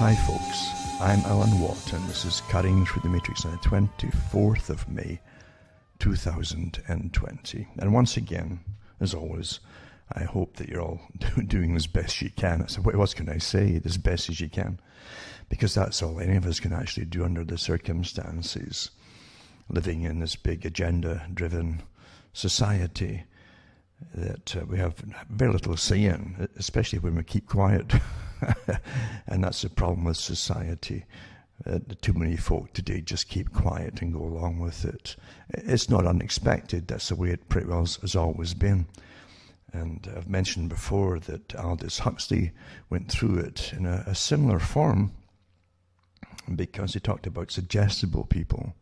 Hi folks, I'm Alan Watt and this is Cutting Through the Matrix on the 24th of May 2020. And once again, as always, I hope that you're all doing as best you can. So what can I say? As best as you can. Because that's all any of us can actually do under the circumstances. Living in this big agenda-driven society that we have very little say in, especially when we keep quiet. And that's the problem with society. Too many folk today just keep quiet and go along with it. It's not unexpected. That's the way it pretty well has always been. And I've mentioned before that Aldous Huxley went through it in a similar form because he talked about suggestible people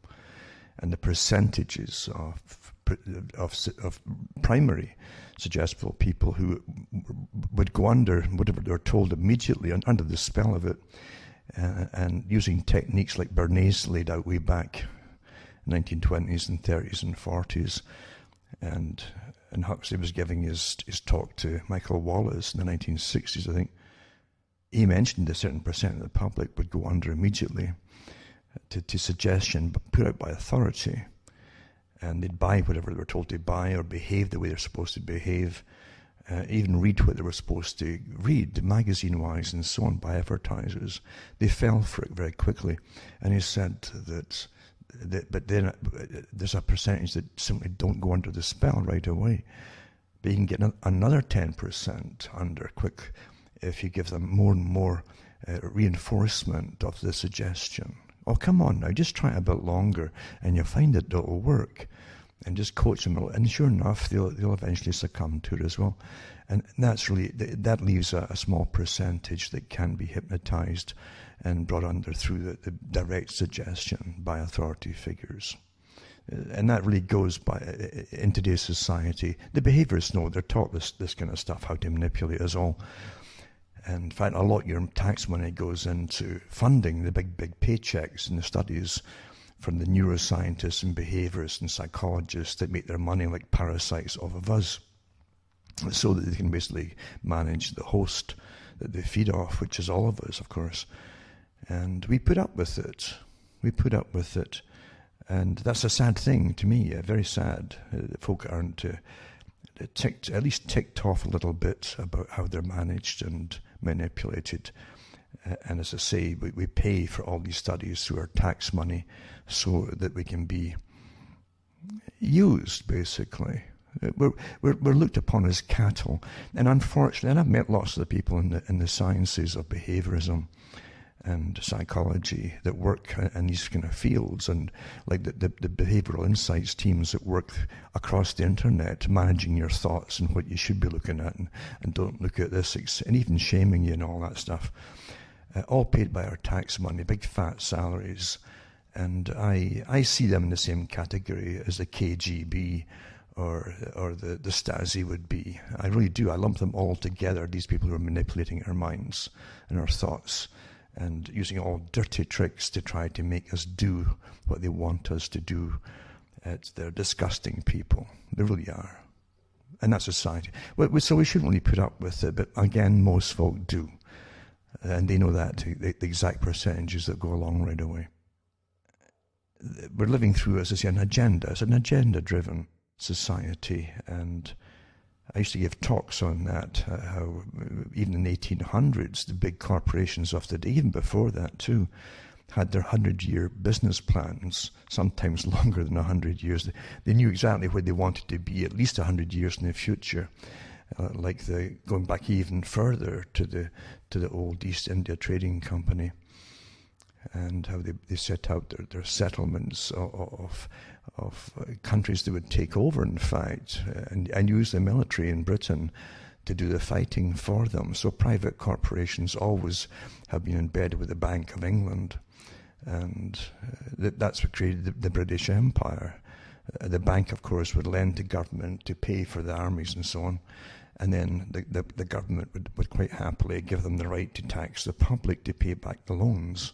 and the percentages of primary suggestible people who would go under whatever they were told immediately under the spell of it, and using techniques like Bernays laid out way back in the 1920s and 30s and 40s, and Huxley was giving his talk to Michael Wallace in the 1960s, I think. He mentioned a certain percent of the public would go under immediately to suggestion put out by authority. And they'd buy whatever they were told to buy or behave the way they're supposed to behave, even read what they were supposed to read, magazine-wise and so on, by advertisers. They fell for it very quickly. And he said that but then there's a percentage that simply don't go under the spell right away. But you can get another 10% under quick if you give them more and more reinforcement of the suggestion. Oh, come on now, just try it a bit longer and you'll find that it'll work. And just coach them, and sure enough, they'll eventually succumb to it as well. And that's really, that leaves a small percentage that can be hypnotized and brought under through the direct suggestion by authority figures. And that really goes by, in today's society, the behaviorists know, they're taught this kind of stuff, how to manipulate us all. And in fact, a lot of your tax money goes into funding the big paychecks and the studies from the neuroscientists and behaviorists and psychologists that make their money like parasites off of us, so that they can basically manage the host that they feed off, which is all of us, of course. And we put up with it. We put up with it. And that's a sad thing to me, very sad. Folk aren't at least ticked off a little bit about how they're managed and manipulated. And as I say, we pay for all these studies through our tax money so that we can be used, basically. We're looked upon as cattle. And unfortunately, and I've met lots of the people in the sciences of behaviorism and psychology that work in these kind of fields, and like the behavioral insights teams that work across the internet, managing your thoughts and what you should be looking at, and don't look at this, and even shaming you and all that stuff. All paid by our tax money, big fat salaries. And I see them in the same category as the KGB or the Stasi would be. I really do. I lump them all together, these people who are manipulating our minds and our thoughts and using all dirty tricks to try to make us do what they want us to do. They're disgusting people. They really are. And that's society. So we shouldn't really put up with it, but again, most folk do. And they know that, the exact percentages that go along right away. We're living through, as I say, an agenda. It's an agenda-driven society. And I used to give talks on that, how even in the 1800s, the big corporations of the day, even before that too, had their 100-year business plans, sometimes longer than 100 years. They knew exactly where they wanted to be at least 100 years in the future. Like going back even further to the old East India Trading Company, and how they set out their settlements of countries they would take over, in fact, and use the military in Britain to do the fighting for them. So private corporations always have been embedded with the Bank of England, and that's what created the British Empire. The bank, of course, would lend to government to pay for the armies and so on. And then the government would quite happily give them the right to tax the public to pay back the loans.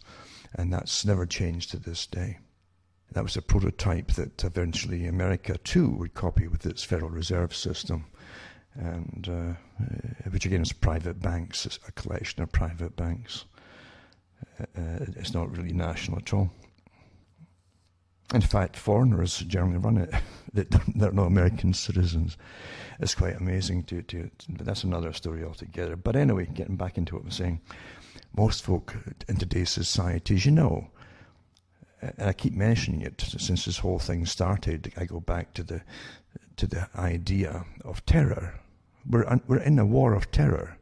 And that's never changed to this day. That was a prototype that eventually America, too, would copy with its Federal Reserve System. and which again is private banks, a collection of private banks. It's not really national at all. In fact, foreigners generally run it. They're not American citizens. It's quite amazing but that's another story altogether. But anyway, getting back into what I'm saying, most folk in today's society, as you know, and I keep mentioning it since this whole thing started, I go back to the idea of terror. We're in a war of terror.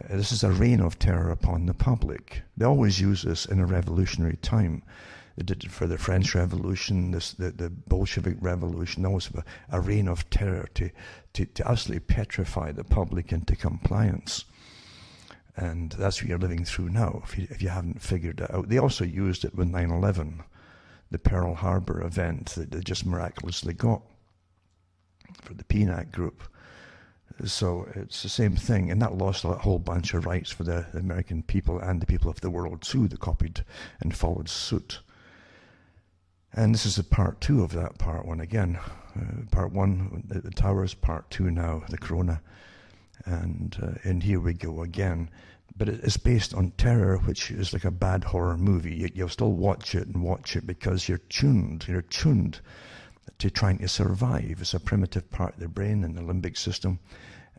This is a reign of terror upon the public. They always use this in a revolutionary time. They did it for the French Revolution, the Bolshevik Revolution, always a reign of terror to absolutely petrify the public into compliance. And that's what you're living through now, if you haven't figured it out. They also used it with 9/11, the Pearl Harbor event that they just miraculously got for the PNAC group. So it's the same thing, and that lost a whole bunch of rights for the American people and the people of the world too that copied and followed suit. And this is the part 2 of that part 1 again. Part 1, the towers, part 2 now, the corona. And here we go again. But it's based on terror, which is like a bad horror movie. You'll still watch it because you're tuned to trying to survive. It's a primitive part of the brain and the limbic system.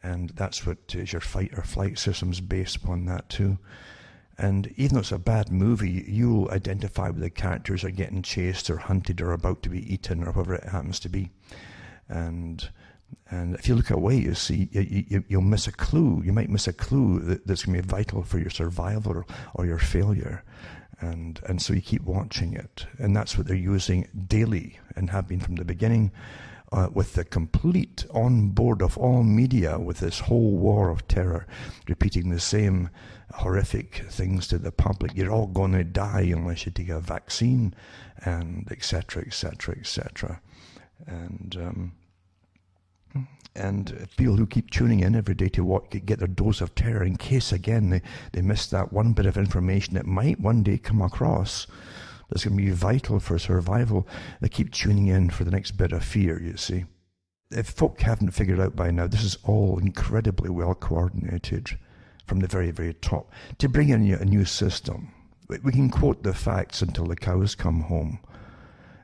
And that's what is your fight or flight system's based upon that too. And even though it's a bad movie, you'll identify with the characters are getting chased or hunted or about to be eaten or whatever it happens to be. And if you look away, you see, you'll miss a clue. You might miss a clue that's going to be vital for your survival or your failure. And so you keep watching it. And that's what they're using daily and have been from the beginning, with the complete on board of all media with this whole war of terror, repeating the same horrific things to the public. You're all going to die unless you take a vaccine, and etc., etc., etc. And people who keep tuning in every day to get their dose of terror in case, again, they miss that one bit of information that might one day come across that's going to be vital for survival. They keep tuning in for the next bit of fear, you see. If folk haven't figured out by now, this is all incredibly well coordinated from the very, very top to bring in a new system. We can quote the facts until the cows come home,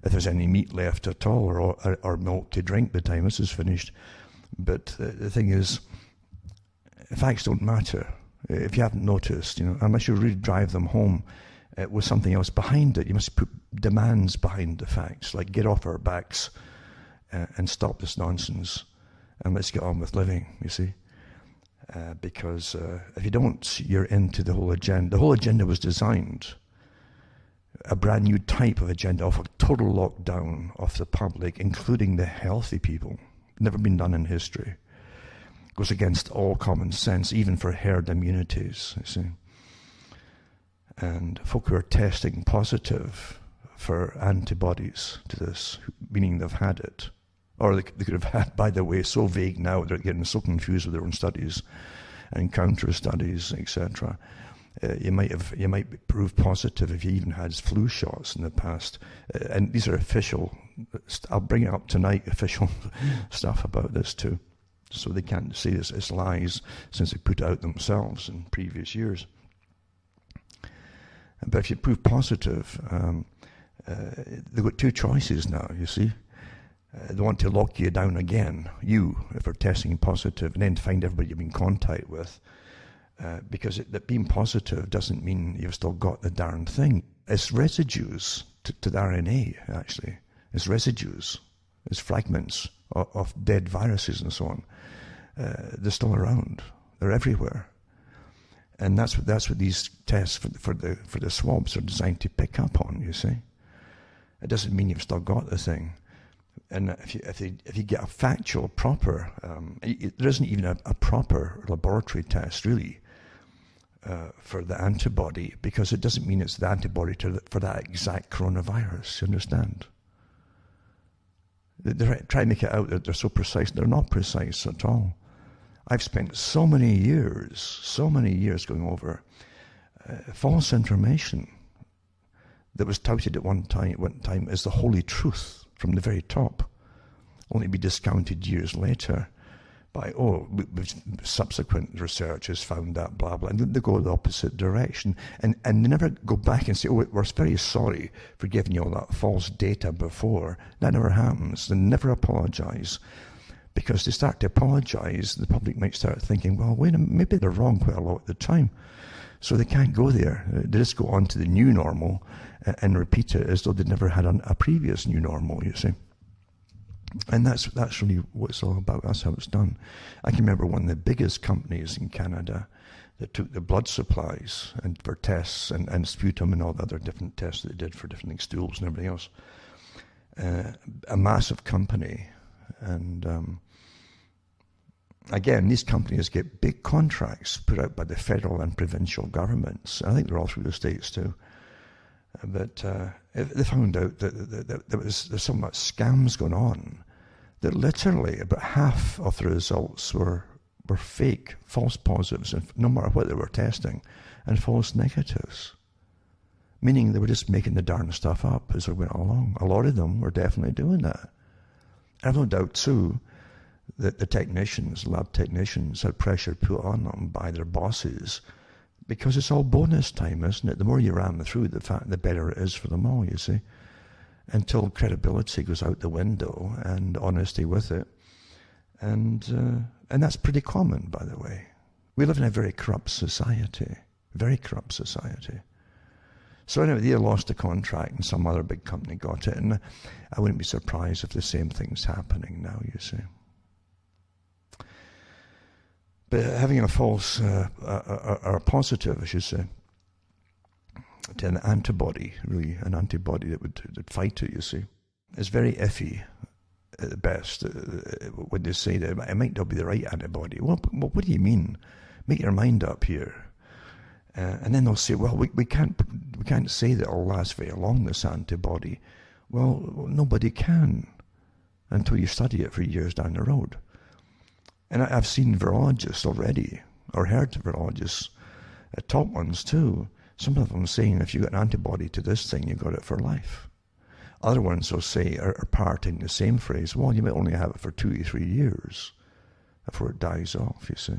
if there's any meat left at all, or milk to drink by the time this is finished. But the thing is, facts don't matter. If you haven't noticed, unless you really drive them home with something else behind it. You must put demands behind the facts, like get off our backs and stop this nonsense, and let's get on with living, you see. Because if you don't, you're into the whole agenda. The whole agenda was designed, a brand new type of agenda of a total lockdown of the public, including the healthy people. Never been done in history. Goes against all common sense, even for herd immunities, you see. And folk who are testing positive for antibodies to this, meaning they've had it, or they could have had, by the way, so vague now, they're getting so confused with their own studies and counter studies, etc. You might prove positive if you even had flu shots in the past. And these are official, I'll bring it up tonight, official stuff about this too. So they can't say this as lies, since they put it out themselves in previous years. But if you prove positive, they've got two choices now, you see. They want to lock you down again, if you're testing positive, and then find everybody you've been in contact with. Because that being positive doesn't mean you've still got the darn thing. It's residues to the RNA, actually. It's residues. It's fragments of dead viruses and so on. They're still around. They're everywhere. And that's what these tests for the swabs are designed to pick up on, you see. It doesn't mean you've still got the thing. And if you get a factual, proper, there isn't even a proper laboratory test, really, for the antibody, because it doesn't mean it's the antibody for that exact coronavirus, you understand? They try to make it out that they're so precise. They're not precise at all. I've spent so many years going over false information that was touted at one time as the holy truth from the very top, only to be discounted years later by, subsequent research has found that, blah, blah, and they go the opposite direction. And they never go back and say, we're very sorry for giving you all that false data before. That never happens. They never apologize. Because they start to apologize, the public might start thinking, well, wait a minute, maybe they're wrong quite a lot of the time. So they can't go there. They just go on to the new normal and repeat it as though they'd never had a previous new normal, you see. And that's really what it's all about. That's how it's done. I can remember one of the biggest companies in Canada that took the blood supplies and for tests and sputum and all the other different tests that they did for different stools and everything else. A massive company. And again, these companies get big contracts put out by the federal and provincial governments. I think they're all through the States too. But they found out that there's so much scams going on that literally about half of the results were fake, false positives, no matter what they were testing, and false negatives. Meaning they were just making the darn stuff up as they went along. A lot of them were definitely doing that. I have no doubt too that the technicians, lab technicians, had pressure put on them by their bosses, because it's all bonus time, isn't it? The more you ram through, the better it is for them all, you see. Until credibility goes out the window and honesty with it. And that's pretty common, by the way. We live in a very corrupt society. Very corrupt society. So anyway, they lost the contract and some other big company got it. And I wouldn't be surprised if the same thing's happening now, you see. But having a false, or a positive, I should say, to an antibody, really, an antibody that would fight it, you see, is very iffy at the best. When they say that it might not be the right antibody. Well, what do you mean? Make your mind up here. And then they'll say, well, we can't say that it'll last very long, this antibody. Well, nobody can until you study it for years down the road. And I've seen virologists already, or heard virologists, top ones too, some of them saying if you got an antibody to this thing, you got it for life. Other ones will say, are parroting the same phrase, well, you might only have it for 2 or 3 years before it dies off, you see.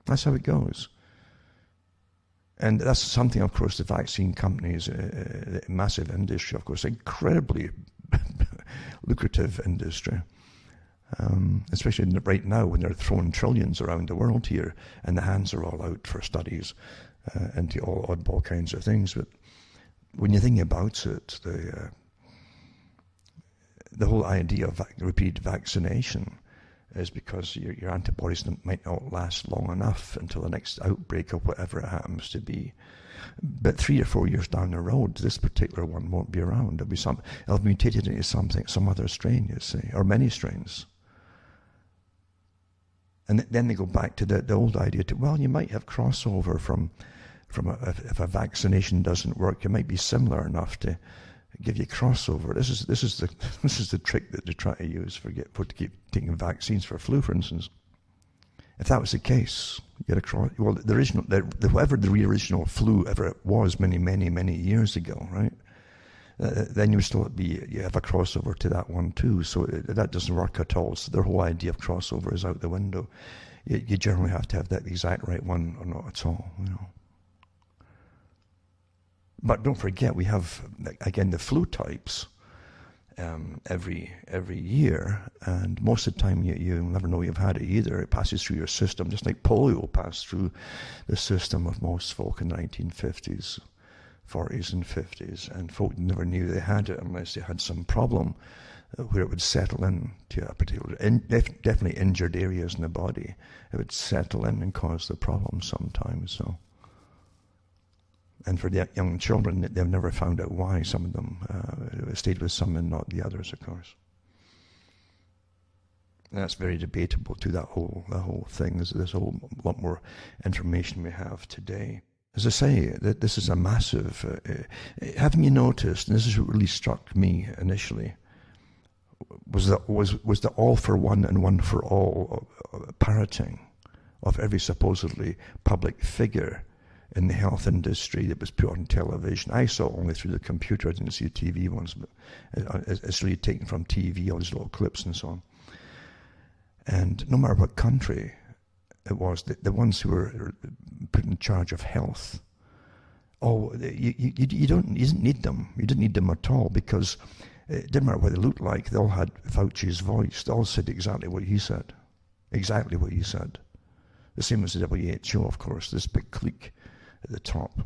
That's how it goes. And that's something, of course, the vaccine companies, the massive industry, of course, incredibly lucrative industry. Especially right now when they're throwing trillions around the world here and the hands are all out for studies into all oddball kinds of things. But when you think about it, the whole idea of repeat vaccination is because your antibodies might not last long enough until the next outbreak or whatever it happens to be. But 3 or 4 years down the road, this particular one won't be around. It'll be mutated into some other strain, you see, or many strains. And then they go back to the old idea well, you might have crossover from if a vaccination doesn't work, it might be similar enough to give you crossover. This is the trick that they try to use to keep taking vaccines for flu, for instance. If that was the case, you had whatever the original flu ever it was many years ago, right? Then you have a crossover to that one too. So that doesn't work at all. So their whole idea of crossover is out the window. You generally have to have that exact right one or not at all, you know. But don't forget, we have, again, the flu types every year, and most of the time you never know you've had it either. It passes through your system, just like polio passed through the system of most folk in the 1950s, 40s and 50s, and folk never knew they had it unless they had some problem where it would settle in to a particular, definitely injured areas in the body. It would settle in and cause the problem sometimes, so. And for the young children, they've never found out why some of them stayed with some and not the others, of course. And that's very debatable too, the whole thing. There's a whole lot more information we have today. As I say, that this is a massive... haven't you noticed, and this is what really struck me initially, was the all for one and one for all parroting of every supposedly public figure in the health industry that was put on television. I saw it only through the computer. I didn't see the TV ones, but it's really taken from TV, all these little clips and so on. And no matter what country it was, the ones who were put in charge of health, you didn't need them. You didn't need them at all, because it didn't matter what they looked like. They all had Fauci's voice. They all said exactly what he said. Exactly what he said. The same as the WHO, of course, this big clique at the top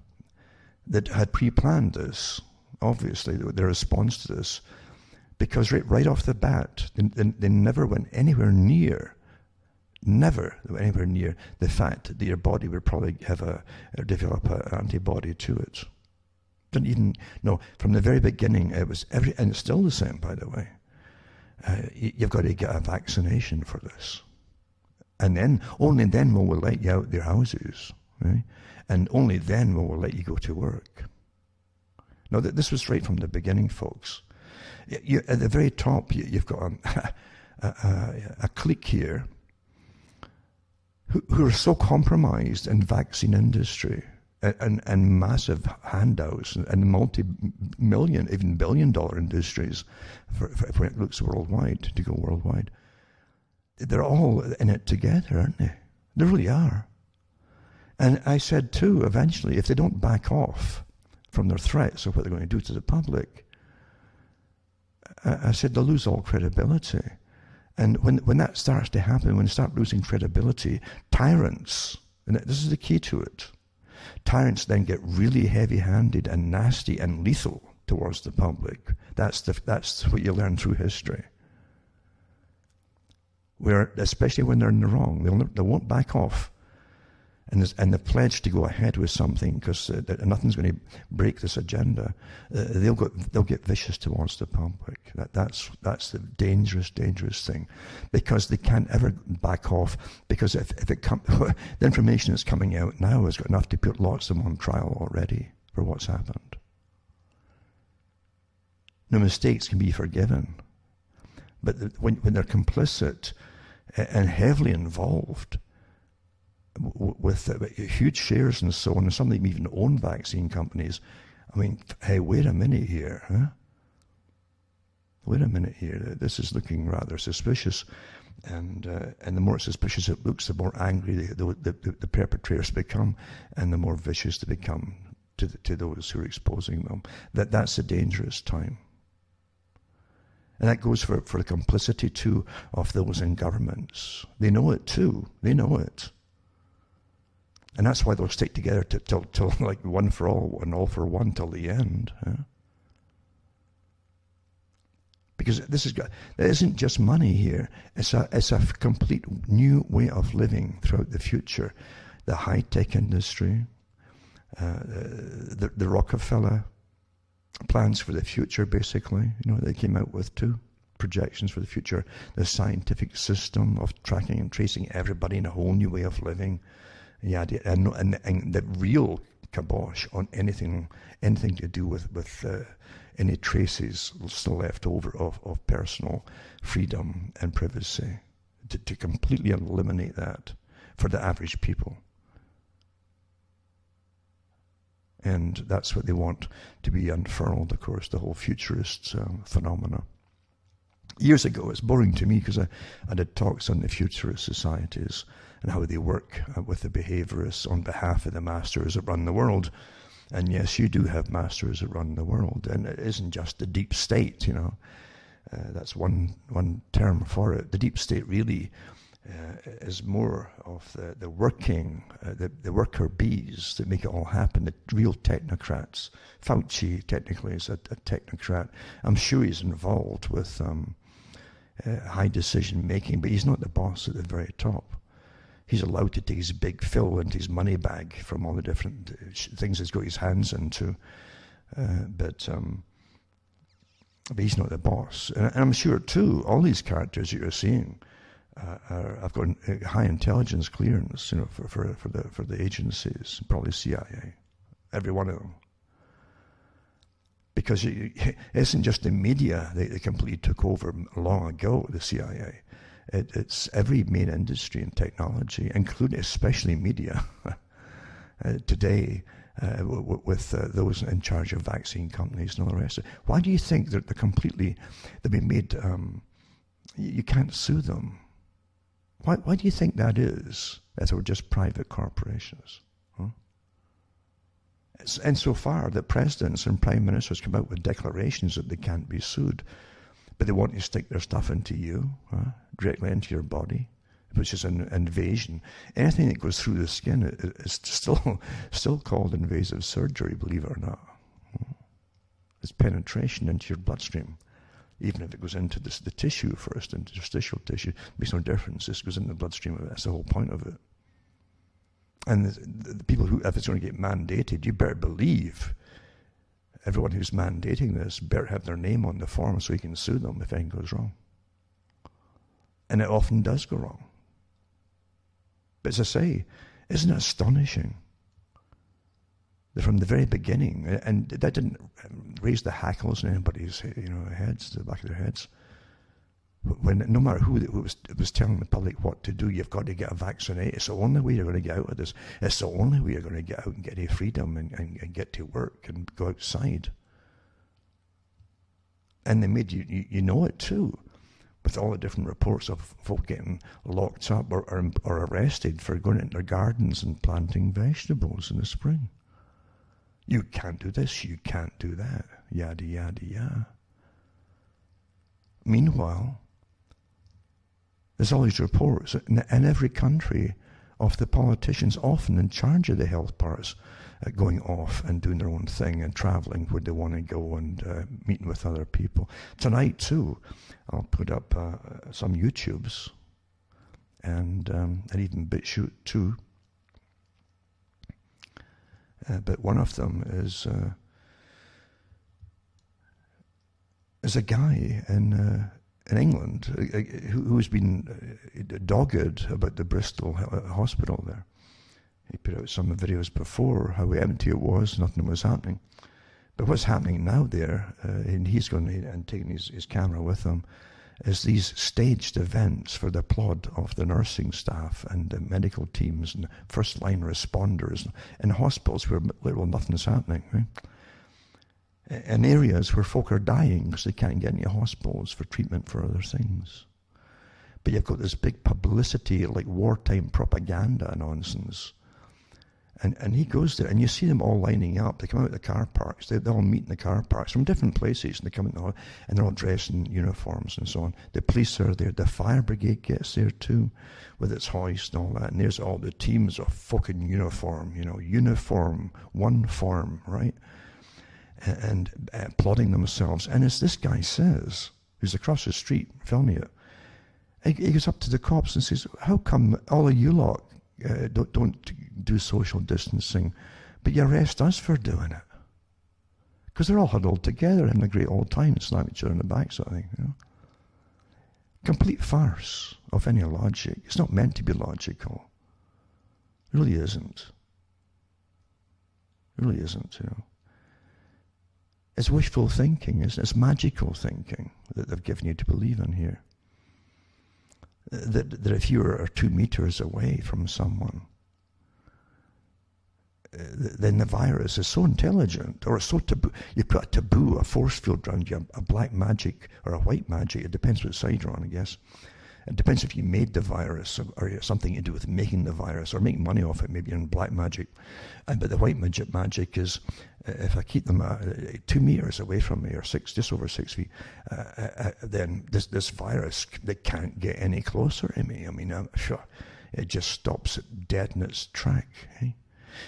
that had pre-planned this, obviously, their response to this, because right off the bat, they never went anywhere near the fact that your body would probably develop an antibody to it. Didn't even, no, from the very beginning, it was and it's still the same, by the way. You've got to get a vaccination for this. And then, only then will we let you out their houses, right? And only then will we let you go to work. Now, this was right from the beginning, folks. At the very top, you've got a clique here who are so compromised in vaccine industry and massive handouts and multi-million, even billion-dollar industries for it looks worldwide, to go worldwide. They're all in it together, aren't they? They really are. And I said too, eventually, if they don't back off from their threats of what they're going to do to the public, I said they'll lose all credibility. And when that starts to happen, when they start losing credibility, tyrants, and this is the key to it, tyrants then get really heavy-handed and nasty and lethal towards the public. That's what you learn through history. Especially when they're in the wrong, they won't back off. And the pledge to go ahead with something, because nothing's going to break this agenda, they'll get vicious towards the public. That's the dangerous thing, because they can't ever back off. Because if the information that's coming out now has got enough to put lots of them on trial already for what's happened. No mistakes can be forgiven, but when they're complicit and heavily involved with huge shares and so on, and some of them even own vaccine companies. I mean, hey, wait a minute here, huh? Wait a minute here. This is looking rather suspicious, and the more suspicious it looks, the more angry the perpetrators become, and the more vicious they become to those who are exposing them. That's a dangerous time. And that goes for the complicity too of those in governments. They know it too. They know it. And that's why they'll stick together till like one for all and all for one till the end. Huh? Because there isn't just money here. It's a complete new way of living throughout the future. The high-tech industry, the Rockefeller plans for the future, basically. They came out with two projections for the future. The scientific system of tracking and tracing everybody in a whole new way of living. Yeah, and the real kibosh on anything to do with any traces still left over of personal freedom and privacy, to completely eliminate that for the average people. And that's what they want to be unfurled, of course, the whole futurist phenomena. Years ago, it's boring to me because I did talks on the futurist societies and how they work with the behaviorists on behalf of the masters that run the world. And yes, you do have masters that run the world, and it isn't just the deep state, that's one term for it. The deep state really is more of the working, the worker bees that make it all happen, the real technocrats. Fauci technically is a technocrat. I'm sure he's involved with high decision making, but he's not the boss at the very top. He's allowed to take his big fill into his money bag from all the different things he's got his hands into, but he's not the boss. And I'm sure too, all these characters that you're seeing have got high intelligence clearance, for the agencies, probably CIA, every one of them. Because it isn't just the media they completely took over long ago, the CIA. It's every main industry and technology, including especially media, today, with those in charge of vaccine companies and all the rest of it. Why do you think that they've been made, you can't sue them? Why do you think that is, if they were just private corporations? Huh? Insofar that presidents and prime ministers come out with declarations that they can't be sued, but they want to stick their stuff into you, directly into your body, which is an invasion. Anything that goes through the skin is still called invasive surgery, believe it or not. It's penetration into your bloodstream. Even if it goes into the tissue first, interstitial tissue, makes no difference. This goes in the bloodstream. That's the whole point of it. And the people who, if it's going to get mandated, you better believe everyone who's mandating this better have their name on the form so you can sue them if anything goes wrong. And it often does go wrong. But as I say, isn't it astonishing that from the very beginning, and that didn't raise the hackles in anybody's heads, the back of their heads, when no matter who was telling the public what to do, you've got to get a vaccinate. It's the only way you're going to get out of this. It's the only way you're going to get out and get a freedom and get to work and go outside. And they made you know it too, with all the different reports of folk getting locked up or arrested for going into their gardens and planting vegetables in the spring. You can't do this, you can't do that, yada, yada, yada. Meanwhile, there's all these reports in every country of the politicians often in charge of the health parts going off and doing their own thing and traveling where they want to go and meeting with other people. Tonight, too, I'll put up some YouTubes and even BitChute, too. But one of them is a guy in England who's been dogged about the Bristol hospital there. He put out some videos before how empty it was, nothing was happening. But what's happening now there, and he's going and taking his camera with him, is these staged events for the applaud of the nursing staff and the medical teams and first line responders in hospitals where literally nothing's happening, right? In areas where folk are dying because they can't get into hospitals for treatment for other things. But you've got this big publicity, like wartime propaganda nonsense. And he goes there, and you see them all lining up. They come out of the car parks. They all meet in the car parks from different places, and they come in, and they're all dressed in uniforms and so on. The police are there. The fire brigade gets there too, with its hoist and all that. And there's all the teams of fucking uniform, uniform, one form, right? And applauding themselves. And as this guy says, who's across the street filming it, he goes up to the cops and says, "How come all of you lot don't do social distancing, but you arrest us for doing it?" Because they're all huddled together having a great old time and slap each other in the back, sort of thing. Complete farce of any logic. It's not meant to be logical. It really isn't. It really isn't, It's wishful thinking, it's magical thinking that they've given you to believe in here. That if you are 2 meters away from someone, then the virus is so intelligent, or so taboo. You put a taboo, a force field around you, a black magic or a white magic. It depends what side you're on, I guess. It depends if you made the virus or something to do with making the virus or making money off it, maybe in black magic. But the white magic is, if I keep them 2 meters away from me or just over 6 feet, then this virus, they can't get any closer to me. I mean, sure, it just stops it dead in its track.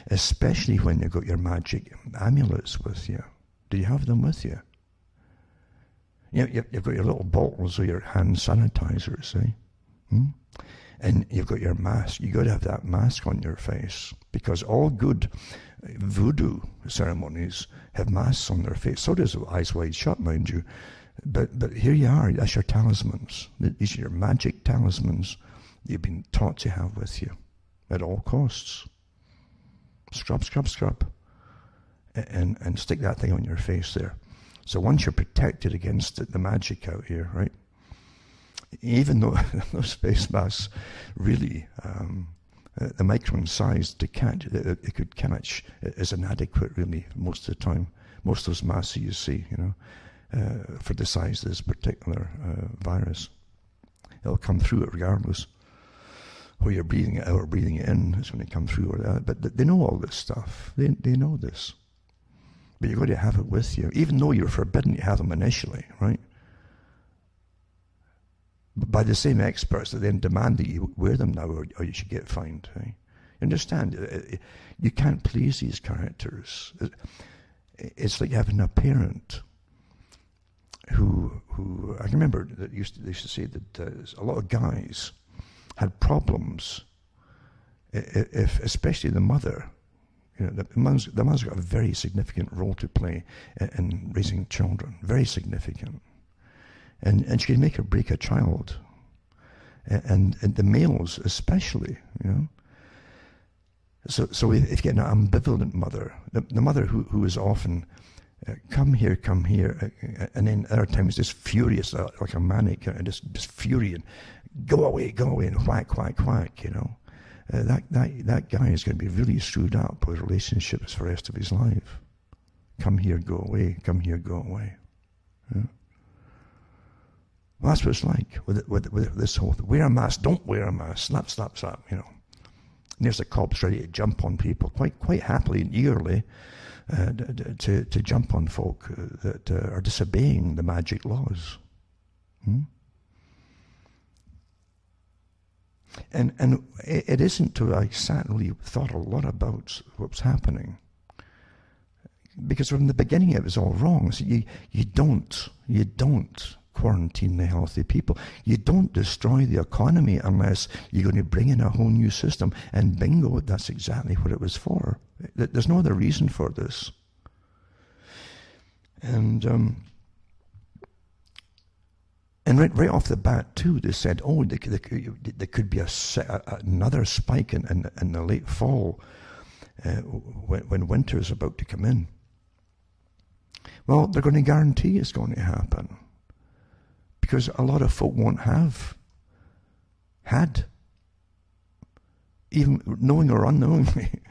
Especially when you've got your magic amulets with you. Do you have them with you? You've got your little bottles of your hand sanitizers, And you've got your mask. You've got to have that mask on your face, because all good voodoo ceremonies have masks on their face. So does Eyes Wide Shut, mind you. But here you are. That's your talismans. These are your magic talismans you've been taught to have with you at all costs. Scrub, scrub, scrub. And stick that thing on your face there. So once you're protected against the magic out here, right? Even though those face masks really, the micron size to catch, it could catch is inadequate really most of the time. Most of those masks you see, for the size of this particular virus. It'll come through it regardless. where you're breathing it out or breathing it in is when it comes through or that. But they know all this stuff. They know this. But you've got to have it with you, even though you're forbidden to have them initially, right? But by the same experts that then demand that you wear them now or you should get fined. Right? You understand? You can't please these characters. It's like having a parent who I remember that they used to say that a lot of guys had problems if especially the mother. You know, the mother's got a very significant role to play in raising children, very significant, and she can make or break a child, and the males especially, you know. So if you get an ambivalent mother, the mother who is often come here, and then other times just furious, like a manic, just fury, and go away, and whack, you know. That guy is going to be really screwed up with relationships for the rest of his life. Come here, go away. Come here, go away. Yeah? Well, that's what it's like with this whole thing. Wear a mask, don't wear a mask. Slap, you know. And there's the cops ready to jump on people quite happily and eagerly to jump on folk that are disobeying the magic laws. And it isn't until I sat and really thought a lot about what was happening. Because from the beginning it was all wrong. So you don't quarantine the healthy people. You don't destroy the economy unless you're going to bring in a whole new system. And bingo, that's exactly what it was for. There's no other reason for this. And right off the bat, too, they said, oh, there could be another spike in the late fall when winter is about to come in. Well, they're going to guarantee it's going to happen because a lot of folk won't have had, even knowing or unknowingly,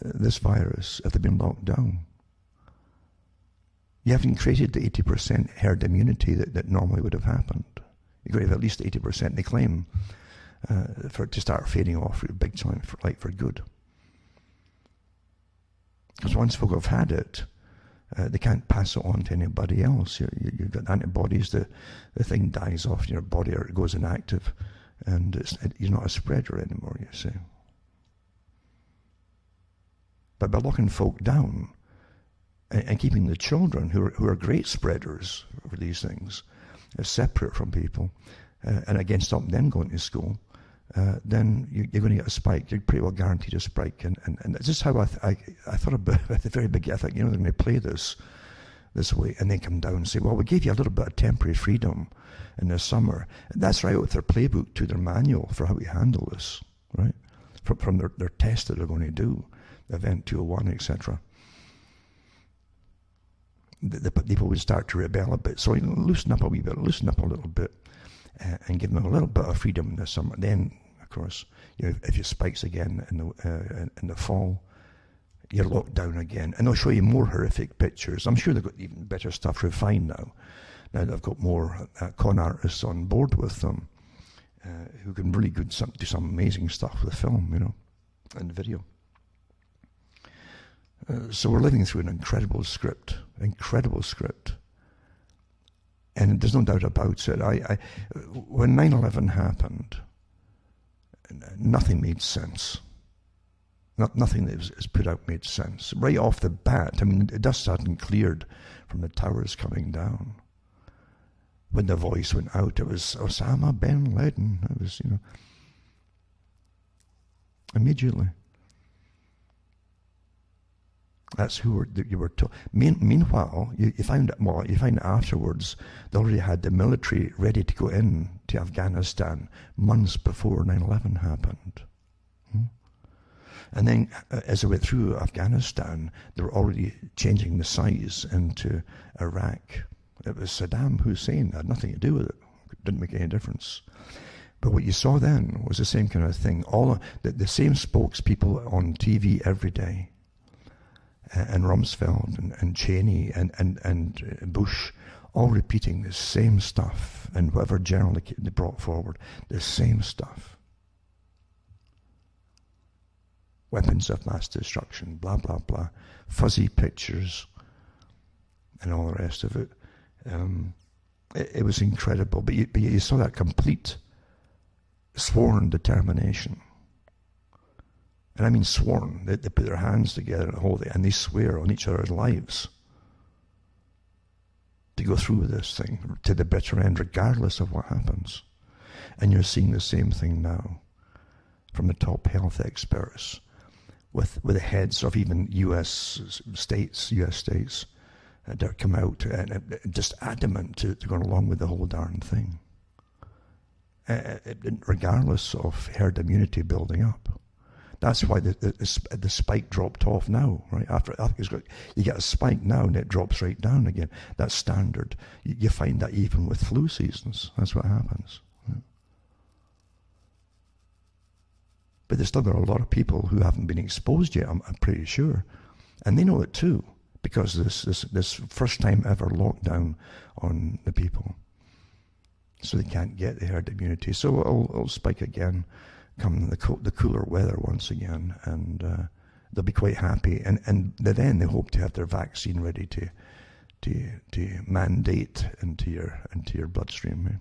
this virus if they've been locked down. You haven't created the 80% herd immunity that normally would have happened. You've got to have at least 80%, they claim, for it to start fading off big time, for good. Because once folk have had it, they can't pass it on to anybody else. You've got antibodies, the thing dies off in your body or it goes inactive, and you're not a spreader anymore, you see. But by locking folk down, and keeping the children, who are great spreaders for these things, separate from people, and again stop them going to school, then you're going to get a spike. You're pretty well guaranteed a spike. And this is how I thought about it at the very beginning. I thought, they're going to play this way, and then come down and say, well, we gave you a little bit of temporary freedom in the summer. And that's right with their playbook to their manual for how we handle this, right? From their test that they're going to do, Event 201, etc. The people would start to rebel a bit. So loosen up a wee bit, loosen up a little bit, and give them a little bit of freedom in the summer. Then, of course, if it spikes again in the fall, you're locked down again. And they'll show you more horrific pictures. I'm sure they've got even better stuff refined now. Now they've got more con artists on board with them who can really do some amazing stuff with film, and video. So we're living through an incredible script, and there's no doubt about it. When 9/11 happened, nothing made sense. Nothing that was put out made sense. Right off the bat, the dust hadn't cleared from the towers coming down. When the voice went out, it was Osama bin Laden. It was, immediately. That's who you were told. Meanwhile, you find afterwards they already had the military ready to go in to Afghanistan months before 9/11 happened. And then, as they went through Afghanistan, they were already changing the size into Iraq. It was Saddam Hussein. It had nothing to do with it. It didn't make any difference. But what you saw then was the same kind of thing. All the same spokespeople on TV every day. And Rumsfeld and Cheney and Bush, all repeating the same stuff, and whatever general they brought forward, the same stuff. weapons of mass destruction, blah, blah, blah, fuzzy pictures, and all the rest of it. It was incredible, but you saw that complete sworn determination. And I mean sworn. They put their hands together and hold it, and they swear on each other's lives to go through with this thing to the bitter end, regardless of what happens. And you're seeing the same thing now from the top health experts, with the heads of even U.S. states that come out and just adamant to go along with the whole darn thing, regardless of herd immunity building up. That's why the spike dropped off now, right? After you get a spike now and it drops right down again. That's standard. You find that even with flu seasons. That's what happens. But there's still got a lot of people who haven't been exposed yet, I'm pretty sure. And they know it too, because this first time ever lockdown on the people. So they can't get the herd immunity. So it'll spike again come the cooler weather once again, and they'll be quite happy. And then they hope to have their vaccine ready to mandate into your bloodstream.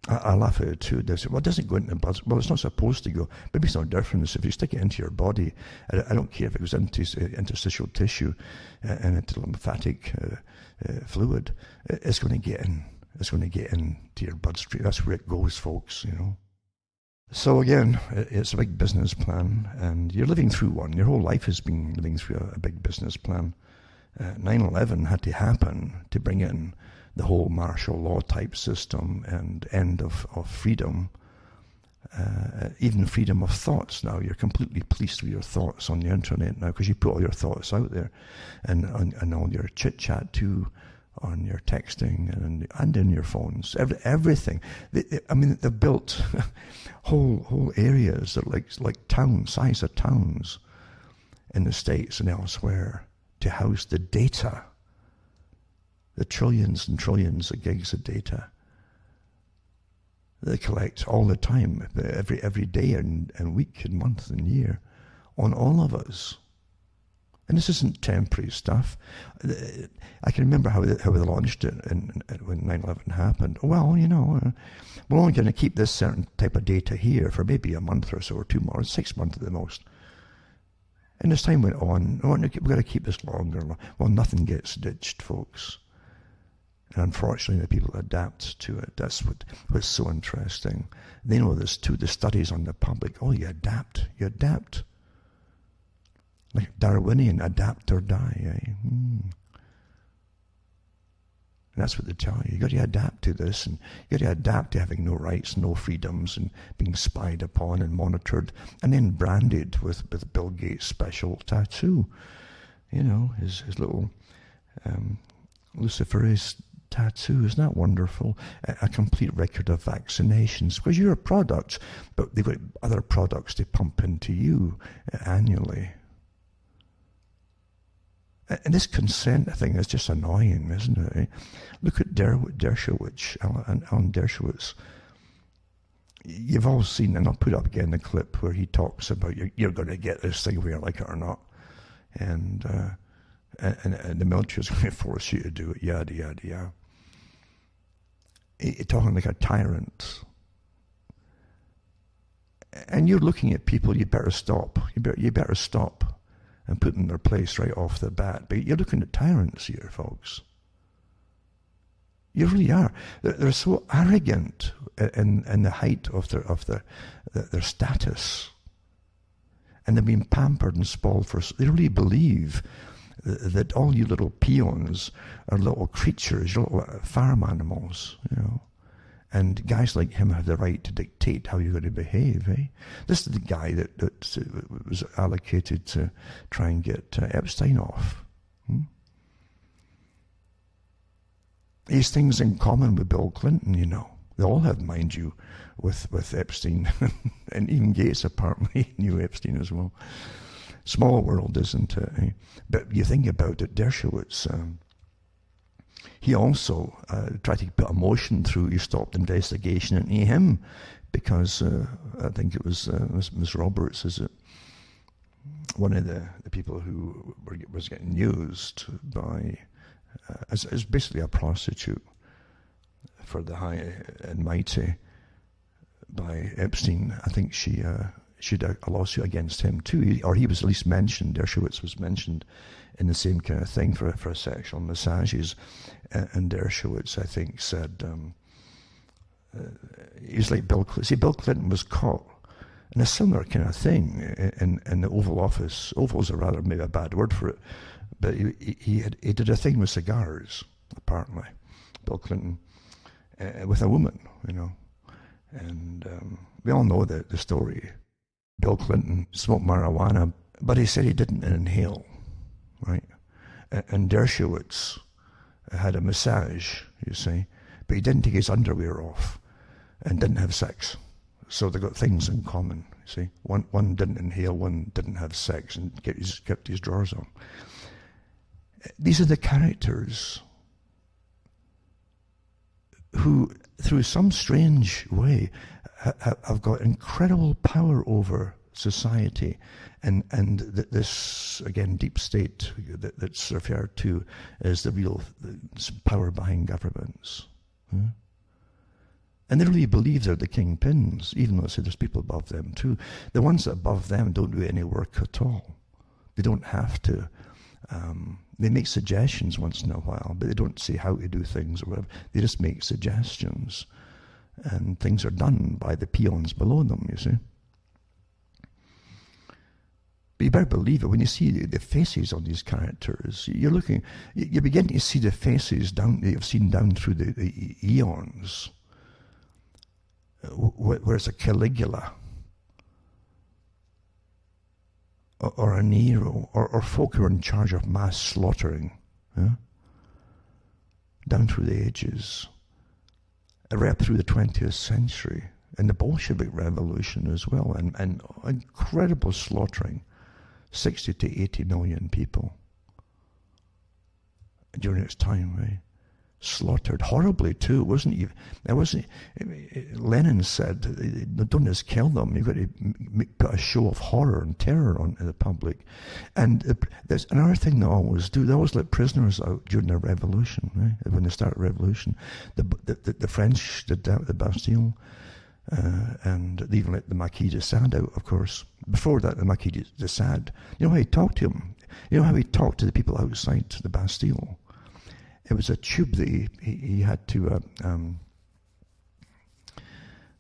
I laugh at it too. They say, well, it doesn't go into the blood. Well, it's not supposed to go. Maybe it's no difference. If you stick it into your body, I don't care if it goes into interstitial tissue and into lymphatic fluid, it's going to get in. It's going to get into your bloodstream. That's where it goes, folks, So again, it's a big business plan, and you're living through one. Your whole life has been living through a big business plan. 9/11 had to happen to bring in the whole martial law type system and end of freedom, even freedom of thoughts now. You're completely policed with your thoughts on the internet now, because you put all your thoughts out there, and all your chit-chat too, on your texting and in your phones, everything. They've built whole areas that are like towns, size of towns in the States and elsewhere, to house the data, the trillions and trillions of gigs of data they collect all the time, every day and week and month and year, on all of us. And this isn't temporary stuff. I can remember how they launched it when 9/11 happened. Well, we're only going to keep this certain type of data here for maybe a month or so, or 2 months, 6 months at the most. And as time went on, we've got to keep this longer. Well, nothing gets ditched, folks. And unfortunately, the people adapt to it. That's what's so interesting. They know this too. The studies on the public. Oh, you adapt. Like Darwinian, adapt or die. Eh? And that's what they tell you. You got to adapt to this, and you got to adapt to having no rights, no freedoms, and being spied upon and monitored, and then branded with Bill Gates' special tattoo. His little Luciferase tattoo. Isn't that wonderful? A complete record of vaccinations, because you're a product, but they've got other products to pump into you annually. And this consent thing is just annoying, isn't it? Eh? Look at Dershowitz, Alan Dershowitz. You've all seen, and I'll put up again the clip where he talks about you're going to get this thing whether you like it or not. And the military is going to force you to do it, yada, yada, yada. You're talking like a tyrant. And you're looking at people, you better stop. You better stop and put them in their place right off the bat. But you're looking at tyrants here, folks. You really are. They're so arrogant in the height of their status. And they're being pampered and spoiled for. They really believe that all you little peons are little creatures, little farm animals, And guys like him have the right to dictate how you're going to behave, eh? This is the guy that was allocated to try and get Epstein off. He has things in common with Bill Clinton, They all have, mind you, with Epstein. And even Gates apparently knew Epstein as well. Small world, isn't it? Eh? But you think about it, Dershowitz, he also tried to put a motion through. He stopped investigation into him because I think it was Ms. Roberts, is it? one of the people who was getting used by as basically a prostitute for the high and mighty by Epstein. I think she had a lawsuit against him too, or he was at least mentioned. Dershowitz was mentioned in the same kind of thing for sexual massages, and Dershowitz, I think, said he's like Bill Clinton. See, Bill Clinton was caught in a similar kind of thing in the Oval Office. Oval's a rather maybe a bad word for it, but he did a thing with cigars, apparently, Bill Clinton, with a woman, and we all know the story. Bill Clinton smoked marijuana, but he said he didn't inhale, right? And Dershowitz had a massage, you see, but he didn't take his underwear off and didn't have sex. So they got things in common, you see. One didn't inhale, one didn't have sex and kept his drawers on. These are the characters who, through some strange way, have got incredible power over society, and this, again, deep state that's referred to as the real power behind governments. And they really believe they're the kingpins, even though there's people above them too. The ones that above them don't do any work at all. They don't have to. They make suggestions once in a while, but they don't say how to do things or whatever. They just make suggestions, and things are done by the peons below them, you see. But you better believe it, when you see the faces on these characters, you begin to see the faces that you've seen down through the eons, where it's a Caligula, or a Nero, or folk who are in charge of mass slaughtering, down through the ages, right up through the 20th century, and the Bolshevik Revolution as well, and incredible slaughtering, 60 to 80 million people during its time, right? Slaughtered horribly too, wasn't he? Lenin said, don't just kill them, you've got to put a show of horror and terror on the public. And there's another thing they always do, they always let prisoners out during the revolution, right? When they start a revolution. The French did that with the Bastille, and they even let the Marquis de Sade out, of course. Before that, the Marquis de Sade, you know how he talked to him? You know how he talked to the people outside the Bastille? It was a tube that he had to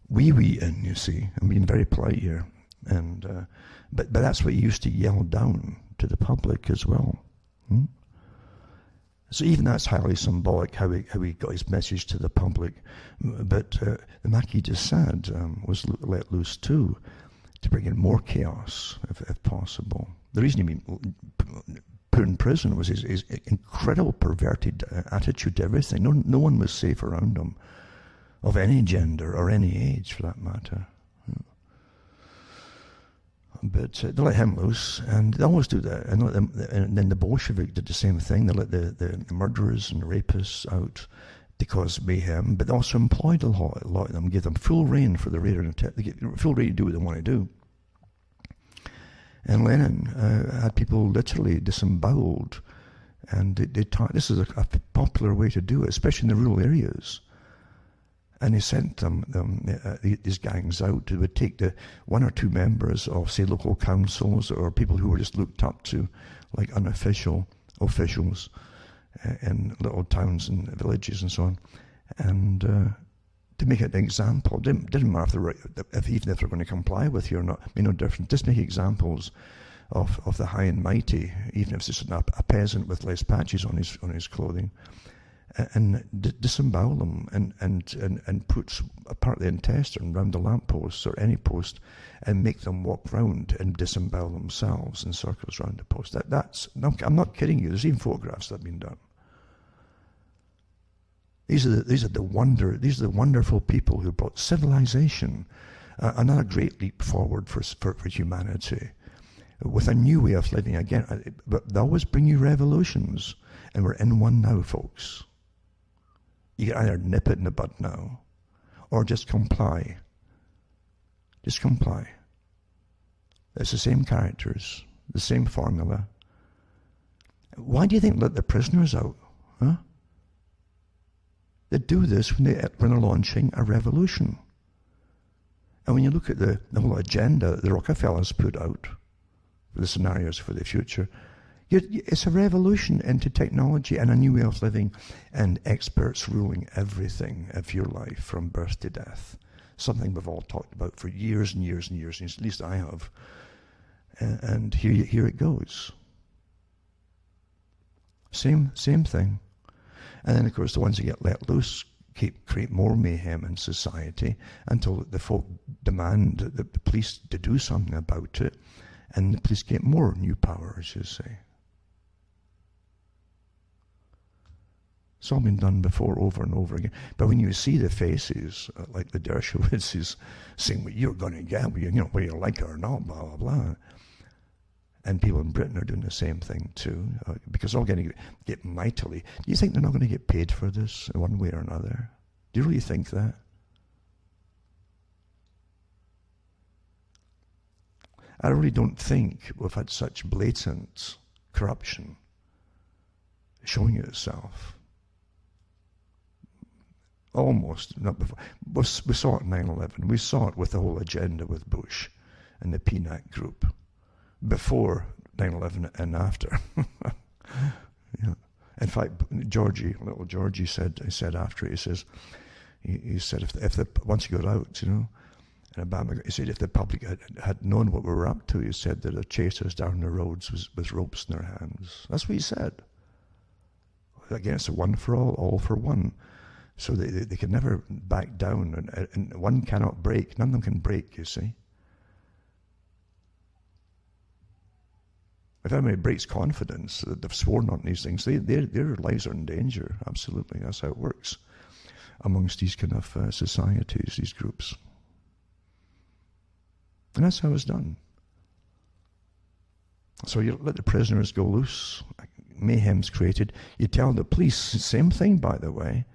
wee in, you see. I'm being very polite here. And but that's what he used to yell down to the public as well. So even that's highly symbolic, how he got his message to the public. But the Marquis de Sade was let loose too, to bring in more chaos, if possible. The reason he put in prison was his incredible perverted attitude to everything. No one was safe around him, of any gender or any age for that matter. But they let him loose, and they always do that. And then the Bolshevik did the same thing. They let the murderers and rapists out to cause mayhem, but they also employed a lot of them, gave them full reign for the raid and attack. They get full reign to do what they want to do. And Lenin had people literally disemboweled, and they taught this is a popular way to do it, especially in the rural areas. And he sent these gangs out. They would take the one or two members of, say, local councils or people who were just looked up to, like unofficial officials in little towns and villages and so on, and to make it an example. Didn't matter even if they're going to comply with you or not. Made no difference. Just make examples of the high and mighty, even if it's just a peasant with less patches on his clothing. And disembowel them and put a part of the intestine around the lampposts or any post and make them walk round and disembowel themselves in circles around the post. I'm not kidding you. There's even photographs that have been done. These are the wonderful people who brought civilization, another great leap forward for humanity, with a new way of living again. But they always bring you revolutions, and we're in one now, folks. You can either nip it in the bud now, or just comply. Just comply. It's the same characters. The same formula. Why do you think let the prisoners out? Huh? They do this when they're launching a revolution. And when you look at the whole agenda that the Rockefellers put out, for the scenarios for the future, it's a revolution into technology and a new way of living, and experts ruling everything of your life from birth to death. Something we've all talked about for years and years and years, at least I have. And here it goes. Same thing. And then, of course, the ones who get let loose create more mayhem in society until the folk demand the police to do something about it, and the police get more new powers, you see. It's all been done before, over and over again. But when you see the faces, like the Dershowitzes, saying what you're going to get, whether you like it or not, blah, blah, blah. And people in Britain are doing the same thing too, because they're all going to get mightily. Do you think they're not going to get paid for this in one way or another? Do you really think that? I really don't think we've had such blatant corruption showing itself. Almost, not before. We saw it in 9/11. We saw it with the whole agenda with Bush and the PNAC group. Before 9/11 and after. Yeah. In fact, little Georgie said after, he said if once he got out, and Obama, he said if the public had known what we were up to, he said that they'd chase us down the roads with ropes in their hands. That's what he said. Again, it's a one for all for one. So they can never back down, and one cannot break. None of them can break, you see. If anybody breaks confidence that they've sworn on these things, their lives are in danger. Absolutely, that's how it works amongst these kind of societies, these groups. And that's how it's done. So you let the prisoners go loose, mayhem's created. You tell the police, same thing by the way,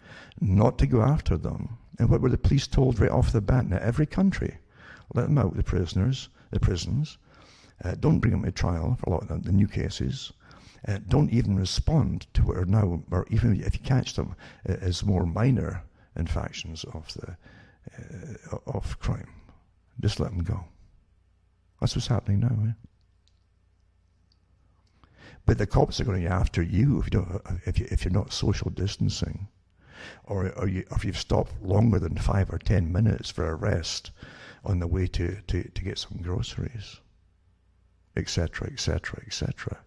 not to go after them. And what were the police told right off the bat? Now every country, let them out, the prisoners, the prisons. Don't bring them to trial for a lot of the new cases. Don't even respond to what are now, or even if you catch them, as more minor infractions of crime. Just let them go. That's what's happening now. But the cops are going to go after you if you're not social distancing, or if you've stopped longer than 5 or 10 minutes for a rest on the way to get some groceries, etc., etc., etc.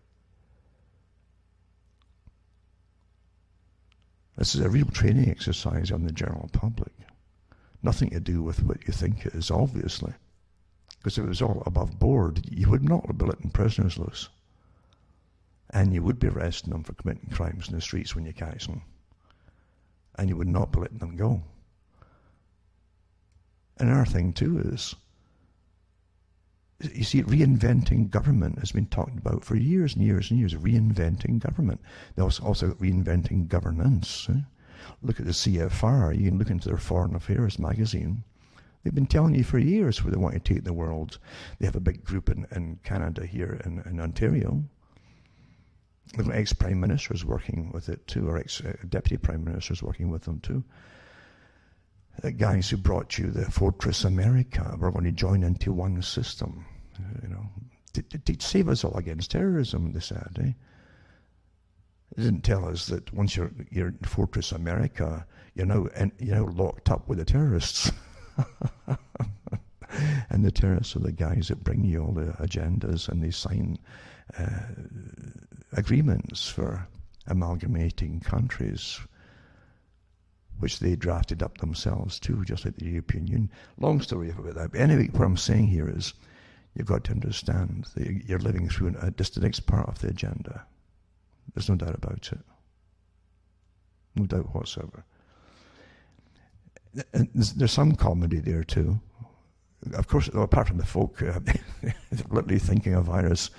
This is a real training exercise on the general public. Nothing to do with what you think it is, obviously. Because if it was all above board, you would not be letting prisoners loose. And you would be arresting them for committing crimes in the streets when you catch them. And you would not be letting them go. And another thing too is, you see, reinventing government has been talked about for years and years and years. Reinventing government. There's also reinventing governance. Look at the CFR. You can look into their Foreign Affairs magazine. They've been telling you for years where they want to take the world. They have a big group in Canada here in Ontario. The ex-prime ministers working with it too, or ex-deputy prime ministers working with them too. The guys who brought you the Fortress America were going to join into one system, to save us all against terrorism, they said. They didn't tell us that once you're in Fortress America, you're now locked up with the terrorists. And the terrorists are the guys that bring you all the agendas, and they sign agreements for amalgamating countries, which they drafted up themselves too, just like the European Union. Long story about that. But anyway, what I'm saying here is, you've got to understand that you're living through just the next part of the agenda. There's no doubt about it. No doubt whatsoever. And there's some comedy there too. Of course, apart from the folk literally thinking a virus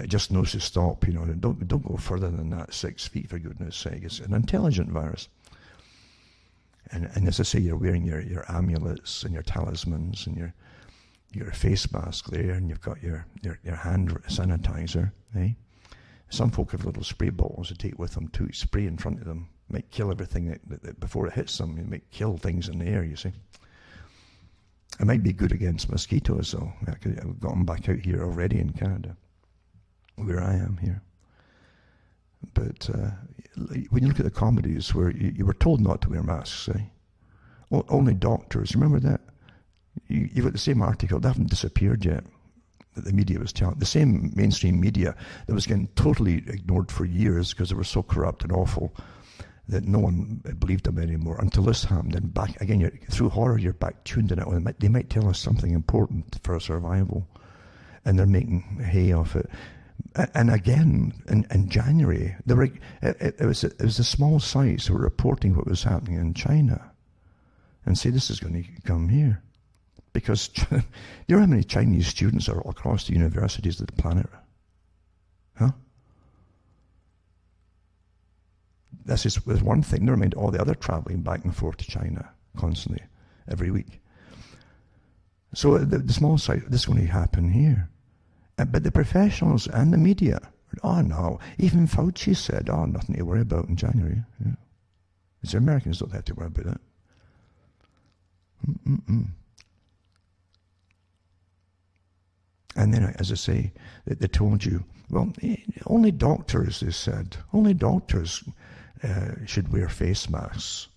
just knows to stop. Don't go further than that 6 feet, for goodness sake. It's an intelligent virus. And as I say, you're wearing your amulets and your talismans and your face mask there, and you've got your hand sanitizer, eh? Some folk have little spray bottles to take with them too. Spray in front of them might kill everything that before it hits them. It might kill things in the air, you see. It might be good against mosquitoes, though. I've got them back out here already in Canada, where I am here. But when you look at the comedies where you were told not to wear masks, eh? Only doctors, remember that? You've got the same article, they haven't disappeared yet, that the media was telling. The same mainstream media that was getting totally ignored for years because they were so corrupt and awful that no one believed them anymore until this happened. And back again, through horror, you're back tuned in it. They might tell us something important for our survival, and they're making hay off it. And again, in January, it was the small sites that were reporting what was happening in China, and say this is going to come here, because you know how many Chinese students are all across the universities of the planet, huh? This was one thing. Never mind all the other traveling back and forth to China constantly, every week. So the small site, this is going to happen here. But the professionals and the media, oh no, even Fauci said, oh, nothing to worry about in January. Yeah. Because the Americans don't have to worry about that. And then, as I say, they told you, well, only doctors, they said, only doctors should wear face masks.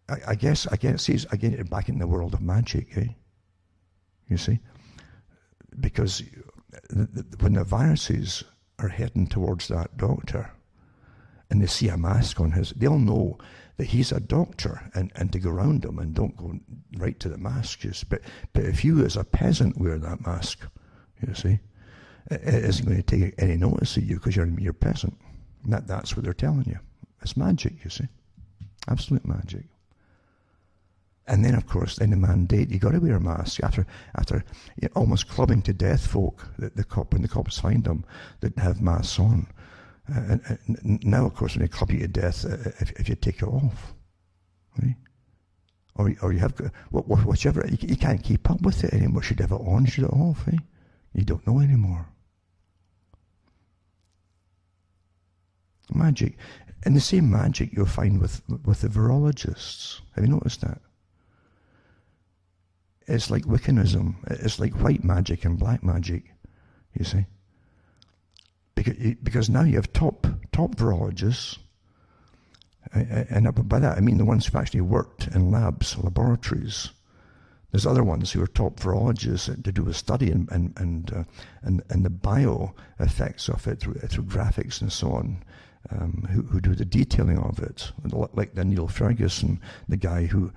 I guess, see, I get it back in the world of magic, eh? You see? Because when the viruses are heading towards that doctor and they see a mask on his, they'll know that he's a doctor and to go around him and don't go right to the mask. But if you as a peasant wear that mask, you see, it isn't going to take any notice of you because you're a peasant. That's what they're telling you. It's magic, you see. Absolute magic. And then, of course, in the mandate, you got to wear a mask after almost clubbing to death folk. When the cops find them, that have masks on. And now, of course, when they club you to death, if you take it off, right? Or you have whichever, you can't keep up with it anymore. Should you have it on? Should it off? Eh? You don't know anymore. Magic, and the same magic you'll find with the virologists. Have you noticed that? It's like Wiccanism. It's like white magic and black magic, you see. Because now you have top virologists, and by that I mean the ones who've actually worked in labs, laboratories. There's other ones who are top virologists to do a study and the bio effects of it through graphics and so on. Who do the detailing of it, like the Neil Ferguson, the guy who...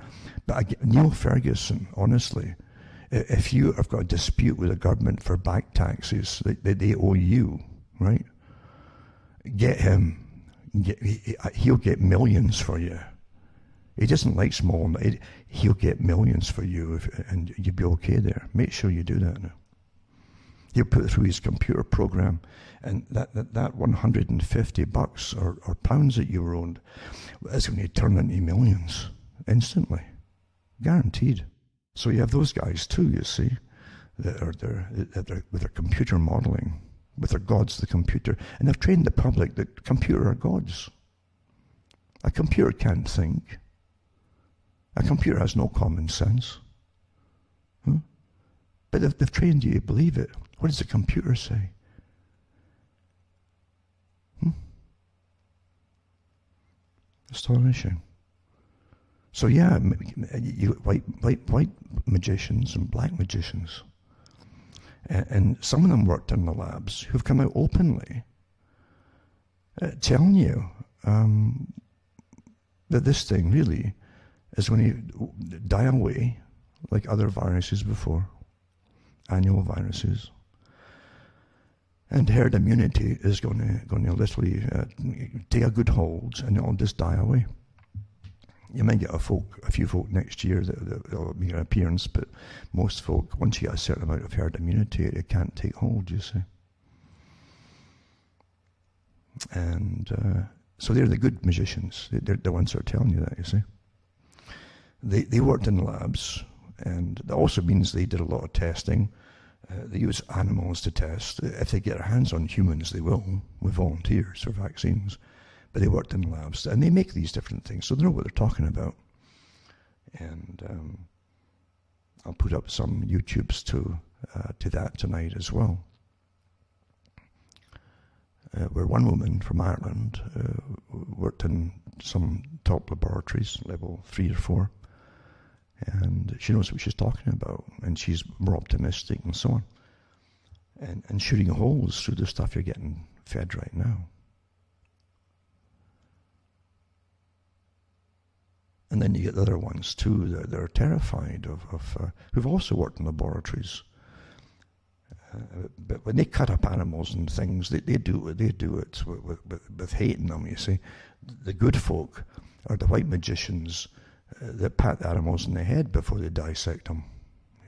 But Neil Ferguson, honestly, if you have got a dispute with the government for back taxes, they owe you, right? Get him. He'll get millions for you. He doesn't like small, he'll get millions for you, and you'll be okay there. Make sure you do that now. He'll put it through his computer program, and that $150 or pounds that you owed is going to turn into millions instantly, guaranteed. So you have those guys too, you see, that are with their computer modeling, with their gods, the computer, and they've trained the public that computer are gods. A computer can't think. A computer has no common sense. Huh? But they've trained you to believe it. What does the computer say? Astonishing. So yeah, white magicians and black magicians, and some of them worked in the labs who've come out openly telling you that this thing really is going to die away like other viruses before, annual viruses. And herd immunity is going to literally take a good hold, and it'll just die away. You might get a few folk next year that'll make an appearance, but most folk, once you get a certain amount of herd immunity, it can't take hold, you see. And so they're the good magicians. They're the ones that are telling you that, you see. They worked in labs, And that also means they did a lot of testing. They use animals to test. If they get their hands on humans, they will, with volunteers for vaccines. But they worked in labs, and they make these different things, so they know what they're talking about. And I'll put up some YouTubes to that tonight as well. Where one woman from Ireland worked in some top laboratories, level 3 or 4, and she knows what she's talking about, and she's more optimistic and so on, and shooting holes through the stuff you're getting fed right now. And then you get the other ones too that are terrified of who've also worked in laboratories. But when they cut up animals and things, they do it with hate in them, you see. The good folk are the white magicians that pat the animals in the head before they dissect them,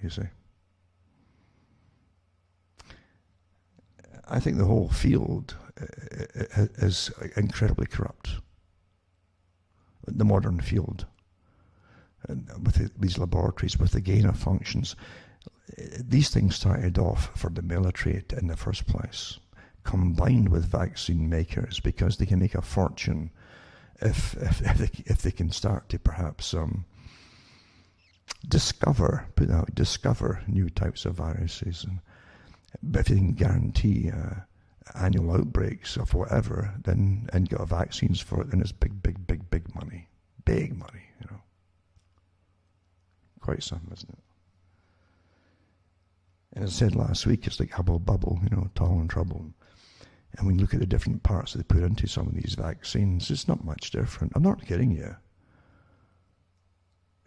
you see. I think the whole field is incredibly corrupt. The modern field, with these laboratories, with the gain of functions. These things started off for the military in the first place, combined with vaccine makers, because they can make a fortune if they can start to perhaps discover new types of viruses, but if they can guarantee annual outbreaks of whatever, then and get vaccines for it, then it's big money, you know. Quite something, isn't it? And as I said last week, it's like hubble bubble, you know, tall and trouble. And when you look at the different parts that they put into some of these vaccines, it's not much different. I'm not kidding you.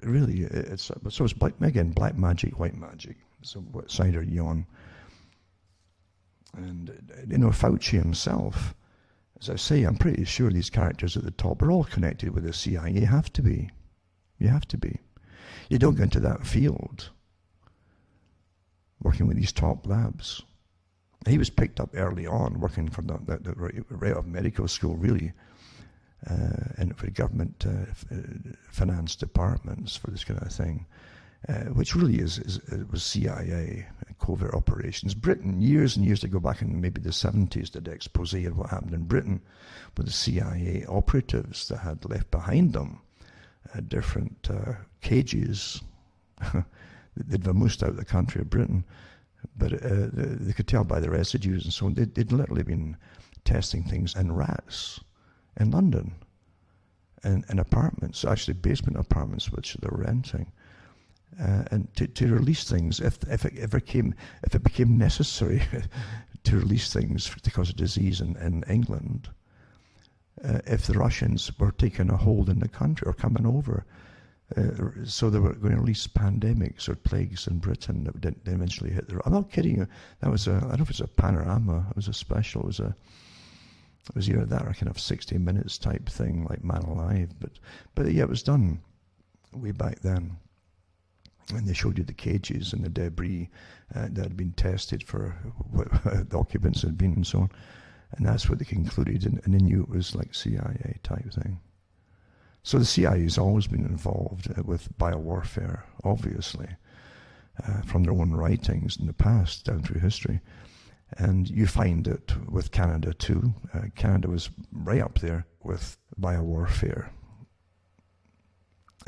Really, so it's black magic, white magic. So what side are you on? And, you know, Fauci himself, as I say, I'm pretty sure these characters at the top are all connected with the CIA. You have to be. You have to be. You don't go into that field working with these top labs. He was picked up early on, working for the right of medical school, really, and for government finance departments for this kind of thing, which really was CIA covert operations. Britain, years and years to go back in maybe the 70s, did expose of what happened in Britain with the CIA operatives that had left behind them different cages. They'd vamoosed out the country of Britain, but they could tell by the residues and so on. They'd literally been testing things in rats in London, in apartments, actually basement apartments, which they're renting, and to release things if it became necessary to release things to cause a disease in England, if the Russians were taking a hold in the country or coming over. So they were going to release pandemics or plagues in Britain that would eventually hit the... I'm not kidding you. That was I don't know if it was a panorama. It was a special. It was either that or kind of 60 Minutes type thing, like Man Alive. But yeah, it was done way back then. And they showed you the cages and the debris that had been tested for what the occupants had been and so on. And that's what they concluded. And they knew it was like CIA type thing. So the CIA has always been involved with biowarfare, obviously, from their own writings in the past down through history. And you find it with Canada too. Canada was right up there with biowarfare.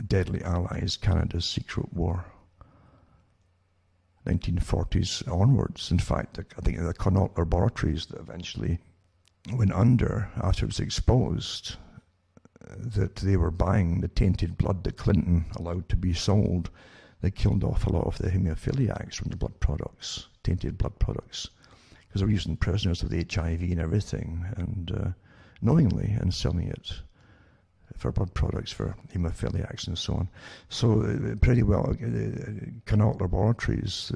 Deadly Allies, Canada's Secret War. 1940s onwards. In fact, I think the Connaught laboratories that eventually went under after it was exposed that they were buying the tainted blood that Clinton allowed to be sold. They killed off a lot of the hemophiliacs from the blood products, tainted blood products, because they were using prisoners with HIV and everything, and knowingly, and selling it for blood products for hemophiliacs and so on. So pretty well, Connaught Laboratories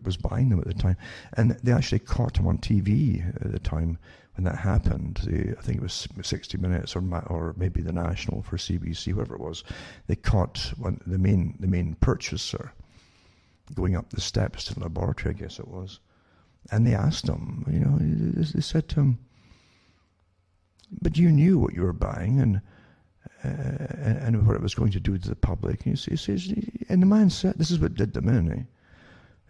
was buying them at the time, and they actually caught them on TV at the time when that happened. I think it was 60 Minutes or maybe the National for CBC, whoever it was. They caught the main purchaser going up the steps to the laboratory, I guess it was, and they asked him, you know, they said to him, "But you knew what you were buying, and what it was going to do to the public. He says, and the man said, this is what did them in, eh?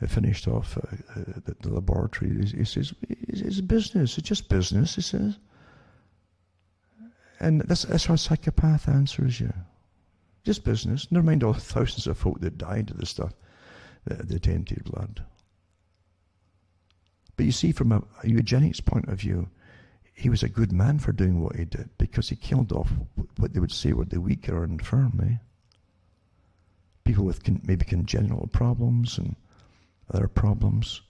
It finished off the laboratory. He says, it's business, it's just business, he says. And that's how a psychopath answers you. Just business. Never mind all the thousands of folk that died of the stuff, the tainted blood. But you see, from a eugenics point of view, he was a good man for doing what he did, because he killed off what they would say were the weak or infirm, eh? People with maybe congenital problems and other problems.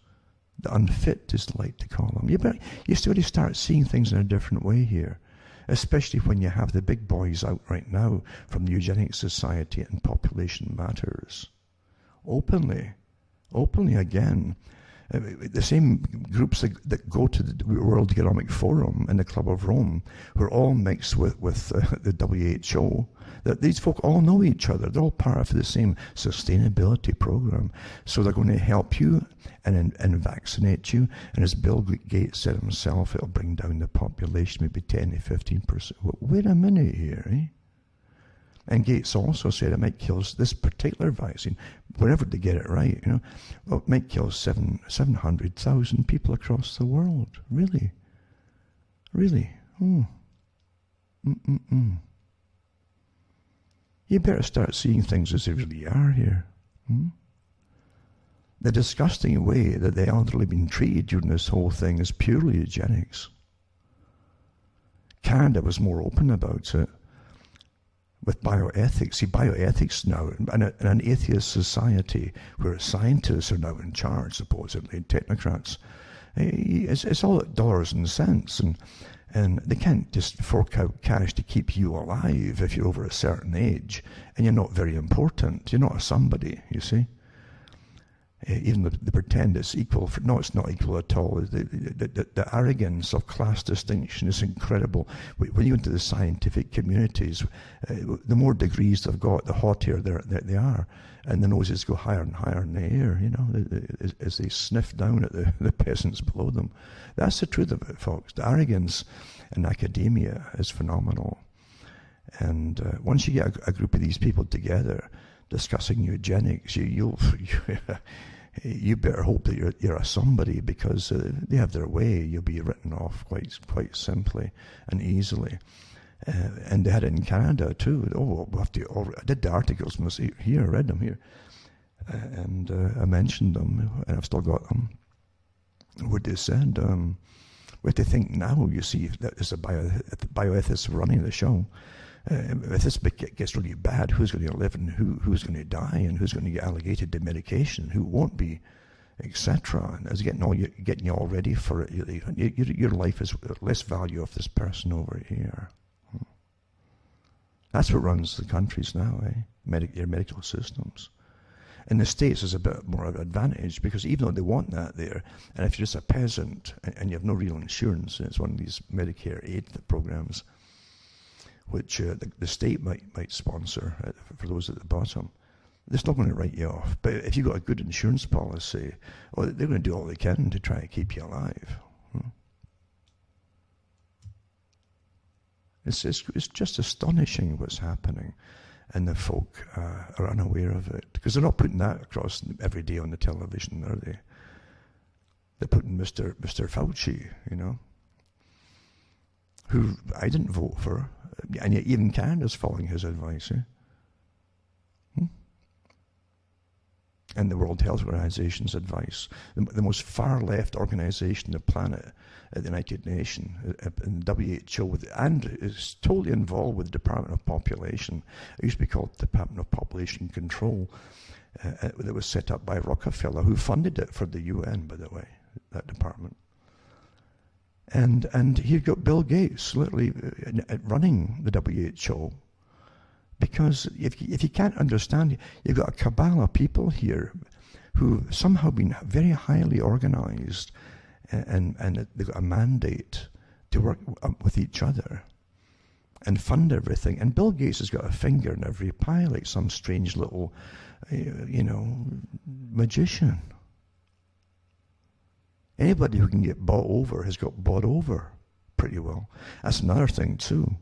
The unfit is like to call them. You still start seeing things in a different way here, especially when you have the big boys out right now from the Eugenics Society and Population Matters. Openly again. The same groups that go to the World Economic Forum and the Club of Rome, who are all mixed with the WHO, that these folk all know each other. They're all part of the same sustainability program. So they're going to help you and vaccinate you. And as Bill Gates said himself, it'll bring down the population maybe 10 to 15%. Wait a minute here, eh? And Gates also said it might kill this particular vaccine, whenever they get it right, well, it might kill 700,000 people across the world. Really? Really? Oh. You better start seeing things as they really are here. The disgusting way that the elderly have been treated during this whole thing is purely eugenics. Canada was more open about it. With bioethics. See, bioethics now, in an atheist society where scientists are now in charge, supposedly, technocrats, it's all dollars and cents, and they can't just fork out cash to keep you alive if you're over a certain age, and you're not very important. You're not a somebody, you see. Even they pretend it's equal. No, it's not equal at all. The arrogance of class distinction is incredible. When you go into the scientific communities, the more degrees they've got, the haughtier they are. And the noses go higher and higher in the air, as they sniff down at the peasants below them. That's the truth of it, folks. The arrogance in academia is phenomenal. And once you get a group of these people together discussing eugenics, you better hope that you're a somebody, because they have their way. You'll be written off quite simply and easily. And they had it in Canada too. I did the articles here, I read them here, and I mentioned them, and I've still got them. What they said, we have to think now. You see, that is a bioethicist running the show. If this gets really bad, who's going to live and who's going to die, and who's going to get allocated to medication, who won't be, etc. And as getting you all ready for it, your life is less value of this person over here. That's what runs the countries now, eh? Your medical systems. In the States, there's a bit more of an advantage, because even though they want that there, and if you're just a peasant and you have no real insurance, and it's one of these Medicare aid programs, which the state might sponsor for those at the bottom, they're still going to write you off. But if you've got a good insurance policy, they're going to do all they can to try to keep you alive. It's just astonishing what's happening, and the folk are unaware of it, because they're not putting that across every day on the television, are they? They're putting Mr. Fauci, who I didn't vote for, and yet even Canada's following his advice. And the World Health Organization's advice, the most far-left organization on the planet, the United Nations, and the WHO, and is totally involved with the Department of Population. It used to be called the Department of Population Control. That was set up by Rockefeller, who funded it for the UN, by the way, that department. And you've got Bill Gates literally running the WHO, because if you can't understand, you've got a cabal of people here who somehow been very highly organized, and they've got a mandate to work with each other and fund everything. And Bill Gates has got a finger in every pie, like some strange little, magician. Anybody who can get bought over has got bought over pretty well. That's another thing too.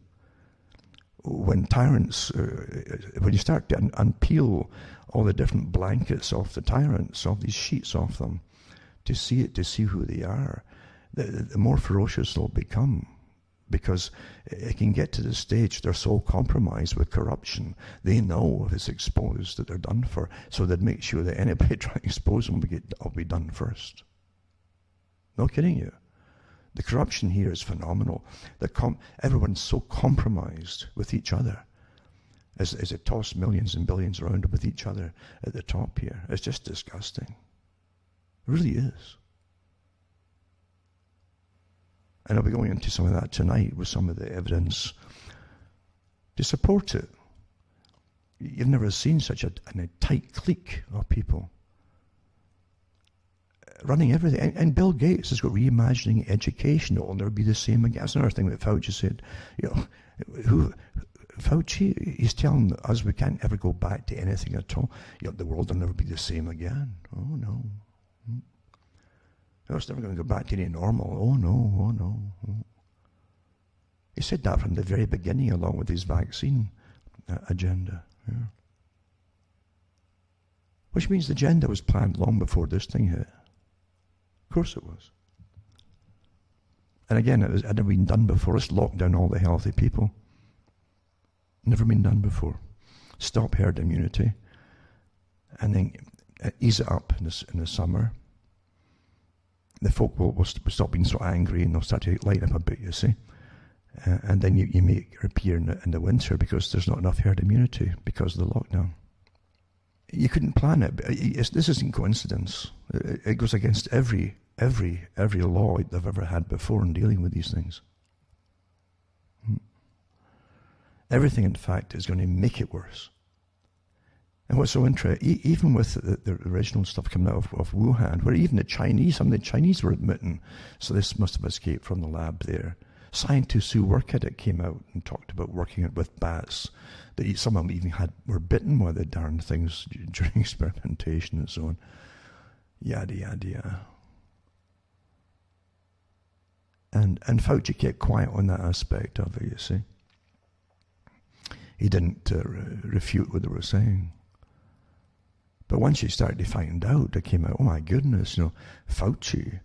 when tyrants, when you start to unpeel all the different blankets off the tyrants, all these sheets off them, to see who they are, the more ferocious they'll become. Because it can get to the stage they're so compromised with corruption, they know if it's exposed that they're done for. So they'd make sure that anybody trying to expose them will be done first. No kidding you. The corruption here is phenomenal. Everyone's so compromised with each other as they toss millions and billions around with each other at the top here. It's just disgusting. It really is. And I'll be going into some of that tonight with some of the evidence to support it. You've never seen such a tight clique of people running everything. And Bill Gates has got reimagining education. It will never be the same again. That's another thing that Fauci said. Fauci, he's telling us we can't ever go back to anything at all. The world will never be the same again. Oh, no. It's never going to go back to any normal. Oh no. He said that from the very beginning, along with his vaccine agenda. Yeah. Which means the agenda was planned long before this thing hit. Of course it was. And again, it had never been done before. Let's lock down all the healthy people. Never been done before. Stop herd immunity. And then ease it up in the summer. The folk will stop being so angry and they'll start to light up a bit, you see. And then you make it appear in the winter because there's not enough herd immunity because of the lockdown. You couldn't plan it. This isn't coincidence. It goes against every law they've ever had before in dealing with these things. Everything, in fact, is going to make it worse. And what's so interesting, even with the original stuff coming out of Wuhan, where even some of the Chinese were admitting, so this must have escaped from the lab there. Scientists who work at it came out and talked about working it with bats, that some of them even were bitten by the darn things during experimentation and so on. Yada, yada, yada. And Fauci kept quiet on that aspect of it, you see. He didn't refute what they were saying. But once you started to find out, it came out, oh my goodness, Fauci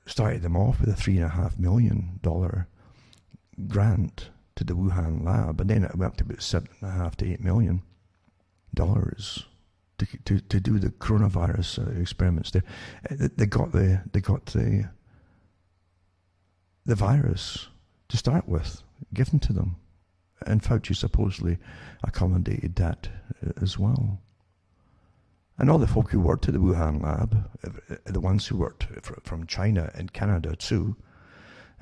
started them off with a $3.5 million grant to the Wuhan lab, and then it went up to about $7.5 to $8 million to do the coronavirus experiments there. They got the virus to start with, given to them. And Fauci supposedly accommodated that as well. And all the folk who worked at the Wuhan lab, the ones who worked from China and Canada too,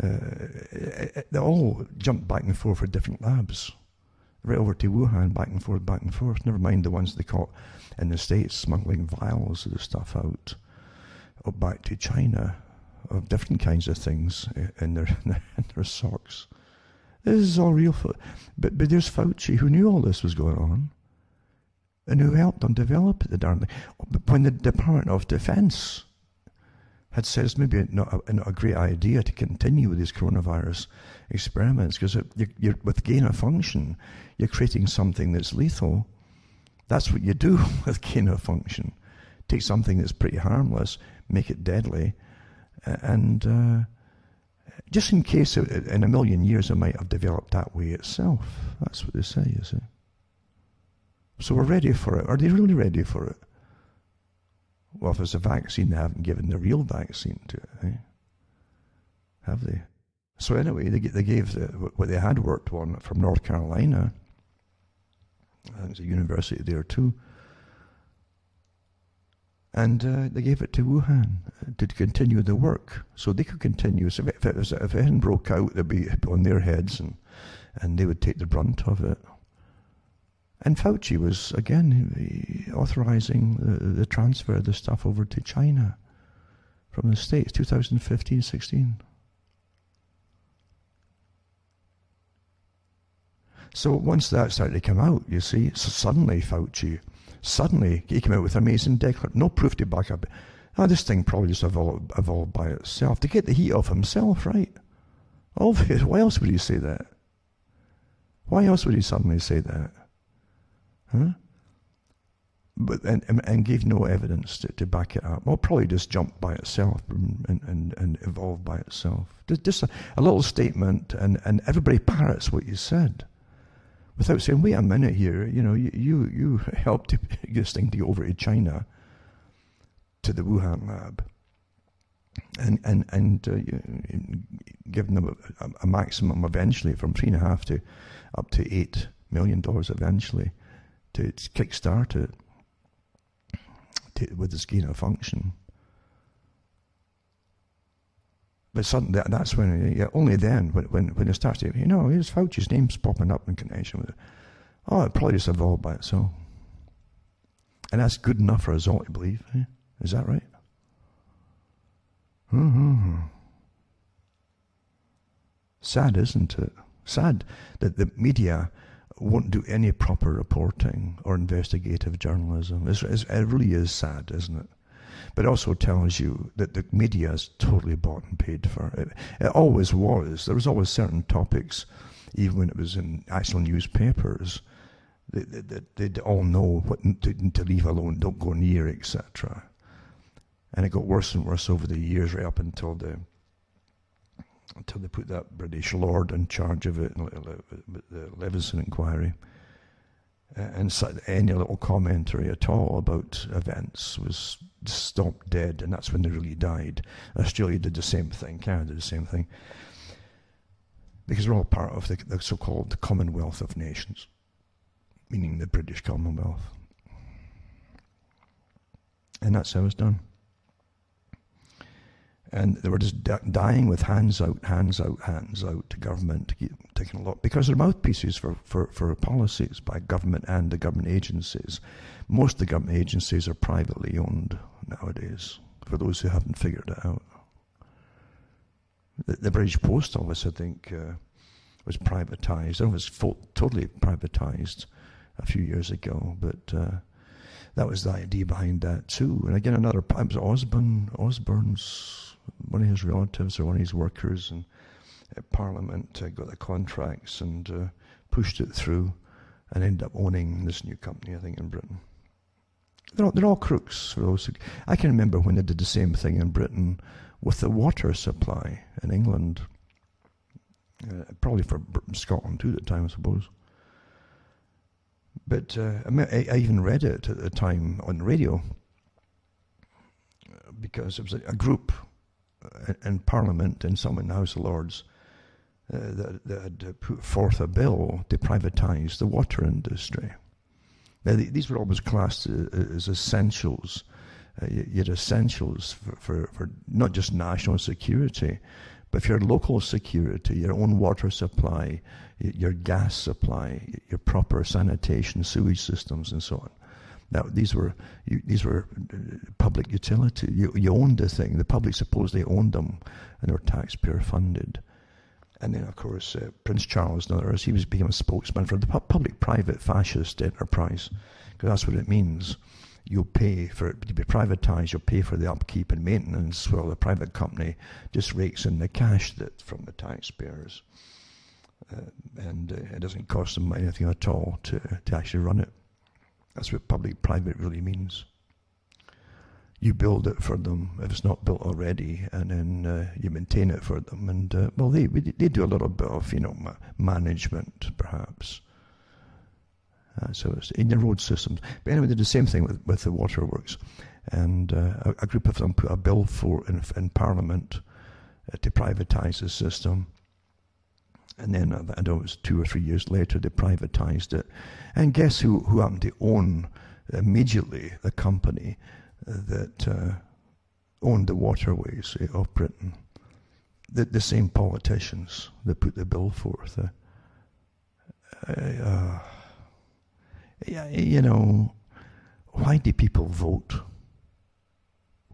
they all jumped back and forth for different labs. Right over to Wuhan, back and forth. Never mind the ones they caught in the States smuggling vials of the stuff out, or back to China, of different kinds of things in their socks. This is all real. But there's Fauci, who knew all this was going on, and who helped them develop the darn thing. But when the Department of Defense had said it's maybe not a great idea to continue with these coronavirus experiments, because you're with gain of function, you're creating something that's lethal. That's what you do with gain of function. Take something that's pretty harmless, make it deadly, and just in case in a million years it might have developed that way itself. That's what they say, you see. So we're ready for it. Are they really ready for it? Well, if it's a vaccine, they haven't given the real vaccine to it, eh? Have they? So anyway, they gave what they had worked on from North Carolina. I think it's a university there too. And they gave it to Wuhan to continue the work, so they could continue. So if it hadn't broke out, it'd be on their heads, and they would take the brunt of it. And Fauci was, again, authorizing the transfer of the stuff over to China from the States, 2015-16. So once that started to come out, you see, so suddenly Fauci, he came out with amazing declaration, no proof to back up. This thing probably just evolved by itself, to get the heat off himself, right? Obvious. Why else would he say that? Why else would he suddenly say that? Huh? But and gave no evidence to back it up. Well, probably just jumped by itself and evolved by itself. Just a little statement, and everybody parrots what you said, without saying, "Wait a minute here. You know, you helped this thing to go over to China, to the Wuhan lab, and giving them a maximum eventually from $3.5 to up to $8 million eventually to kickstart it." With this gain of function. But suddenly, that's when, only then, when it starts to, here's Fauci's name's popping up in connection with it. Oh, it probably just evolved by itself. And that's good enough for us all to believe. Eh? Is that right? Mm-hmm. Sad, isn't it? Sad that the media won't do any proper reporting or investigative journalism. It really is sad, isn't it? But it also tells you that the media is totally bought and paid for. It always was. There was always certain topics, even when it was in actual newspapers, they'd all know what to leave alone, don't go near, etc. And it got worse and worse over the years, right up until they put that British lord in charge of it, the Leveson inquiry. And so any little commentary at all about events was stopped dead, and that's when they really died. Australia did the same thing, Canada did the same thing. Because we're all part of the so-called Commonwealth of Nations, meaning the British Commonwealth. And that's how it's done. And they were just dying with hands out to government to keep taking a lot, because they're mouthpieces for policies by government and the government agencies. Most of the government agencies are privately owned nowadays, for those who haven't figured it out. The British Post Office, I think, was privatized. It was totally privatized a few years ago, but that was the idea behind that too. And again, it was Osborne's, one of his relatives or one of his workers, and Parliament got the contracts and pushed it through, and ended up owning this new company, I think, in Britain. They're all crooks. For those I can remember when they did the same thing in Britain with the water supply in England, probably for Scotland too at the time, I suppose. But I even read it at the time on the radio, because it was a group in Parliament and some in the House of Lords that had put forth a bill to privatise the water industry. Now, these were always classed as essentials. You had essentials for not just national security, but for your local security, your own water supply, your gas supply, your proper sanitation, sewage systems, and so on. Now, these were public utility. You owned the thing. The public supposedly owned them, and they were taxpayer funded. And then, of course, Prince Charles and others, he became a spokesman for the public-private fascist enterprise, because that's what it means. You'll pay for it to be privatized. You'll pay for the upkeep and maintenance, while the private company just rakes in the cash from the taxpayers, and it doesn't cost them anything at all to actually run it. That's what public-private really means. You build it for them if it's not built already, and then you maintain it for them. And they do a little bit of management, perhaps. So it's in the road systems. But anyway, they did the same thing with the waterworks, and a group of them put a bill in Parliament to privatise the system. And then, I know it was 2 or 3 years later, they privatised it. And guess who happened to own immediately the company that owned the waterways of Britain? The same politicians that put the bill forth. Why do people vote?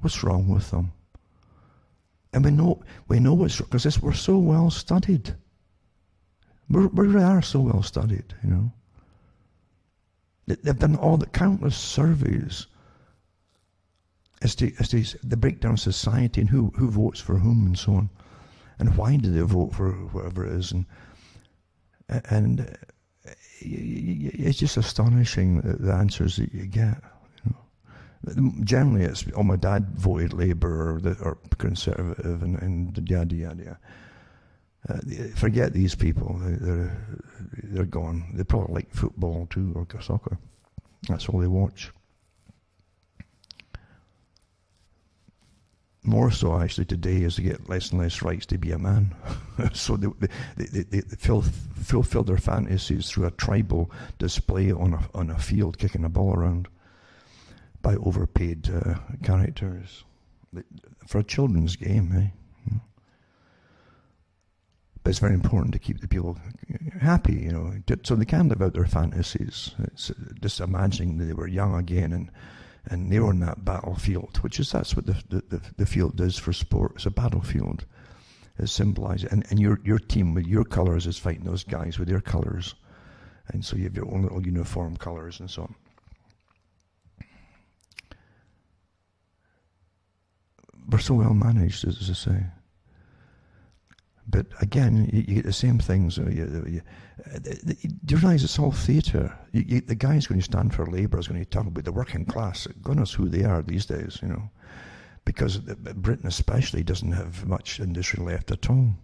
What's wrong with them? And we know what's wrong, because we're so well studied. We are so well studied, They've done all the countless surveys as to the breakdown of society and who votes for whom and so on, and why do they vote for whoever it is, and It's just astonishing the answers that you get. Generally, it's, oh, my dad voted Labour or Conservative, and yada yada. Forget these people. They're gone. They probably like football too, or soccer. That's all they watch. More so, actually, today, as they get less and less rights to be a man. So they fulfill their fantasies through a tribal display on a field, kicking a ball around by overpaid characters for a children's game, eh? But it's very important to keep the people happy, so they can live out their fantasies. It's just imagining that they were young again and they were on that battlefield, that's what the field is for sport. It's a battlefield. It symbolizes, and your team with your colours is fighting those guys with their colours, and so you have your own little uniform colours and so on. We're so well managed, as I say. But again, you get the same things. You realise it's all theatre. The guy who's going to stand for Labour is going to talk about the working class. God knows who they are these days, because Britain especially doesn't have much industry left at all.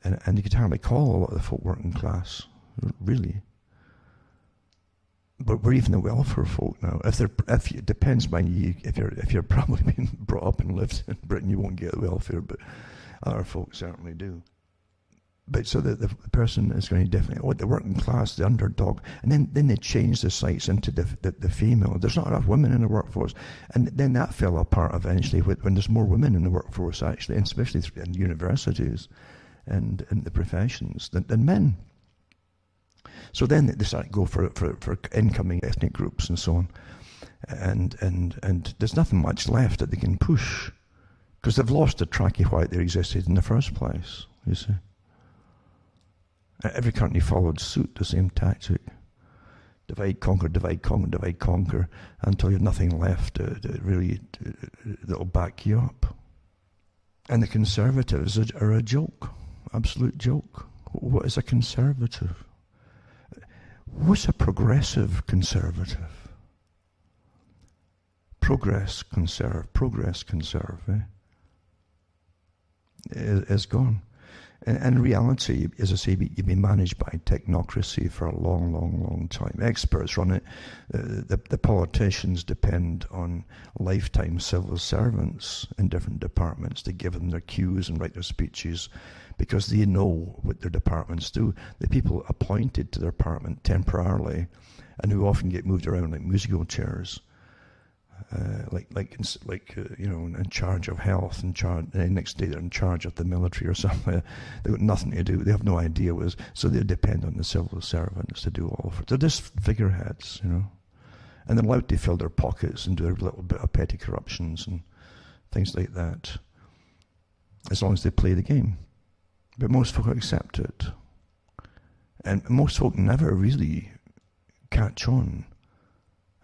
And you could hardly call a lot of the folk working class, really. But we're even the welfare folk now. It depends on you. If you're probably been brought up and lived in Britain, you won't get welfare, but other folks certainly do. But so the person is going to definitely, the working class, the underdog, and then they change the sights into the female. There's not enough women in the workforce, and then that fell apart eventually when there's more women in the workforce, actually, and especially in universities and in the professions than men. So then they start to go for incoming ethnic groups and so on, and there's nothing much left that they can push, because they've lost the track of why they existed in the first place, you see. Every country followed suit, the same tactic. Divide, conquer, divide, conquer, divide, conquer, until you have nothing left that'll back you up. And the conservatives are a joke, absolute joke. What is a conservative? What's a progressive conservative? Progress conserve, eh? Is gone. And in reality, as I say, you've been managed by technocracy for a long, long, long time. Experts run it. The politicians depend on lifetime civil servants in different departments to give them their cues and write their speeches, because they know what their departments do. The people appointed to their department temporarily, and who often get moved around like musical chairs, in charge of health, the next day they're in charge of the military or something. They've got nothing to do. They have no idea so they depend on the civil servants to do all of it. They're just figureheads, and they're allowed to fill their pockets and do a little bit of petty corruptions and things like that, as long as they play the game. But most folk accept it, and most folk never really catch on.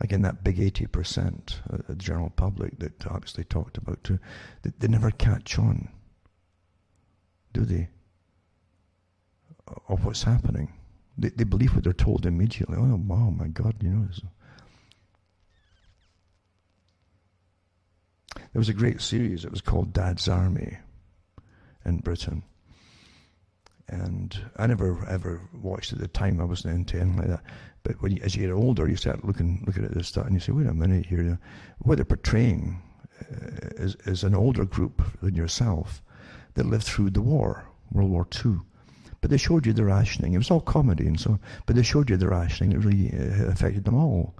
Again, that big 80% of the general public that Huxley talked about too, they never catch on, do they, of what's happening. They believe what they're told immediately. Oh, wow, my God, There was a great series, it was called Dad's Army in Britain. And I never ever watched it at the time. I wasn't into anything like that. But as you get older, you start looking at this stuff, and you say, "Wait a minute here. What they're portraying is an older group than yourself that lived through the war, World War II. But they showed you the rationing. It was all comedy and so. But they showed you the rationing. It really affected them all.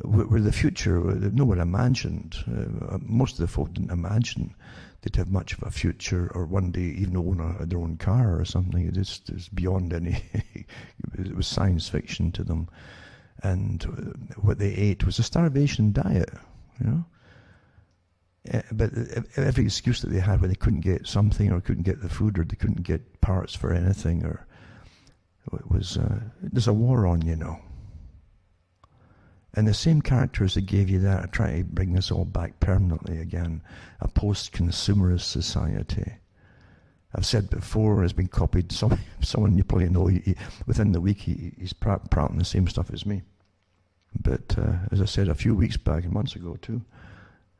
Where the future, no one imagined. Most of the folk didn't imagine they'd have much of a future, or one day even own their own car or something. It's beyond any. It was science fiction to them, and what they ate was a starvation diet, But every excuse that they had when they couldn't get something, or couldn't get the food, or they couldn't get parts for anything, or it was there's a war on, And the same characters that gave you that are trying to bring this all back permanently again, a post-consumerist society. I've said before, has been copied. Someone you probably know, within the week, he's prattling the same stuff as me. But as I said a few weeks back, and months ago too,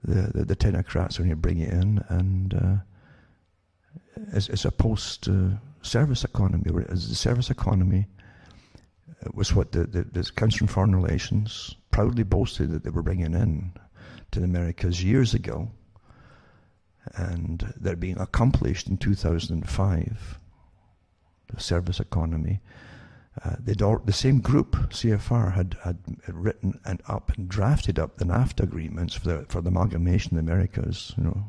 the technocrats are going to bring it in, and it's a post-service economy. The service economy was what the Council on Foreign Relations proudly boasted that they were bringing in to the Americas years ago. And they're being accomplished in 2005, the service economy. The same group, CFR, had written and drafted up the NAFTA agreements for the amalgamation of the Americas, you know.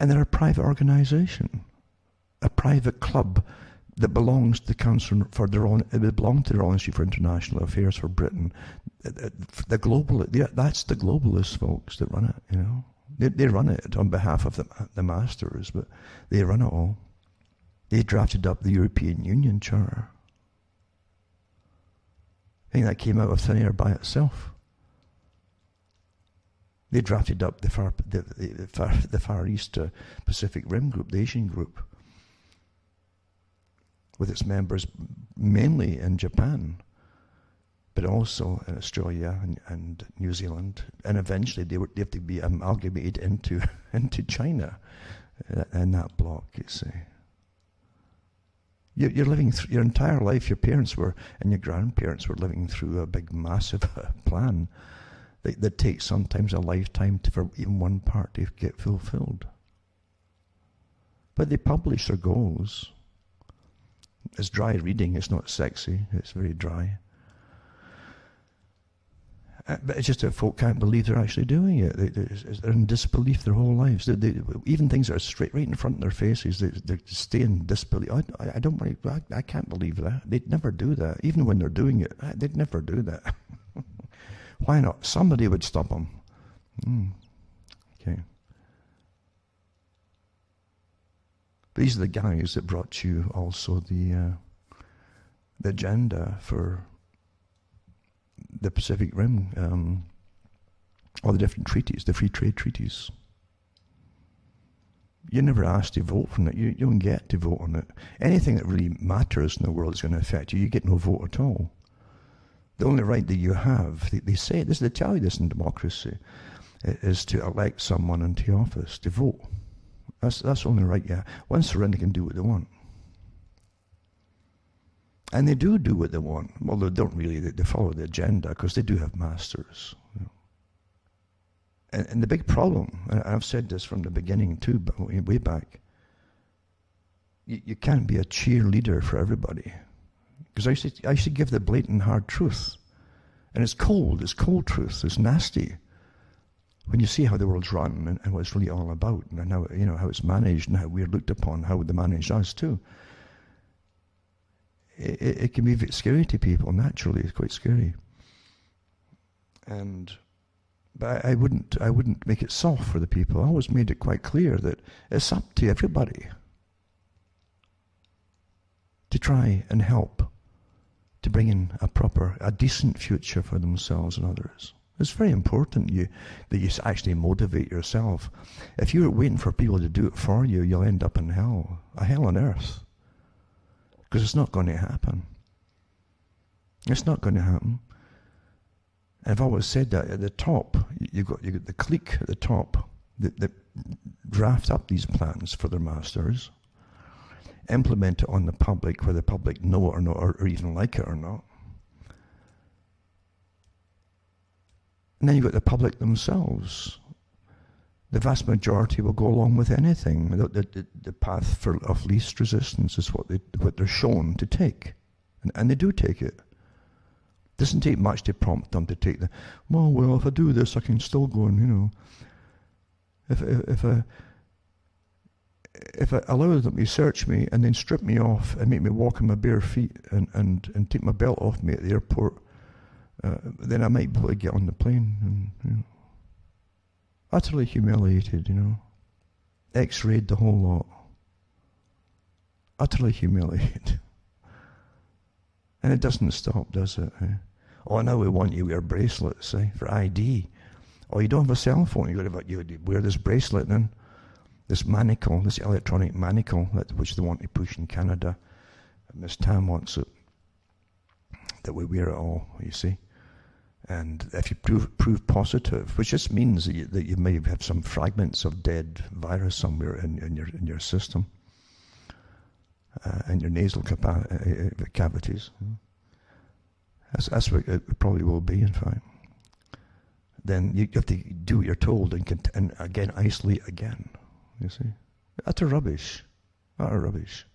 And they're a private organization, a private club that belongs to the Council for their own. It belonged to the Royal Institute for International Affairs for Britain. That's the globalists, folks, that run it. You know, they run it on behalf of the masters, but they run it all. They drafted up the European Union Charter. I think that came out of thin air by itself. They drafted up the Far East Pacific Rim group, the Asian group, with its members mainly in Japan, but also in Australia and New Zealand, and eventually they have to be amalgamated into China in that block. You see, you're living through your entire life. Your parents were and your grandparents were living through a big, massive plan that takes sometimes a lifetime for even one part to get fulfilled. But they publish their goals. It's dry reading. It's not sexy. It's very dry. But it's just that folk can't believe they're actually doing it. They're in disbelief their whole lives. Even things that are straight right in front of their faces, they stay in disbelief. I can't believe that. They'd never do that. Even when they're doing it, they'd never do that. Why not? Somebody would stop them. Okay. These are the guys that brought you also the agenda for the Pacific Rim, all the different treaties, the free trade treaties. You're never asked to vote on it. You don't get to vote on it. Anything that really matters in the world is going to affect you. You get no vote at all. The only right that you have, they say this, they tell you this in democracy, is to elect someone into office, to vote. That's the only right you have. Once they're in, they can do what they want. And they do what they want. Well, they don't really. They follow the agenda because they do have masters. You know. And the big problem, and I've said this from the beginning too, but way back, you can't be a cheerleader for everybody. Because I used to give the blatant hard truth. And it's cold truth, it's nasty. When you see how the world's run and what it's really all about, and how, you know, how it's managed and how we're looked upon, how they manage us too. It can be a bit scary to people, naturally. It's quite scary. But I wouldn't make it soft for the people. I always made it quite clear that it's up to everybody to try and help to bring in a decent future for themselves and others. It's very important that you actually motivate yourself. If you're waiting for people to do it for you, you'll end up in hell, a hell on earth. Because it's not going to happen. It's not going to happen. And I've always said that at the top, you got the clique at the top that draft up these plans for their masters, implement it on the public, whether the public know it or not, or even like it or not. And then you've got the public themselves. The vast majority will go along with anything. The path of least resistance is what they're shown to take. And they do take it. It doesn't take much to prompt them to take well, if I do this, I can still go and, you know, if I allow them to search me and then strip me off and make me walk on my bare feet and take my belt off me at the airport, then I might be able to get on the plane and, you know, utterly humiliated, you know, X-rayed the whole lot, utterly humiliated. And it doesn't stop, does it? Eh? Oh, now we want you to wear bracelets, for ID. Oh, you don't have a cell phone, you wear this bracelet then. this manacle, this electronic manacle, which they want to push in Canada. Miss Tam wants it, that we wear it all, you see. And if you prove positive, which just means that you may have some fragments of dead virus somewhere in your system, in your nasal cavities. That's what it probably will be, in fact. Then you have to do what you're told and again isolate again. You see, utter rubbish, utter rubbish.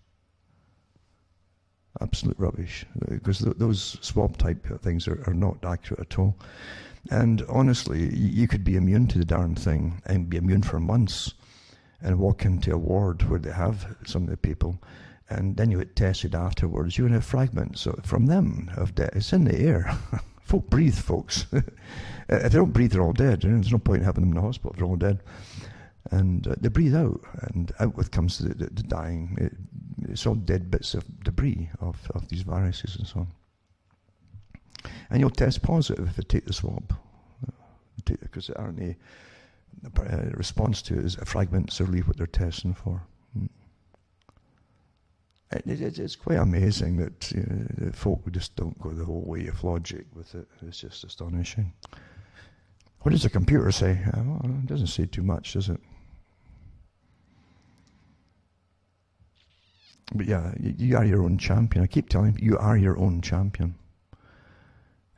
Absolute rubbish, because those swab type things are not accurate at all. And honestly, you could be immune to the darn thing and be immune for months and walk into a ward where they have some of the people, and then you get tested afterwards. You would have fragments from them of death. It's in the air. Folk breathe, folks. If they don't breathe, they're all dead. There's no point in having them in the hospital if they're all dead. And they breathe out, and out with comes the dying. It's all dead bits of debris of these viruses and so on. And you'll test positive if you take the swab, because the RNA response to it is fragments are really what they're testing for. It's quite amazing that folk just don't go the whole way of logic with it. It's just astonishing. What does the computer say? Well, it doesn't say too much, does it? But yeah, you are your own champion. I keep telling you, you are your own champion.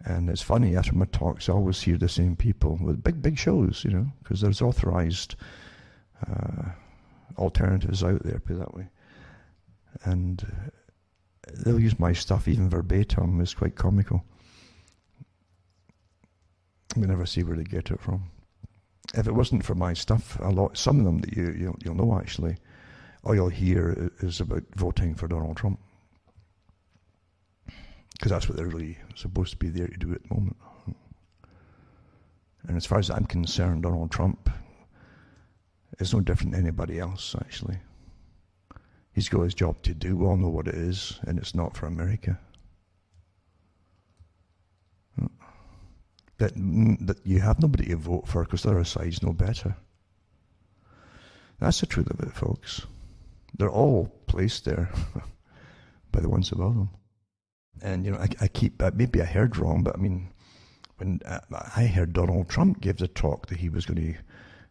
And it's funny, after my talks, I always hear the same people with big shows, because there's authorized alternatives out there, put it that way. And they'll use my stuff even verbatim. It's quite comical. We never see where they get it from. If it wasn't for my stuff, some of them that you'll know actually, all you'll hear is about voting for Donald Trump, because that's what they're really supposed to be there to do at the moment. And as far as I'm concerned, Donald Trump is no different than anybody else, actually. He's got his job to do. We all know what it is, and it's not for America. That you have nobody to vote for because the other side's no better. That's the truth of it, folks. They're all placed there by the ones above them. And, I keep, maybe I heard wrong, but I mean, when I heard Donald Trump give the talk that he was going to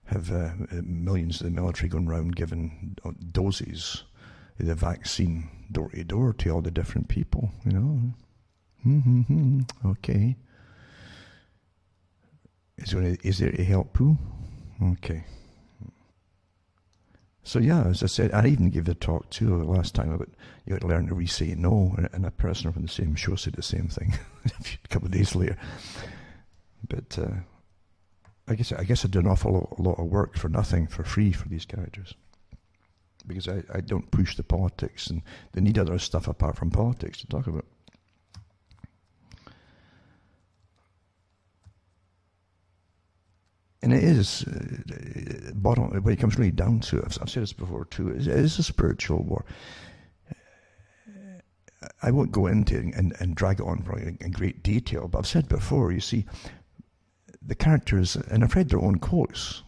have millions of the military going around giving doses of the vaccine door to door to all the different people, Okay. Is there to help who? Okay. So yeah, as I said, I even gave a talk too last time about you got to learn to re-say no, and a person from the same show said the same thing a couple of days later. But I guess I do an awful lot of work for nothing, for free, for these characters, because I don't push the politics, and they need other stuff apart from politics to talk about. And it is, when it comes really down to it, I've said this before too, it is a spiritual war. I won't go into it and drag it on in great detail, but I've said before, you see, the characters, and I've read their own quotes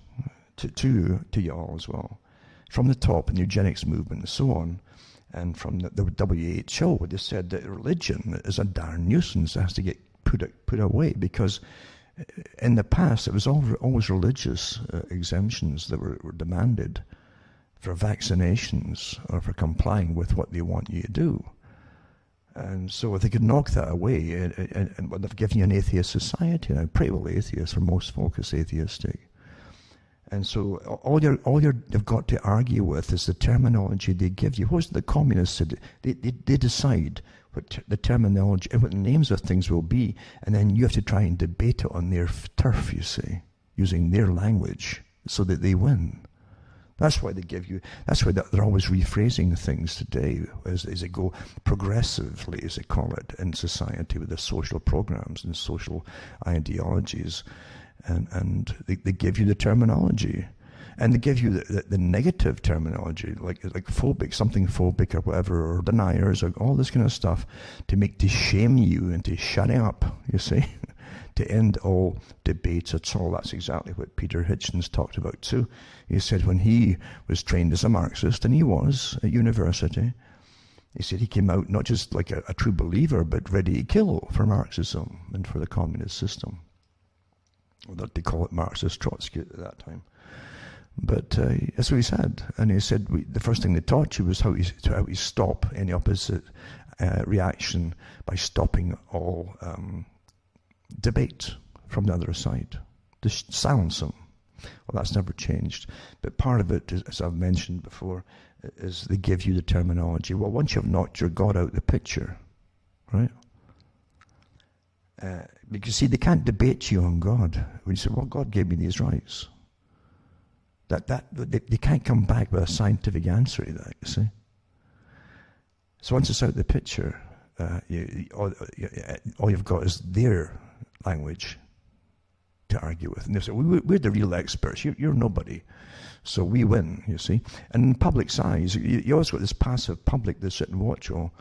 to y'all as well, from the top, and the eugenics movement and so on, and from the WHO, where they said that religion is a darn nuisance that has to get put away, because in the past, it was always religious exemptions that were demanded for vaccinations or for complying with what they want you to do. And so if they could knock that away, and they've given you an atheist society now, pretty well atheist, for most folk is atheistic. And so all you've got to argue with is the terminology they give you. What's the communists said? They decide what the terminology and what the names of things will be, and then you have to try and debate it on their turf, you see, using their language, so that they win. That's why they give you, that's why they're always rephrasing things today as they go progressively, as they call it, in society with the social programs and social ideologies. And they give you the terminology. And they give you the negative terminology, like phobic, something phobic or whatever, or deniers, or all this kind of stuff, to shame you into shutting up, you see, to end all debates at all. That's exactly what Peter Hitchens talked about too. He said when he was trained as a Marxist, and he was at university, he said he came out not just like a true believer, but ready to kill for Marxism and for the communist system. Well, they call it Marxist Trotsky at that time. But that's what he said. And he said the first thing they taught you was how you stop any opposite reaction by stopping all debate from the other side. Just silence them. Well, that's never changed. But part of it, as I've mentioned before, is they give you the terminology. Well, once you've knocked your God out of the picture, right? Because, see, they can't debate you on God. When you say, well, God gave me these rights. They can't come back with a scientific answer to that, you see. So once it's out of the picture, all you've got is their language to argue with. And they say, we're the real experts. You're nobody. So we win, you see. And in public's eyes, you always got this passive public that sit and watch all.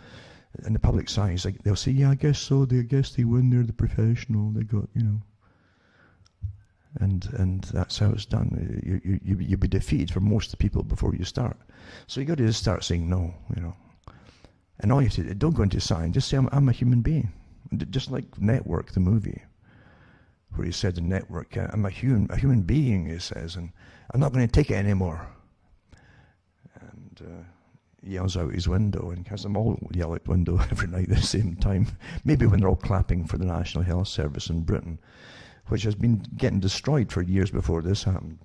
In the public's eyes, like, they'll say, yeah, I guess so. I guess they win. They're the professional. They got, you know. And that's how it's done. You'll be defeated for most of the people before you start. So you got to just start saying no, you know. And all you have to do, don't go into science. Just say, I'm a human being. Just like Network, the movie, where he said in Network, I'm a human being, he says, and I'm not going to take it anymore. And he yells out his window, and has them all yell out the window every night at the same time. Maybe when they're all clapping for the National Health Service in Britain, which has been getting destroyed for years before this happened,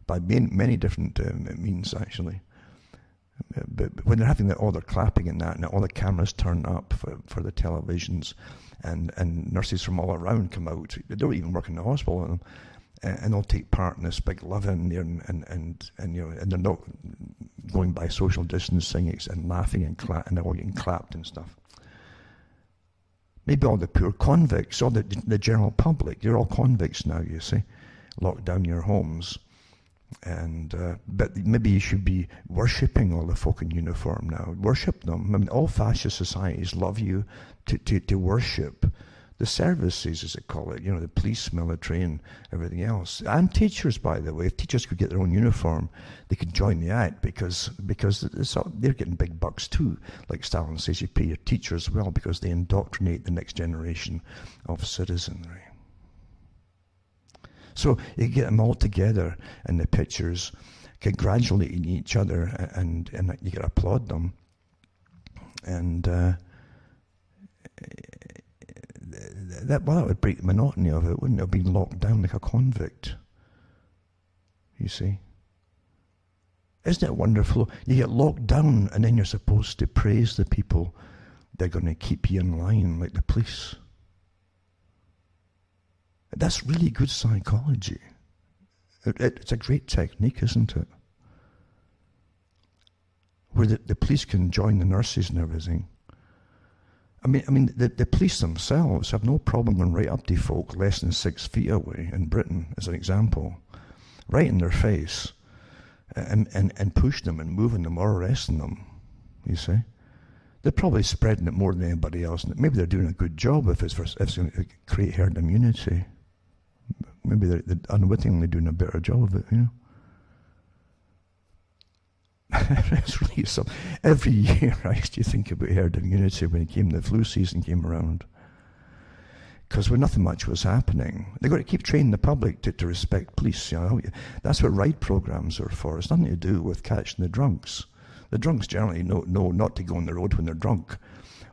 by many different means, actually. But when they're having all their clapping and that, and all the cameras turn up for the televisions, and nurses from all around come out, they don't even work in the hospital, and they'll take part in this big love-in there, and you know, and they're not going by social distancing and laughing and they're all getting clapped and stuff. Maybe all the poor convicts, all the general public, you're all convicts now, you see, locked down your homes. And but maybe you should be worshipping all the folk in uniform now. Worship them. I mean, all fascist societies love you to worship the services, as they call it. You know, the police, military, and everything else. And teachers, by the way. If teachers could get their own uniform, they could join the act because they're getting big bucks too. Like Stalin says, you pay your teachers well because they indoctrinate the next generation of citizenry. So you get them all together in the pictures, congratulating each other, and you can applaud them. And that would break the monotony of it, wouldn't it? Of being locked down like a convict. You see? Isn't it wonderful? You get locked down, and then you're supposed to praise the people. They're going to keep you in line, like the police. That's really good psychology. It's a great technique, isn't it? Where the police can join the nurses and everything. I mean, the police themselves have no problem going right up to folk less than 6 feet away in Britain, as an example, right in their face, and push them and moving them or arresting them. You see, they're probably spreading it more than anybody else. Maybe they're doing a good job if it's going to create herd immunity. Maybe they're unwittingly doing a better job of it, you know. It's really something. Every year I used to think about herd immunity when the flu season came around. Because when nothing much was happening, they've got to keep training the public to respect police. You know, that's what ride programs are for. It's nothing to do with catching the drunks. The drunks generally know not to go on the road when they're drunk,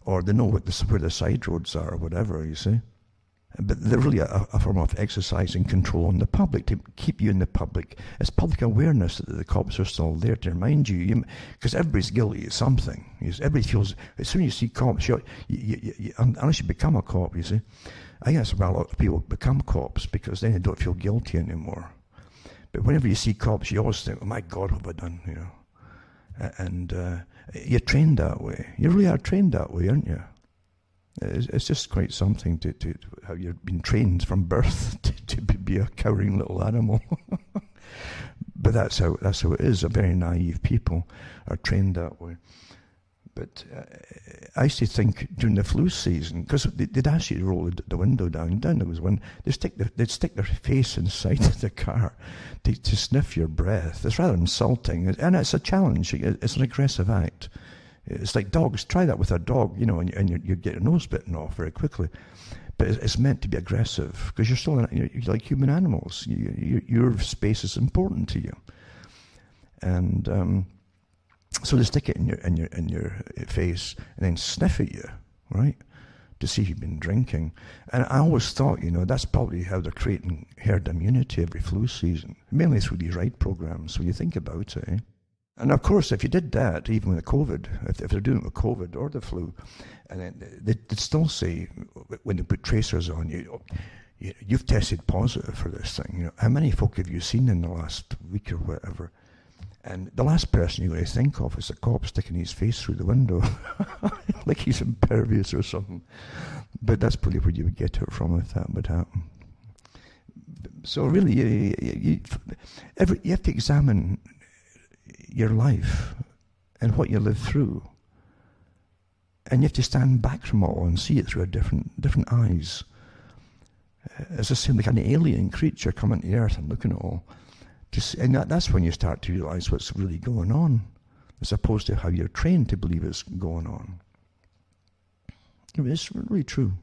or they know where the side roads are or whatever, you see. But they're really a form of exercising control on the public, to keep you in the public. It's public awareness that the cops are still there to remind you, because everybody's guilty of something. Everybody feels, as soon as you see cops, unless you become a cop, you see. I think that's why a lot of people become cops, because then they don't feel guilty anymore. But whenever you see cops, you always think, oh my God, what have I done, you know. And you're trained that way. You really are trained that way, aren't you? It's just quite something to how you've been trained from birth to be a cowering little animal. But that's how it is. Very naive people are trained that way. But I used to think during the flu season, because they'd ask you to roll the window down there was one, they'd stick their face inside the car to sniff your breath. It's rather insulting, and it's a challenge. It's an aggressive act. It's like dogs. Try that with a dog, and you get your nose bitten off very quickly. But it's meant to be aggressive, because you're still you're like human animals. Your space is important to you, and so they stick it in your face and then sniff at you, right, to see if you've been drinking. And I always thought, that's probably how they're creating herd immunity every flu season, mainly through these right programs. When you think about it, And of course, if you did that, even with COVID, if they're doing it with COVID or the flu, and then they'd still say, when they put tracers on you, you've tested positive for this thing. How many folk have you seen in the last week or whatever? And the last person you're going to think of is a cop sticking his face through the window, like he's impervious or something. But that's probably where you would get it from if that would happen. So really, you have to examine your life and what you live through, and you have to stand back from it all and see it through a different eyes. As I say, like an alien creature coming to the earth and looking at it all. And that's when you start to realize what's really going on, as opposed to how you're trained to believe it's going on. It's really true.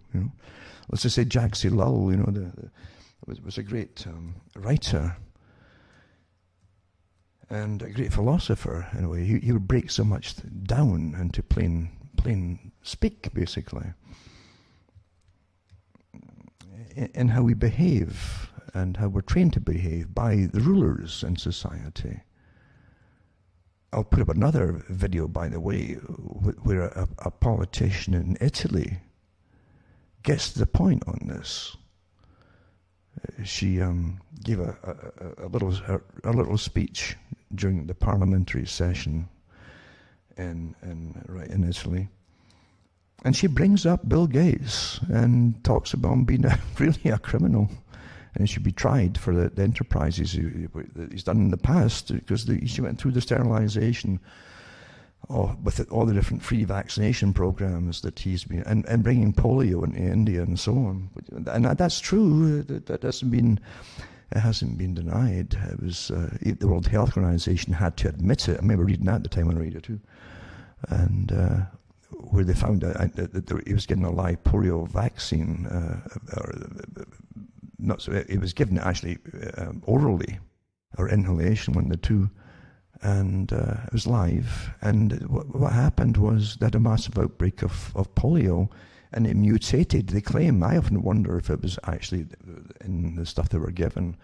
Let's just say Jacques Ellul, was a great writer and a great philosopher in a way. He would break so much down into plain speak, basically, in how we behave and how we're trained to behave by the rulers in society. I'll put up another video, by the way, where a politician in Italy gets to the point on this. She gave a little speech during the parliamentary session in Italy, and she brings up Bill Gates and talks about him being really a criminal, and he should be tried for the enterprises that he's done in the past, because she went through the sterilization with all the different free vaccination programs that he's been, and bringing polio into India and so on. And that's true. That hasn't been denied. It was the World Health Organization had to admit it. I remember reading that at the time on radio too, and where they found out that he was getting a live polio vaccine. It was given actually orally or inhalation, one of the two, and it was live. And what happened was that a massive outbreak of polio, and it mutated. They claim. I often wonder if it was actually in the stuff they were given,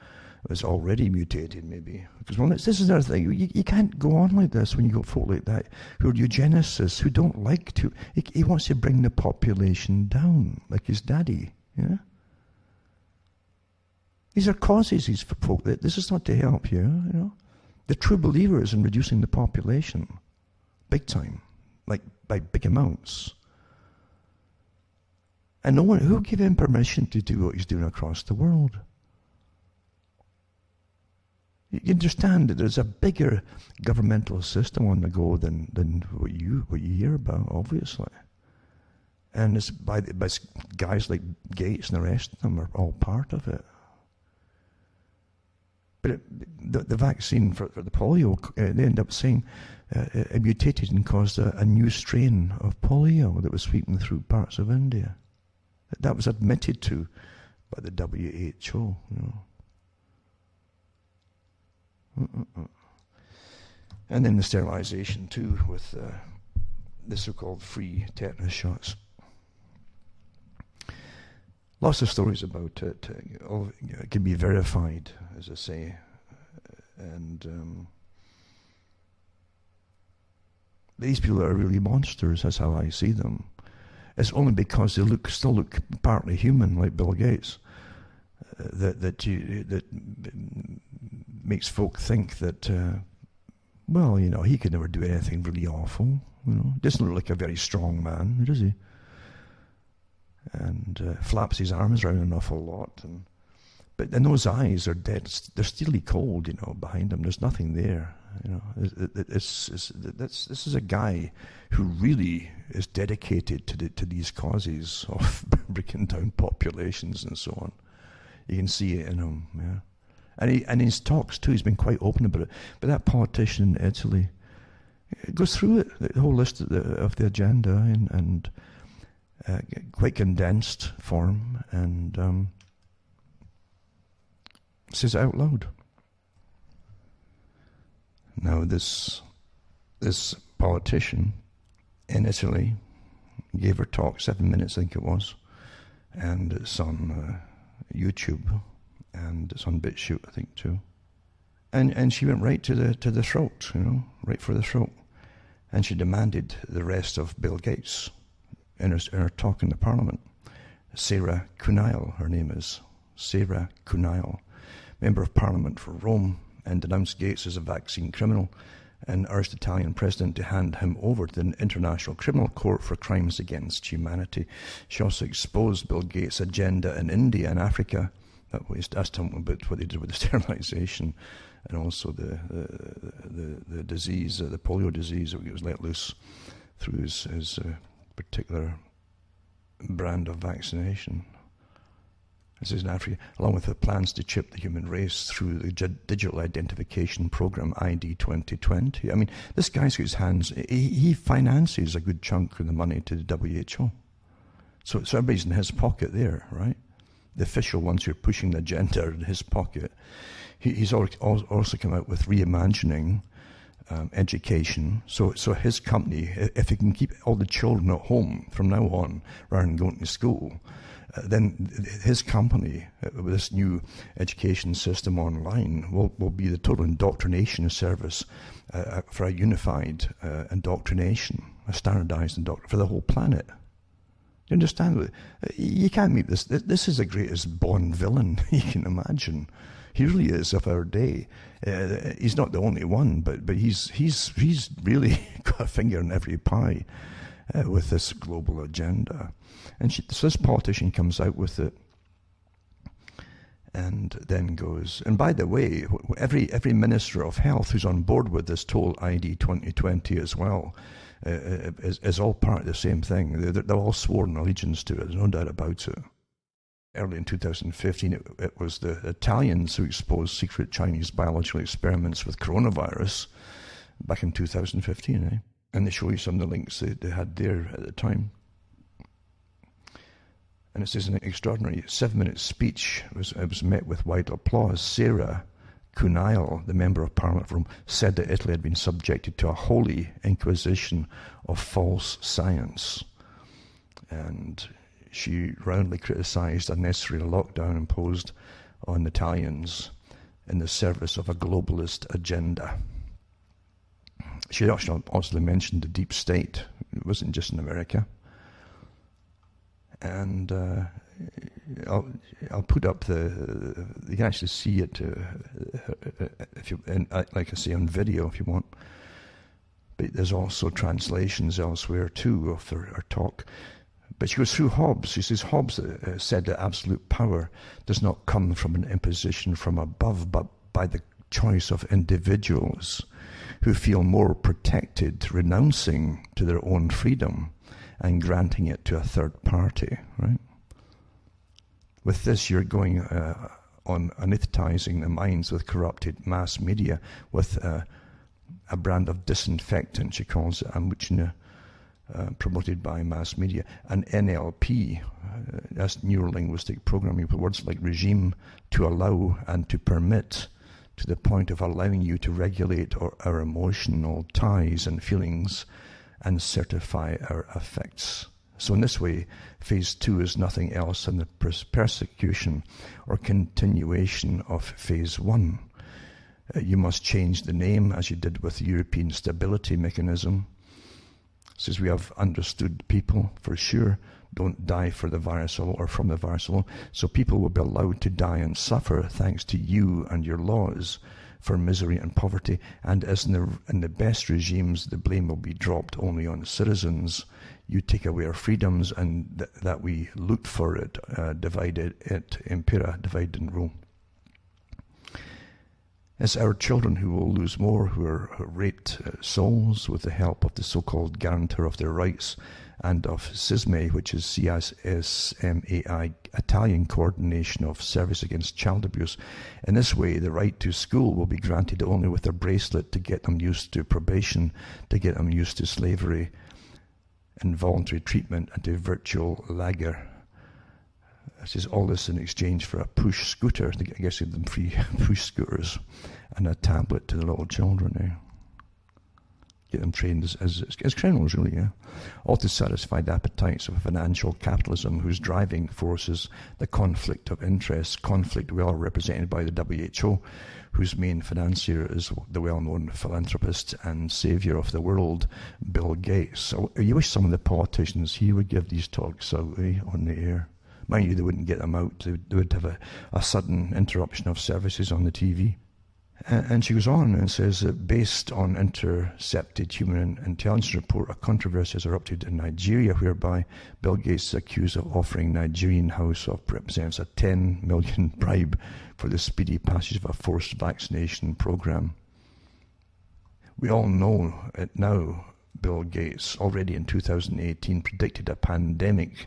it was already mutated, maybe. Because this is another thing. You can't go on like this when you got folk like that who are eugenicists, who don't like to. He wants to bring the population down, like his daddy. Yeah. These are causes. These folk. This is not to help you. The true believers in reducing the population, big time, like by big amounts. And no one who gave him permission to do what he's doing across the world. You understand that there's a bigger governmental system on the go than what you hear about, obviously. And it's by guys like Gates and the rest of them are all part of it. But the vaccine for the polio, they end up saying it mutated and caused a new strain of polio that was sweeping through parts of India. That was admitted to by the WHO. And then the sterilization too, with the so-called free tetanus shots. Lots of stories about it. It can be verified, as I say, and these people are really monsters. That's how I see them. It's only because they still look partly human, like Bill Gates, that makes folk think that, he could never do anything really awful. Doesn't look like a very strong man, does he? And flaps his arms around an awful lot, But then those eyes are dead. They're steely cold, you know, behind them. There's nothing there. You know, this is a guy who really is dedicated to these causes of breaking down populations and so on. You can see it in him, yeah. And in his talks too, he's been quite open about it. But that politician in Italy, it goes through it, the whole list of the agenda, and quite condensed form, and says it out loud. Now this politician in Italy gave her talk, 7 minutes I think it was, and it's on YouTube, and it's on BitChute I think too. And she went right to the throat, you know, right for the throat, and she demanded the rest of Bill Gates in her talk in the Parliament. Sarah Kunail, her name is Sarah Kunail, Member of Parliament for Rome, and denounced Gates as a vaccine criminal and urged the Italian president to hand him over to the International Criminal Court for crimes against humanity. She also exposed Bill Gates' agenda in India and Africa. That was asked him about what they did with the sterilization, and also the disease, the polio disease that was let loose through his particular brand of vaccination. This is in Africa, along with the plans to chip the human race through the digital identification program ID 2020. I mean, this guy's got his hands, he finances a good chunk of the money to the WHO. So everybody's in his pocket there, right? The official ones who are pushing the agenda are in his pocket. He's also come out with reimagining education. So his company, if he can keep all the children at home from now on, rather than going to school, then his company, with this new education system online, will be the total indoctrination service for a unified indoctrination, a standardized indoctrination for the whole planet. You understand? You can't meet this. This is the greatest Bond villain you can imagine. He really is of our day. He's not the only one, but he's really got a finger in every pie with this global agenda. And so this politician comes out with it, and then goes. And by the way, every minister of health who's on board with this whole ID 2020 as well is all part of the same thing. They're all sworn allegiance to it. There's no doubt about it. Early in 2015, it was the Italians who exposed secret Chinese biological experiments with coronavirus back in 2015, eh? And they show you some of the links they had there at the time. And it says an extraordinary 7-minute speech was met with wide applause. Sarah Kunail, the Member of Parliament for Rome, said that Italy had been subjected to a holy inquisition of false science. And she roundly criticised unnecessary lockdown imposed on Italians in the service of a globalist agenda. She also mentioned the deep state. It wasn't just in America. And I'll put up you can actually see it if you, like I say, on video if you want. But there's also translations elsewhere too of her talk. But she goes through Hobbes. She says Hobbes said that absolute power does not come from an imposition from above, but by the choice of individuals who feel more protected, renouncing to their own freedom and granting it to a third party, right? With this, you're going on anesthetizing the minds with corrupted mass media with a brand of disinfectant, she calls it, Amulets, promoted by mass media. And NLP, that's neuro-linguistic programming, with words like regime, to allow and to permit, to the point of allowing you to regulate our emotional ties and feelings and certify our effects. So in this way, phase 2 is nothing else than the persecution or continuation of phase 1. You must change the name, as you did with the European Stability Mechanism. It says we have understood people, for sure, don't die for the virus alone, or from the virus alone. So people will be allowed to die and suffer thanks to you and your laws for misery and poverty. And as in the best regimes, the blame will be dropped only on citizens. You take away our freedoms, and that we loot for it, divided it, impera, divide and rule. It's our children who will lose more, who are raped souls with the help of the so-called guarantor of their rights and of CISMAI, which is CSMAI, Italian Coordination of Service Against Child Abuse. In this way, the right to school will be granted only with a bracelet to get them used to probation, to get them used to slavery, involuntary treatment, and to virtual lager. This is all this in exchange for a push scooter. I guess give them free push scooters and a tablet to the little children. Get them trained as criminals, really. All to satisfy the appetites of financial capitalism, whose driving forces the conflict of interests, conflict well represented by the WHO, whose main financier is the well-known philanthropist and saviour of the world, Bill Gates. So you wish some of the politicians here would give these talks out on the air. Mind you, they wouldn't get them out. They would have a sudden interruption of services on the TV. And she goes on and says that based on intercepted human intelligence report, a controversy has erupted in Nigeria whereby Bill Gates is accused of offering Nigerian House of Representatives a 10 million bribe for the speedy passage of a forced vaccination program. We all know it now. Bill Gates, already in 2018, predicted a pandemic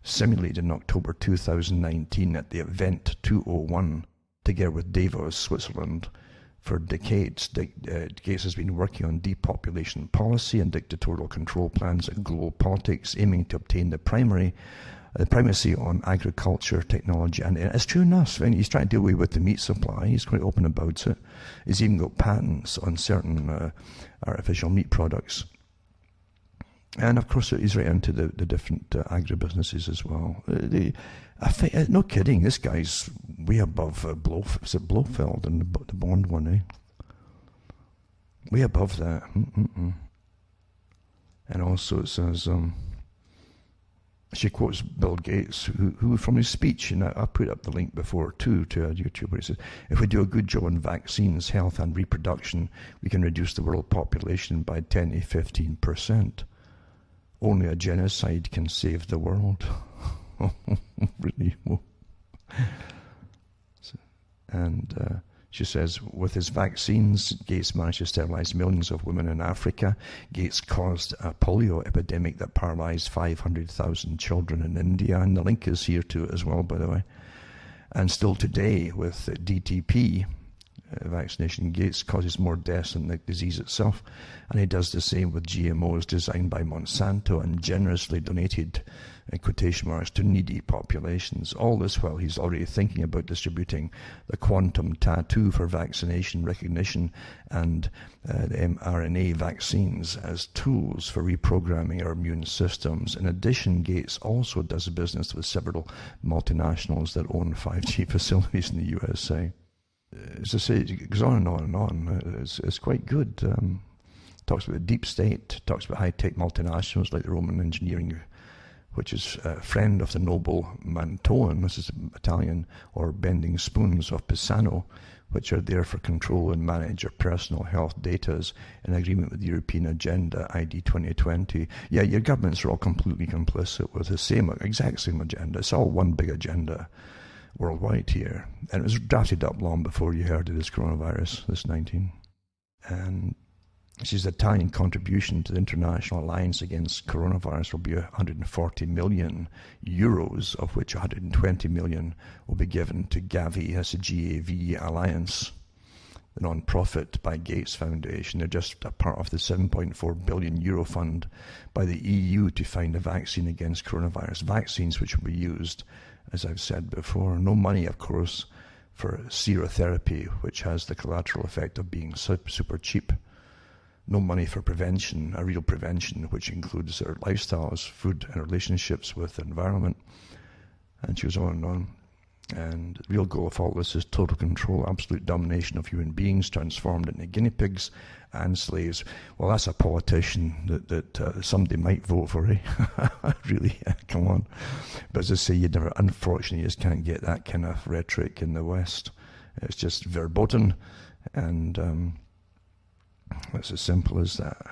simulated in October 2019 at the Event 201, together with Davos, Switzerland. For decades, Gates has been working on depopulation policy and dictatorial control plans in global politics, aiming to obtain the primacy on agriculture, technology, and it's true enough. And he's trying to deal with the meat supply. He's quite open about it. He's even got patents on certain artificial meat products. And of course, he's right into the different agribusinesses as well. No kidding, this guy's way above Blofeld and the Bond one, way above that. And also it says, she quotes Bill Gates, who from his speech, and I put up the link before too to a YouTube where he says, if we do a good job on vaccines, health and reproduction, we can reduce the world population by 10 to 15%. Only a genocide can save the world. Really? And she says, with his vaccines, Gates managed to sterilize millions of women in Africa. Gates caused a polio epidemic that paralyzed 500,000 children in India. And the link is here to it as well, by the way. And still today, with DTP, vaccination, Gates causes more deaths than the disease itself, and he does the same with GMOs designed by Monsanto and generously donated, in quotation marks, to needy populations. All this while he's already thinking about distributing the quantum tattoo for vaccination recognition and the mRNA vaccines as tools for reprogramming our immune systems. In addition, Gates also does business with several multinationals that own 5G facilities in the USA. As I say, it goes on and on and on. It's quite good. Talks about the deep state, talks about high-tech multinationals like the Roman engineering, which is a friend of the noble Mantoan, this is Italian, or bending spoons of Pisano, which are there for control and manage your personal health data in agreement with the European Agenda, ID 2020. Yeah, your governments are all completely complicit with the exact same agenda. It's all one big agenda worldwide here. And it was drafted up long before you heard of this coronavirus, this 19. And this is the Italian contribution to the International Alliance Against Coronavirus will be 140 million euros, of which 120 million will be given to Gavi, that's the GAV Alliance, the non-profit by Gates Foundation. They're just a part of the 7.4 billion euro fund by the EU to find a vaccine against coronavirus. Vaccines which will be used, as I've said before. No money, of course, for serotherapy, which has the collateral effect of being super cheap. No money for prevention, a real prevention, which includes our lifestyles, food, and relationships with the environment. And she goes on and on. And the real goal of all this is total control, absolute domination of human beings, transformed into guinea pigs and slaves. Well, that's a politician that somebody might vote for, eh? Really, come on. But as I say, unfortunately, you just can't get that kind of rhetoric in the West. It's just verboten, and it's as simple as that.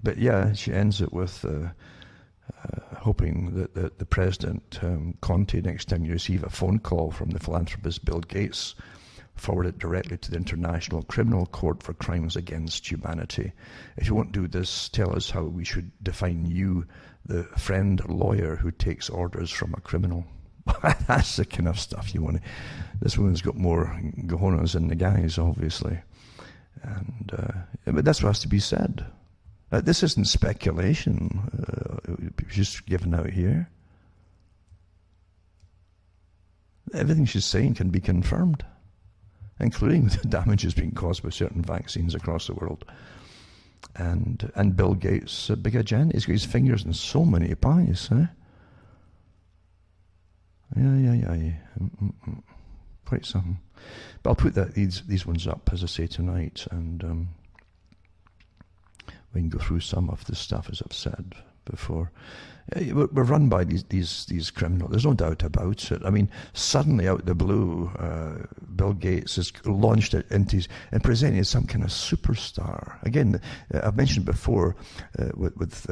But yeah, she ends it with hoping that the President, Conte, next time you receive a phone call from the philanthropist Bill Gates, forward it directly to the International Criminal Court for Crimes Against Humanity. If you won't do this, tell us how we should define you, the friend or lawyer who takes orders from a criminal. That's the kind of stuff you want to... This woman's got more cojones than the guys, obviously. But that's what has to be said. This isn't speculation, just given out here. Everything she's saying can be confirmed, including the damages being caused by certain vaccines across the world. And Bill Gates' big agenda. He's got his fingers in so many pies, eh? Yeah. Quite something. But I'll put these ones up, as I say, tonight, and we can go through some of this stuff, as I've said before. We're run by these criminals. There's no doubt about it. I mean, suddenly out of the blue, Bill Gates has launched it into and presented as some kind of superstar. Again, I've mentioned before with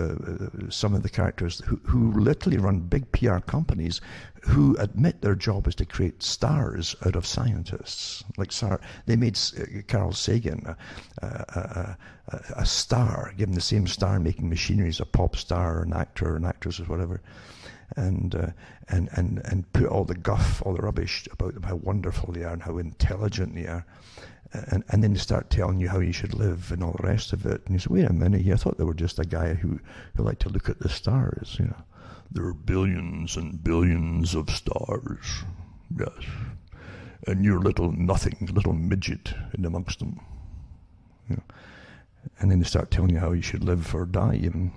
some of the characters who literally run big PR companies who admit their job is to create stars out of scientists. Like they made Carl Sagan a star, give him the same star-making machinery as a pop star or an actor or an actress or whatever, and put all the guff, all the rubbish about them, how wonderful they are and how intelligent they are, and then they start telling you how you should live and all the rest of it. And you say, wait a minute, I thought they were just a guy who liked to look at the stars, There are billions and billions of stars, yes, and you're little midget in amongst them. And then they start telling you how you should live or die, even.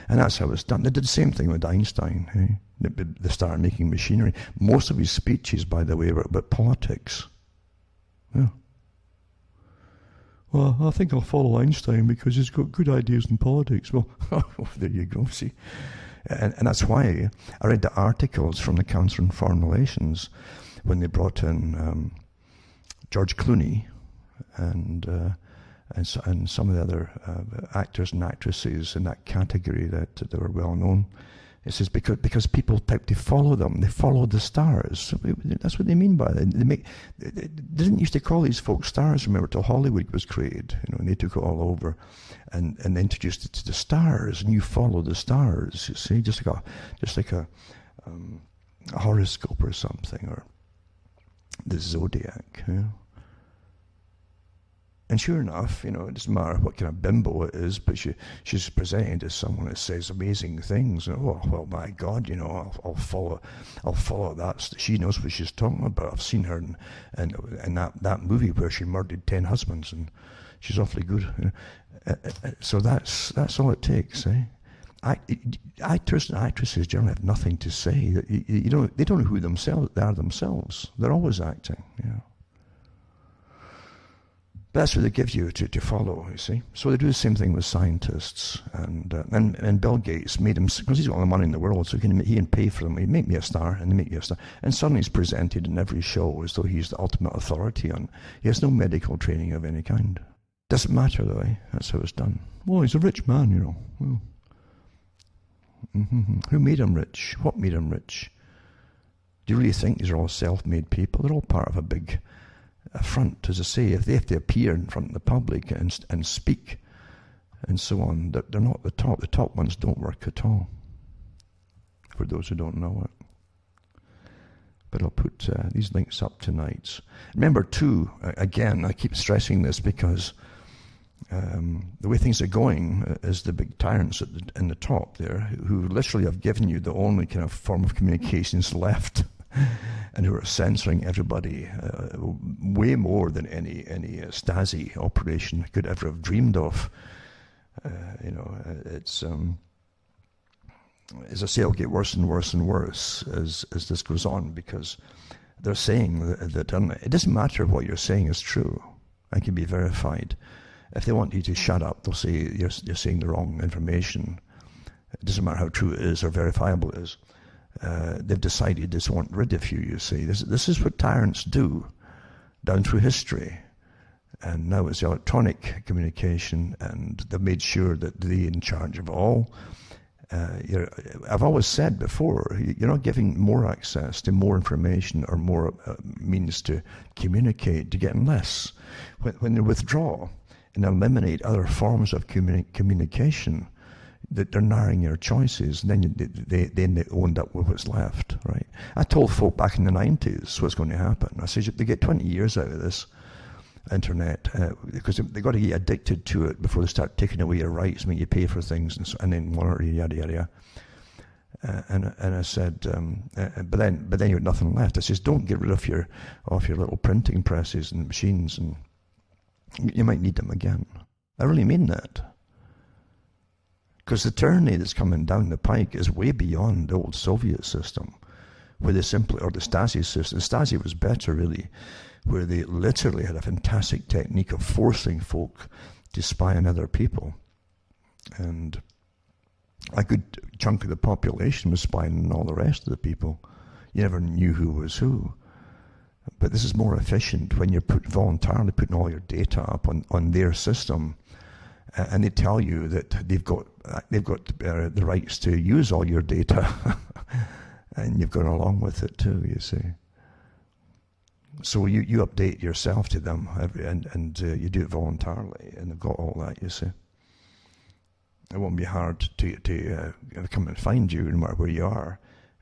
And that's how it's done. They did the same thing with Einstein, the star-making machinery. Most of his speeches, by the way, were about politics. Yeah. Well, I think I'll follow Einstein because he's got good ideas in politics. Well, there you go, see. And that's why I read the articles from the Council on Foreign Relations when they brought in George Clooney and some of the other actors and actresses in that category that were well known. It says because people type to follow them, they follow the stars. That's what they mean by that. They didn't used to call these folks stars, remember, till Hollywood was created, and they took it all over and they introduced it to the stars, and you follow the stars, you see, just like a horoscope or something, or the zodiac, And sure enough, it doesn't matter what kind of bimbo it is, but she's presented as someone that says amazing things. Oh, well, my God, I'll follow that. She knows what she's talking about. I've seen her in that movie where she murdered 10 husbands, and she's awfully good. So that's all it takes, eh? Actors and actresses generally have nothing to say. They don't know who they are themselves. They're always acting, That's what they give you to follow, you see. So they do the same thing with scientists. And Bill Gates made him, because he's got all the money in the world, so he can pay for them. He make me a star, and they make you a star. And suddenly he's presented in every show as though he's the ultimate authority on. He has no medical training of any kind. Doesn't matter, though, eh? That's how it's done. Well, he's a rich man, Well, Who made him rich? What made him rich? Do you really think these are all self-made people? They're all part of a big front, as I say. If they have to appear in front of the public and speak and so on, they're not the top. The top ones don't work at all, for those who don't know it. But I'll put these links up tonight. Remember, too, again, I keep stressing this because the way things are going is the big tyrants in the top there, who literally have given you the only kind of form of communications left, and who are censoring everybody way more than any Stasi operation could ever have dreamed of. It's as I say, it'll get worse and worse and worse as this goes on, because they're saying that it doesn't matter if what you're saying is true and can be verified. If they want you to shut up, they'll say you're saying the wrong information. It doesn't matter how true it is or verifiable it is. They've decided they just want rid of you, you see. This is what tyrants do down through history. And now it's electronic communication, and they've made sure that they're in charge of all. I've always said before, you're not giving more access to more information or more means to communicate, you're getting less. When they withdraw and eliminate other forms of communication, that they're narrowing your choices, and then they owned up with what's left, right? I told folk back in the 90s what's going to happen. I said, they get 20 years out of this internet, because they've got to get addicted to it before they start taking away your rights, make you pay for things, and then yada yada. And I said, but then you've got nothing left. I says, don't get rid of your little printing presses and machines, and you might need them again. I really mean that, because the tyranny that's coming down the pike is way beyond the old Soviet system, where they simply, or the Stasi system. Stasi was better, really, where they literally had a fantastic technique of forcing folk to spy on other people. And a good chunk of the population was spying on all the rest of the people. You never knew who was who. But this is more efficient when you're voluntarily putting all your data up on their system, and they tell you that they've got the rights to use all your data, and you've gone along with it too, you see. So you update yourself to them, and you do it voluntarily, and they've got all that, you see. It won't be hard to come and find you no matter where you are,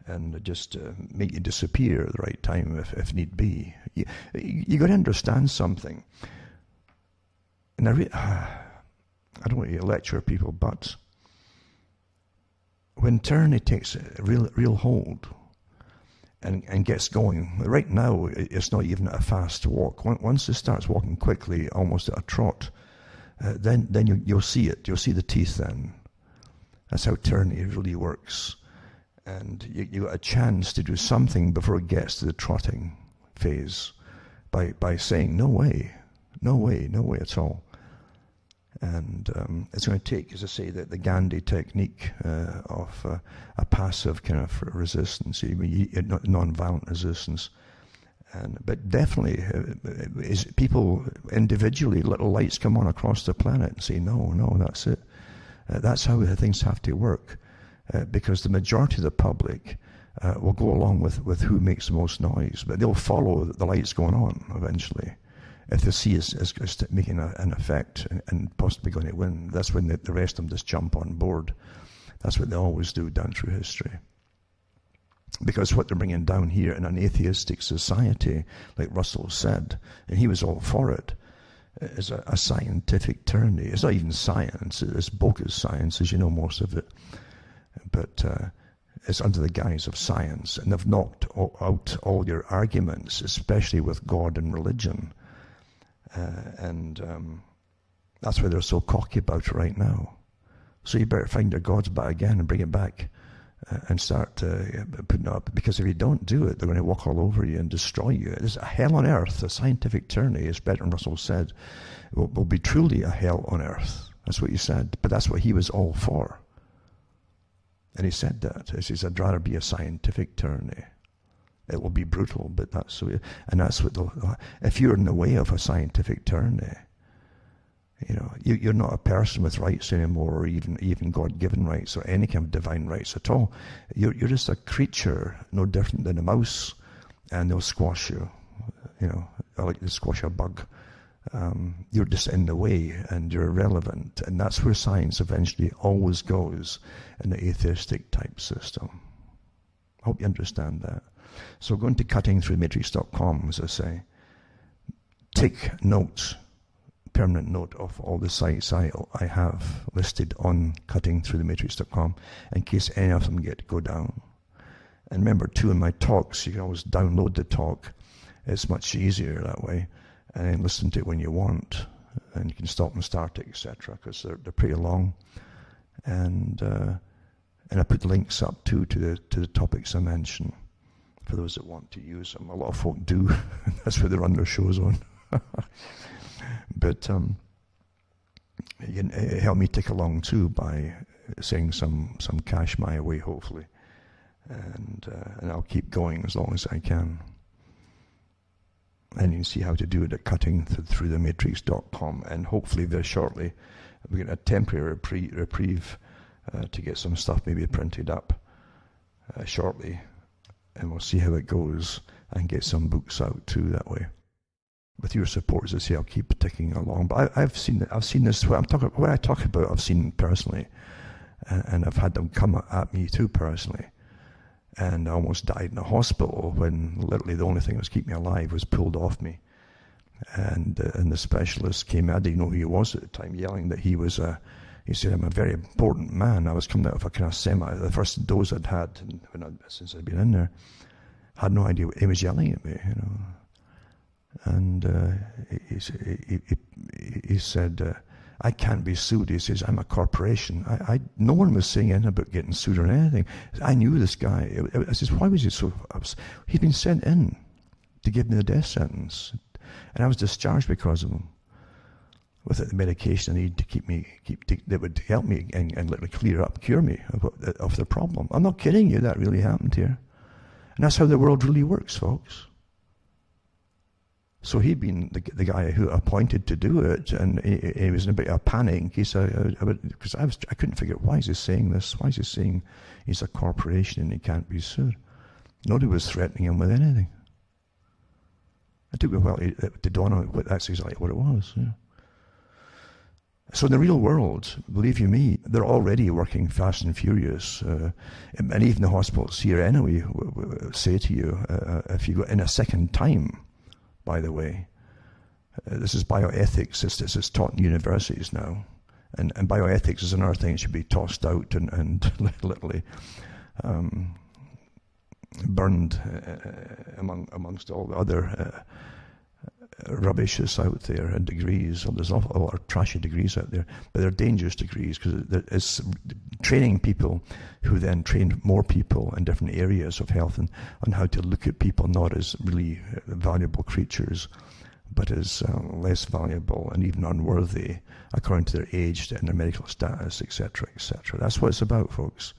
and just make you disappear at the right time if need be. You got to understand something. And I don't want to lecture people, but when tyranny takes a real hold and gets going, right now it's not even a fast walk. Once it starts walking quickly, almost at a trot, then you'll see it. You'll see the teeth then. That's how tyranny really works. And you got a chance to do something before it gets to the trotting phase by saying, no way at all. And it's going to take, as I say, the Gandhi technique of a passive kind of resistance, non-violent resistance. But definitely, is people individually, little lights come on across the planet and say, no, that's it. That's how things have to work, because the majority of the public will go along with who makes the most noise, but they'll follow the lights going on eventually. If they see is making an effect and possibly going to win, that's when the rest of them just jump on board. That's what they always do down through history. Because what they're bringing down here in an atheistic society, like Russell said, and he was all for it, is a scientific tyranny. It's not even science, it's bogus science, as you know, most of it. But it's under the guise of science, and they've knocked out all your arguments, especially with God and religion. And that's why they're so cocky about it right now. So you better find your gods back again and bring it back and start putting it up. Because if you don't do it, they're going to walk all over you and destroy you. There's a hell on earth. A scientific tyranny, as Bertrand Russell said, will be truly a hell on earth. That's what he said. But that's what he was all for. And he said that. He says, I'd rather be a scientific tyranny. It will be brutal, but that's what, and that's what if you're in the way of a scientific tyranny, you're not a person with rights anymore, or even God-given rights, or any kind of divine rights at all. You're just a creature, no different than a mouse, and they'll squash you. Like they squash a bug. You're just in the way, and you're irrelevant, and that's where science eventually always goes in the atheistic type system. I hope you understand that. So going to cuttingthroughthematrix.com, as I say, take notes, permanent note of all the sites I have listed on cuttingthroughthematrix.com in case any of them go down. And remember, too, in my talks, you can always download the talk. It's much easier that way, and then listen to it when you want, and you can stop and start it, etc., because they're pretty long. And I put links up too to the topics I mentioned, for those that want to use them. A lot of folk do. That's where they run their shows on. But you can help me tick along too by sending some cash my way, hopefully. And I'll keep going as long as I can. And you can see how to do it at cuttingthroughthematrix.com. And hopefully very shortly, we get a temporary reprieve to get some stuff maybe printed up shortly, and we'll see how it goes, and get some books out too that way. With your support, as I say, I'll keep ticking along. But I've seen this. What I talk about, I've seen personally, and I've had them come at me too personally. And I almost died in a hospital when literally the only thing that was keeping me alive was pulled off me. And the specialist came. I didn't know who he was at the time, yelling that he was a. He said, "I'm a very important man." I was coming out of a kind of the first dose I'd had since I'd been in there. Had no idea what he was yelling at me, And he said, "I can't be sued." He says, "I'm a corporation." No one was saying anything about getting sued or anything. I knew this guy. I says, "Why was he so?" He'd been sent in to give me the death sentence, and I was discharged because of him. With the medication I need to that would help me and literally cure me of the problem. I'm not kidding you. That really happened here, and that's how the world really works, folks. So he'd been the guy who appointed to do it, and he was in a bit of a panic in case because I couldn't figure out, why is he saying this? Why is he saying he's a corporation and he can't be sued? Nobody was threatening him with anything. It took me a while to dawn on what that's exactly what it was. Yeah. So in the real world, believe you me, they're already working fast and furious, and even the hospitals here anyway say to you, if you go in a second time. By the way, this is bioethics. This is taught in universities now, and bioethics is another thing that should be tossed out and literally burned amongst all the other rubbish that's out there and degrees. Well, there's an awful lot of trashy degrees out there, but they're dangerous degrees because it's training people who then train more people in different areas of health and on how to look at people not as really valuable creatures, but as less valuable and even unworthy according to their age and their medical status, etc., etc. That's what it's about, folks.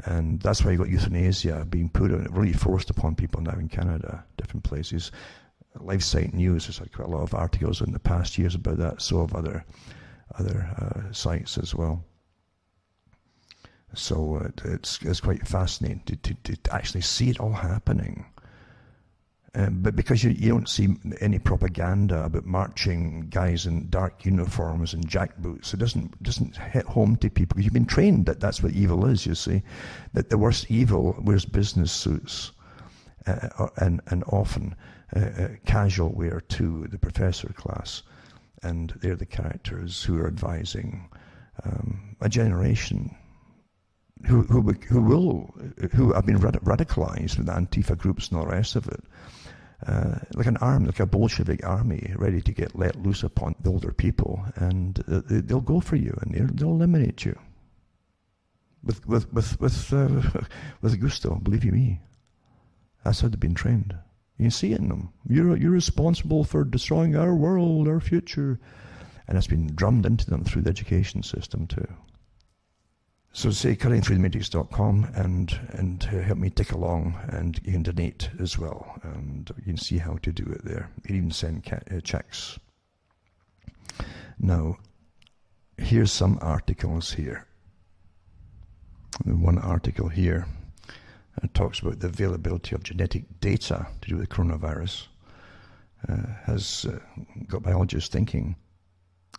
And that's why you got euthanasia being put on, really forced upon people now in Canada, different places. LifeSite News has had quite a lot of articles in the past years about that, so have other sites as well. So it's quite fascinating to actually see it all happening. But because you don't see any propaganda about marching guys in dark uniforms and jackboots, it doesn't hit home to people. You've been trained that that's what evil is, you see. That the worst evil wears business suits and often casual wear to the professor class, and they're the characters who are advising a generation who have been radicalized with Antifa groups and all the rest of it, like a Bolshevik army ready to get let loose upon the older people, and they'll go for you and they'll eliminate you with gusto. Believe you me, that's how they've been trained. You can see it in them. You're responsible for destroying our world, our future. And it's been drummed into them through the education system too. So say cuttingthroughthematrix.com and help me tick along, and you can donate as well. And you can see how to do it there. You can even send checks. Now, here's some articles here. One article here. It talks about the availability of genetic data to do with coronavirus. Has got biologists thinking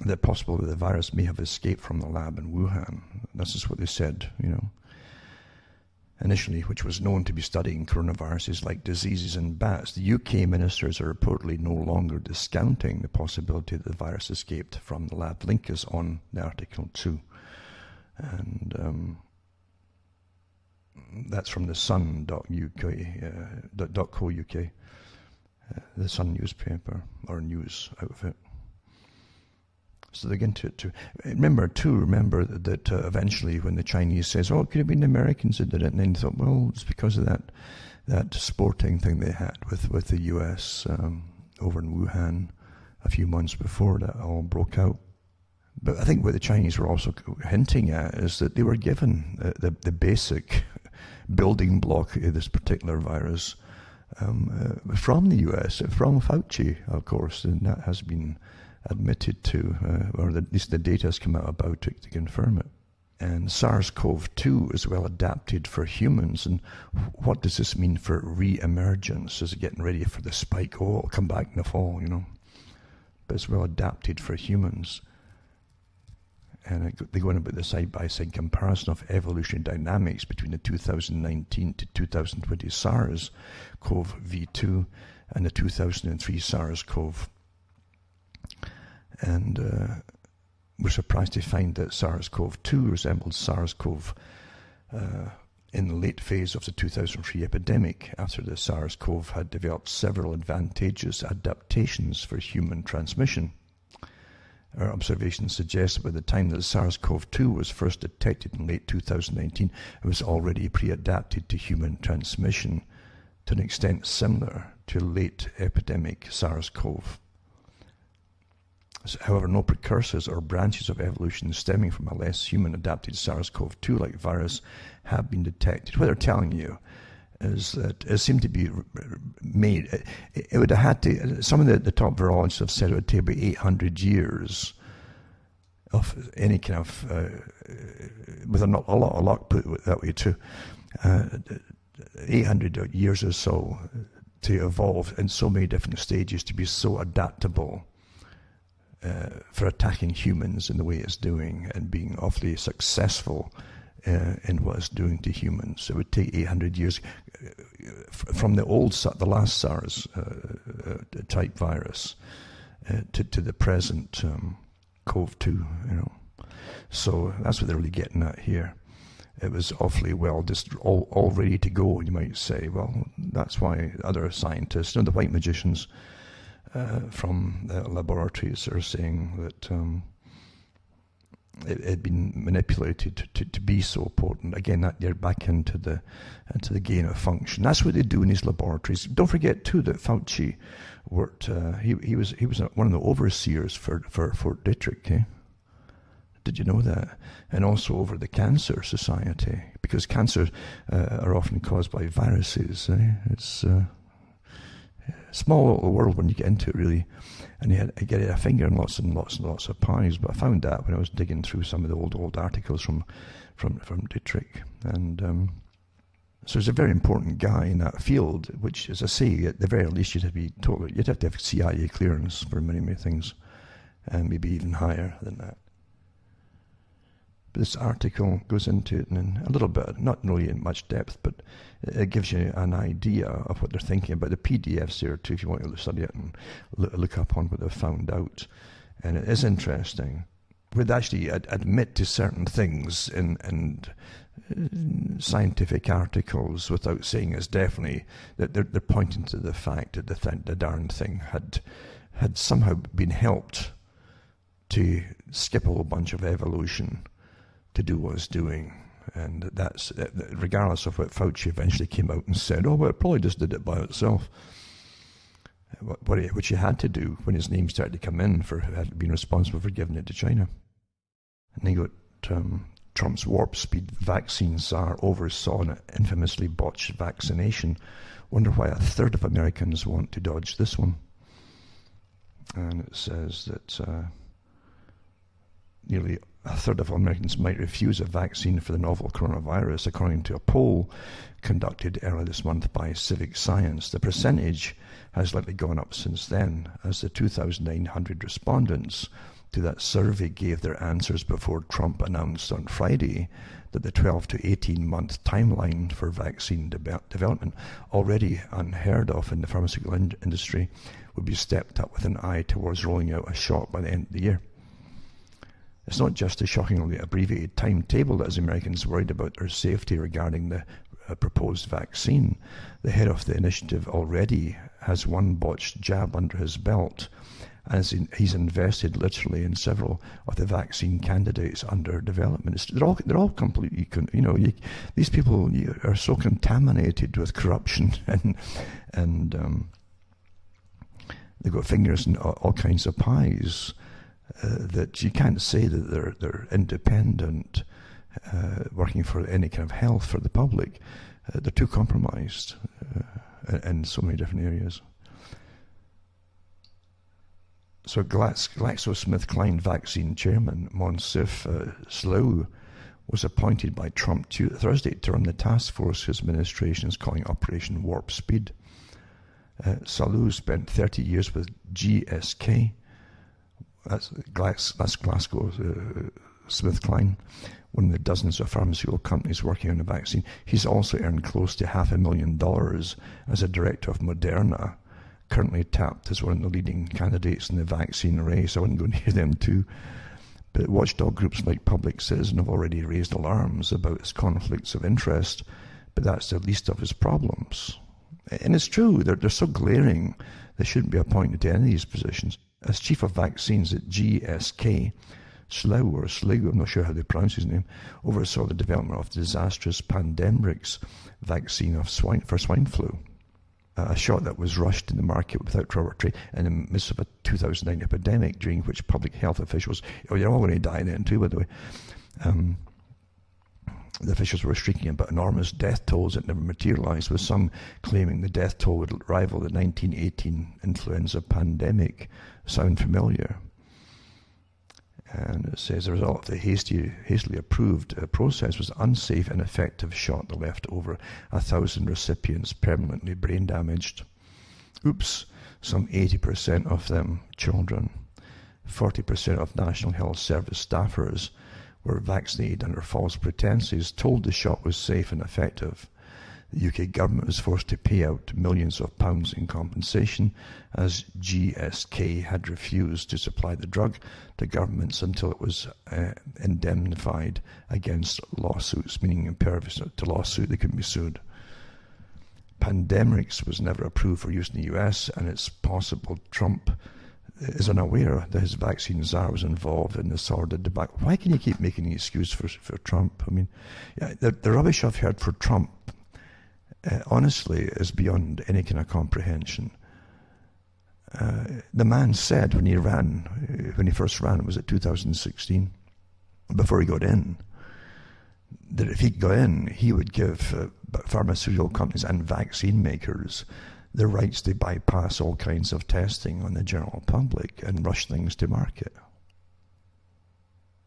that possibly the virus may have escaped from the lab in Wuhan. This is what they said, initially, which was known to be studying coronaviruses like diseases in bats. The UK ministers are reportedly no longer discounting the possibility that the virus escaped from the lab. Link is on the article too. And that's from the sun.co.uk, the Sun newspaper, or news outfit. So they get into remember that eventually when the Chinese says, oh, it could have been the Americans that did it, and then you thought, well, it's because of that sporting thing they had with the US over in Wuhan a few months before that all broke out. But I think what the Chinese were also hinting at is that they were given the basic building block of this particular virus from the US, from Fauci, of course, and that has been admitted to, or at least the data has come out about it to confirm it. And SARS-CoV-2 is well adapted for humans. And what does this mean for re-emergence? Is it getting ready for the spike? Oh, it'll come back in the fall, But it's well adapted for humans. And they go on about the side-by-side comparison of evolutionary dynamics between the 2019 to 2020 SARS-CoV-2 and the 2003 SARS-CoV. And we're surprised to find that SARS-CoV-2 resembled SARS-CoV in the late phase of the 2003 epidemic, after the SARS-CoV had developed several advantageous adaptations for human transmission. Our observations suggest that by the time that SARS-CoV-2 was first detected in late 2019, it was already pre-adapted to human transmission to an extent similar to late epidemic SARS-CoV. However, no precursors or branches of evolution stemming from a less human-adapted SARS-CoV-2-like virus have been detected. What they're telling you is that it seemed to be made. It would have had to. Some of the top virologists have said it would take about 800 years of any kind of, with a lot of luck, put it that way too, 800 years or so to evolve in so many different stages to be so adaptable for attacking humans in the way it's doing and being awfully successful in what it's doing to humans. It would take 800 years from the last SARS type virus to the present CoV-2, So that's what they're really getting at here. It was awfully well, just all ready to go, you might say. Well, that's why other scientists, the white magicians, from the laboratories are saying that it had been manipulated to be so potent. Again, that you're back into the gain of function. That's what they do in these laboratories. Don't forget too that Fauci worked. He was one of the overseers for Fort Detrick. Eh? Did you know that? And also over the Cancer Society, because cancer are often caused by viruses. Eh? It's small little world when you get into it, really, and you get a finger in lots and lots of pies. But I found that when I was digging through some of the old articles from Dietrich, and so he's a very important guy in that field. Which, as I say, at the very least, you'd have to have CIA clearance for many things, and maybe even higher than that. This article goes into it in a little bit, not really in much depth, but it gives you an idea of what they're thinking about. The PDFs there too, if you want to study it and look up on what they've found out. And it is interesting. We'd actually admit to certain things in scientific articles without saying it's definitely, that they're pointing to the fact that the darn thing had somehow been helped to skip a whole bunch of evolution to do what it's doing. And that's, regardless of what Fauci eventually came out and said, oh, well, it probably just did it by itself. Which he had to do when his name started to come in for being responsible for giving it to China. And they got Trump's warp speed vaccine czar oversaw an infamously botched vaccination. Wonder why 1/3 of Americans want to dodge this one. And it says that nearly 1/3 of Americans might refuse a vaccine for the novel coronavirus, according to a poll conducted earlier this month by Civic Science. The percentage has likely gone up since then, as the 2,900 respondents to that survey gave their answers before Trump announced on Friday that the 12 to 18-month timeline for vaccine development, already unheard of in the pharmaceutical industry, would be stepped up with an eye towards rolling out a shot by the end of the year. It's not just a shockingly abbreviated timetable that has Americans worried about their safety regarding the proposed vaccine. The head of the initiative already has one botched jab under his belt, as he's invested literally in several of the vaccine candidates under development. They're all completely, these people are so contaminated with corruption and they've got fingers in all kinds of pies. That you can't say that they're independent, working for any kind of health for the public. They're too compromised in so many different areas. So GlaxoSmithKline vaccine chairman Monsif Slough was appointed by Trump Thursday to run the task force his administration is calling Operation Warp Speed. Salou spent 30 years with GSK, that's Glasgow SmithKline, one of the dozens of pharmaceutical companies working on the vaccine. He's also earned close to $500,000 as a director of Moderna, currently tapped as one of the leading candidates in the vaccine race. I wouldn't go near them too. But watchdog groups like Public Citizen have already raised alarms about his conflicts of interest, but that's the least of his problems. And it's true, they're so glaring, they shouldn't be appointed to any of these positions. As chief of vaccines at GSK, Slough, I'm not sure how they pronounce his name, oversaw the development of disastrous Pandemrix vaccine for swine flu. A shot that was rushed in the market without proper training in the midst of a 2009 epidemic, during which public health officials, they're all going to die then too, by the way, the officials were shrieking about enormous death tolls that never materialized, with some claiming the death toll would rival the 1918 influenza pandemic. Sound familiar? And it says the result of the hastily approved process was unsafe and ineffective shot that left over 1,000 recipients permanently brain damaged. Oops, some 80% of them children. 40% of National Health Service staffers were vaccinated under false pretenses, told the shot was safe and effective. The UK government was forced to pay out millions of pounds in compensation, as GSK had refused to supply the drug to governments until it was indemnified against lawsuits, meaning impervious to lawsuit, they couldn't be sued. Pandemrix was never approved for use in the US, and it's possible Trump is unaware that his vaccine czar was involved in the sordid debacle. Why can you keep making an excuse for Trump? I mean, yeah, the rubbish I've heard for Trump, honestly, is beyond any kind of comprehension. The man said when he first ran, it was at 2016, before he got in, that if he got in, he would give pharmaceutical companies and vaccine makers the rights to bypass all kinds of testing on the general public and rush things to market.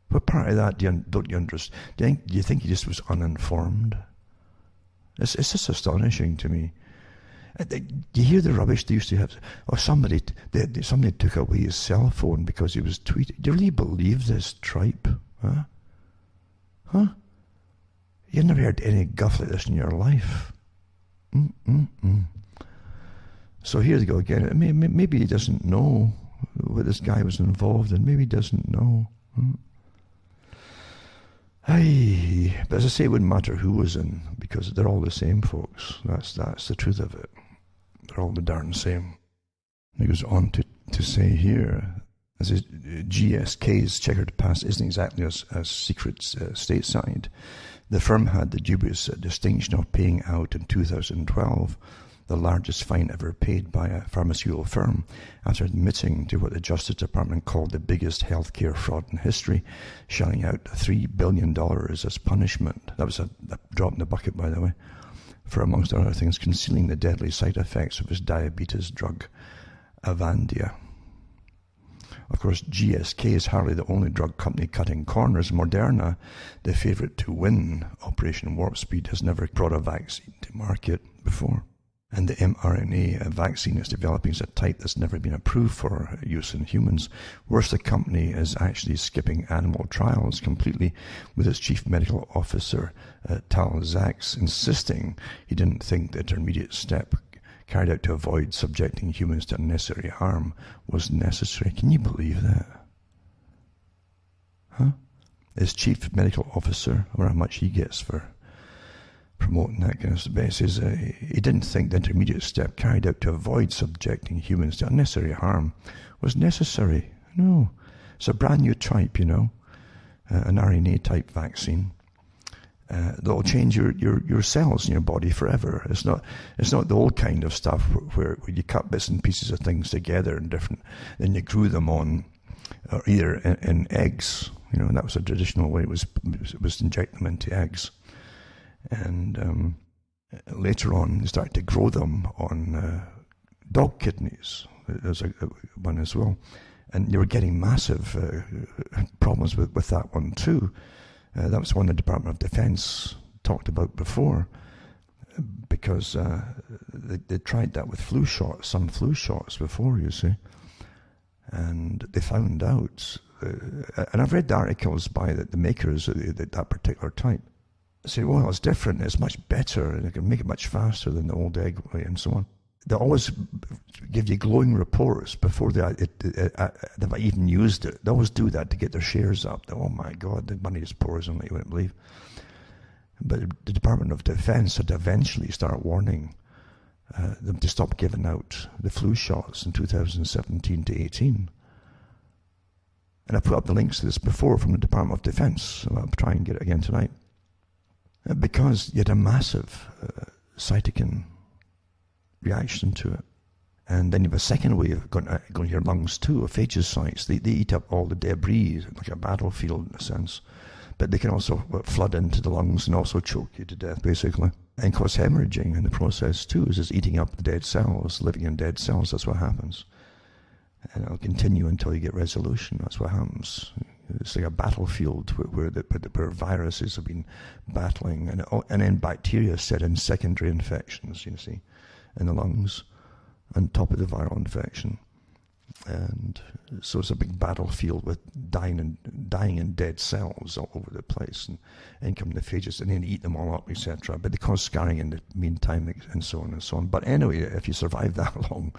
What part of that don't you understand? Do you think he just was uninformed? It's just astonishing to me. Do you hear the rubbish they used to have? Oh, somebody took away his cell phone because he was tweeting. Do you really believe this tripe? Huh? You've never heard any guff like this in your life. So here they go again. Maybe he doesn't know what this guy was involved in. Maybe he doesn't know. But as I say, it wouldn't matter who was in, because they're all the same, folks. That's the truth of it. They're all the darn same. He goes on to say here, as GSK's checkered past isn't exactly as secret stateside. The firm had the dubious distinction of paying out in 2012 the largest fine ever paid by a pharmaceutical firm, after admitting to what the Justice Department called the biggest healthcare fraud in history, shelling out $3 billion as punishment. That was a drop in the bucket, by the way, for, amongst other things, concealing the deadly side effects of his diabetes drug, Avandia. Of course, GSK is hardly the only drug company cutting corners. Moderna, the favourite to win Operation Warp Speed, has never brought a vaccine to market before. And the mRNA vaccine it's developing is a type that's never been approved for use in humans. Worse, the company is actually skipping animal trials completely, with its chief medical officer, Talismans, insisting he didn't think the intermediate step carried out to avoid subjecting humans to unnecessary harm was necessary. Can you believe that? His chief medical officer, I wonder how much he gets for promoting that kind of stuff. He says he didn't think the intermediate step carried out to avoid subjecting humans to unnecessary harm was necessary. No. It's a brand new type, an RNA type vaccine that'll change your cells in your body forever. It's not the old kind of stuff where you cut bits and pieces of things together and then you grew them on, or either in eggs. And that was a traditional way. It was to inject them into eggs. And later on, they started to grow them on dog kidneys. There's one as well. And you were getting massive problems with that one too. That was one the Department of Defense talked about before, because they tried that with flu shots, some flu shots before, you see. And they found out, and I've read the articles by the makers of that particular type, say, well, it's different, it's much better, and they can make it much faster than the old egg way, and so on. They always give you glowing reports before they've even used it. They always do that to get their shares up. Oh my God, the money is pours in like you wouldn't believe. But the Department of Defense had to eventually start warning them to stop giving out the flu shots in 2017 to 18. And I put up the links to this before from the Department of Defense, so I'll try and get it again tonight. Because you had a massive cytokine reaction to it. And then you have a second wave going to your lungs too, of phagocytes. They eat up all the debris, like a battlefield in a sense. But they can also flood into the lungs and also choke you to death, basically. And cause hemorrhaging in the process too, is just eating up the dead cells, living in dead cells, that's what happens. And it'll continue until you get resolution, that's what happens. It's like a battlefield where viruses have been battling, and then bacteria set in secondary infections, you see, in the lungs, on top of the viral infection. And so it's a big battlefield with dying and dead cells all over the place, and come the phages, and then eat them all up, etc. But they cause scarring in the meantime, and so on and so on. But anyway, if you survive that long,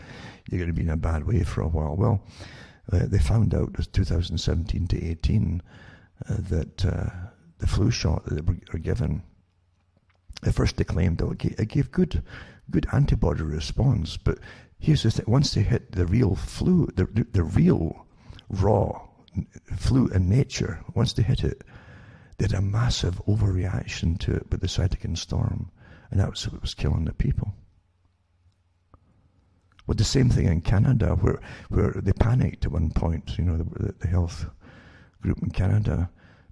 you're going to be in a bad way for a while. Well, they found out in 2017 to 18 that the flu shot that they were given, at first they claimed that it gave good antibody response, but here's the thing: once they hit the real flu, the real raw flu in nature, once they hit it, they had a massive overreaction to it with the cytokine storm, and that was what was killing the people. Well, the same thing in Canada, where they panicked at one point. You know, the health group in Canada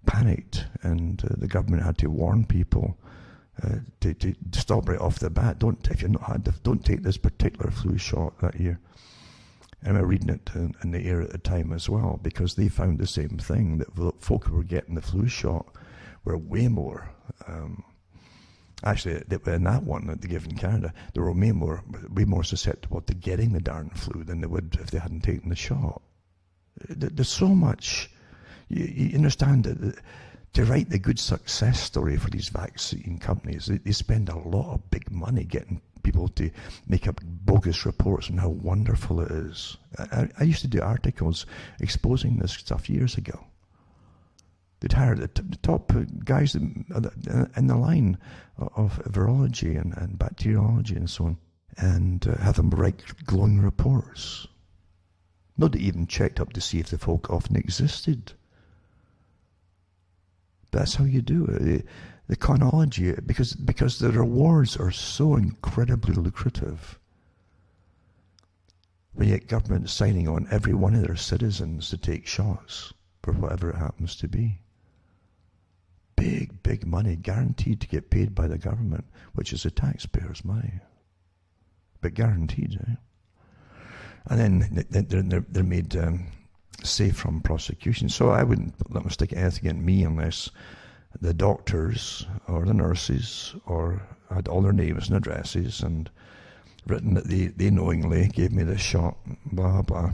panicked, and the government had to warn people to stop right off the bat. Don't take this particular flu shot that year. And I remember reading it in the air at the time as well, because they found the same thing, that folk who were getting the flu shot were way more. Actually, in that one that they gave in Canada, they were way more susceptible to getting the darn flu than they would if they hadn't taken the shot. There's so much. You understand that to write the good success story for these vaccine companies, they spend a lot of big money getting people to make up bogus reports on how wonderful it is. I used to do articles exposing this stuff years ago. They'd hire the top guys in the line of virology and bacteriology and so on, and have them write glowing reports. Nobody even checked up to see if the folk often existed. That's how you do it. The chronology, because the rewards are so incredibly lucrative. When you get government signing on every one of their citizens to take shots for whatever it happens to be. Big money, guaranteed to get paid by the government, which is the taxpayers' money. But guaranteed, eh? And then they're made safe from prosecution. So I wouldn't let them stick anything in me unless the doctors or the nurses or had all their names and addresses and written that they knowingly gave me this shot, blah blah.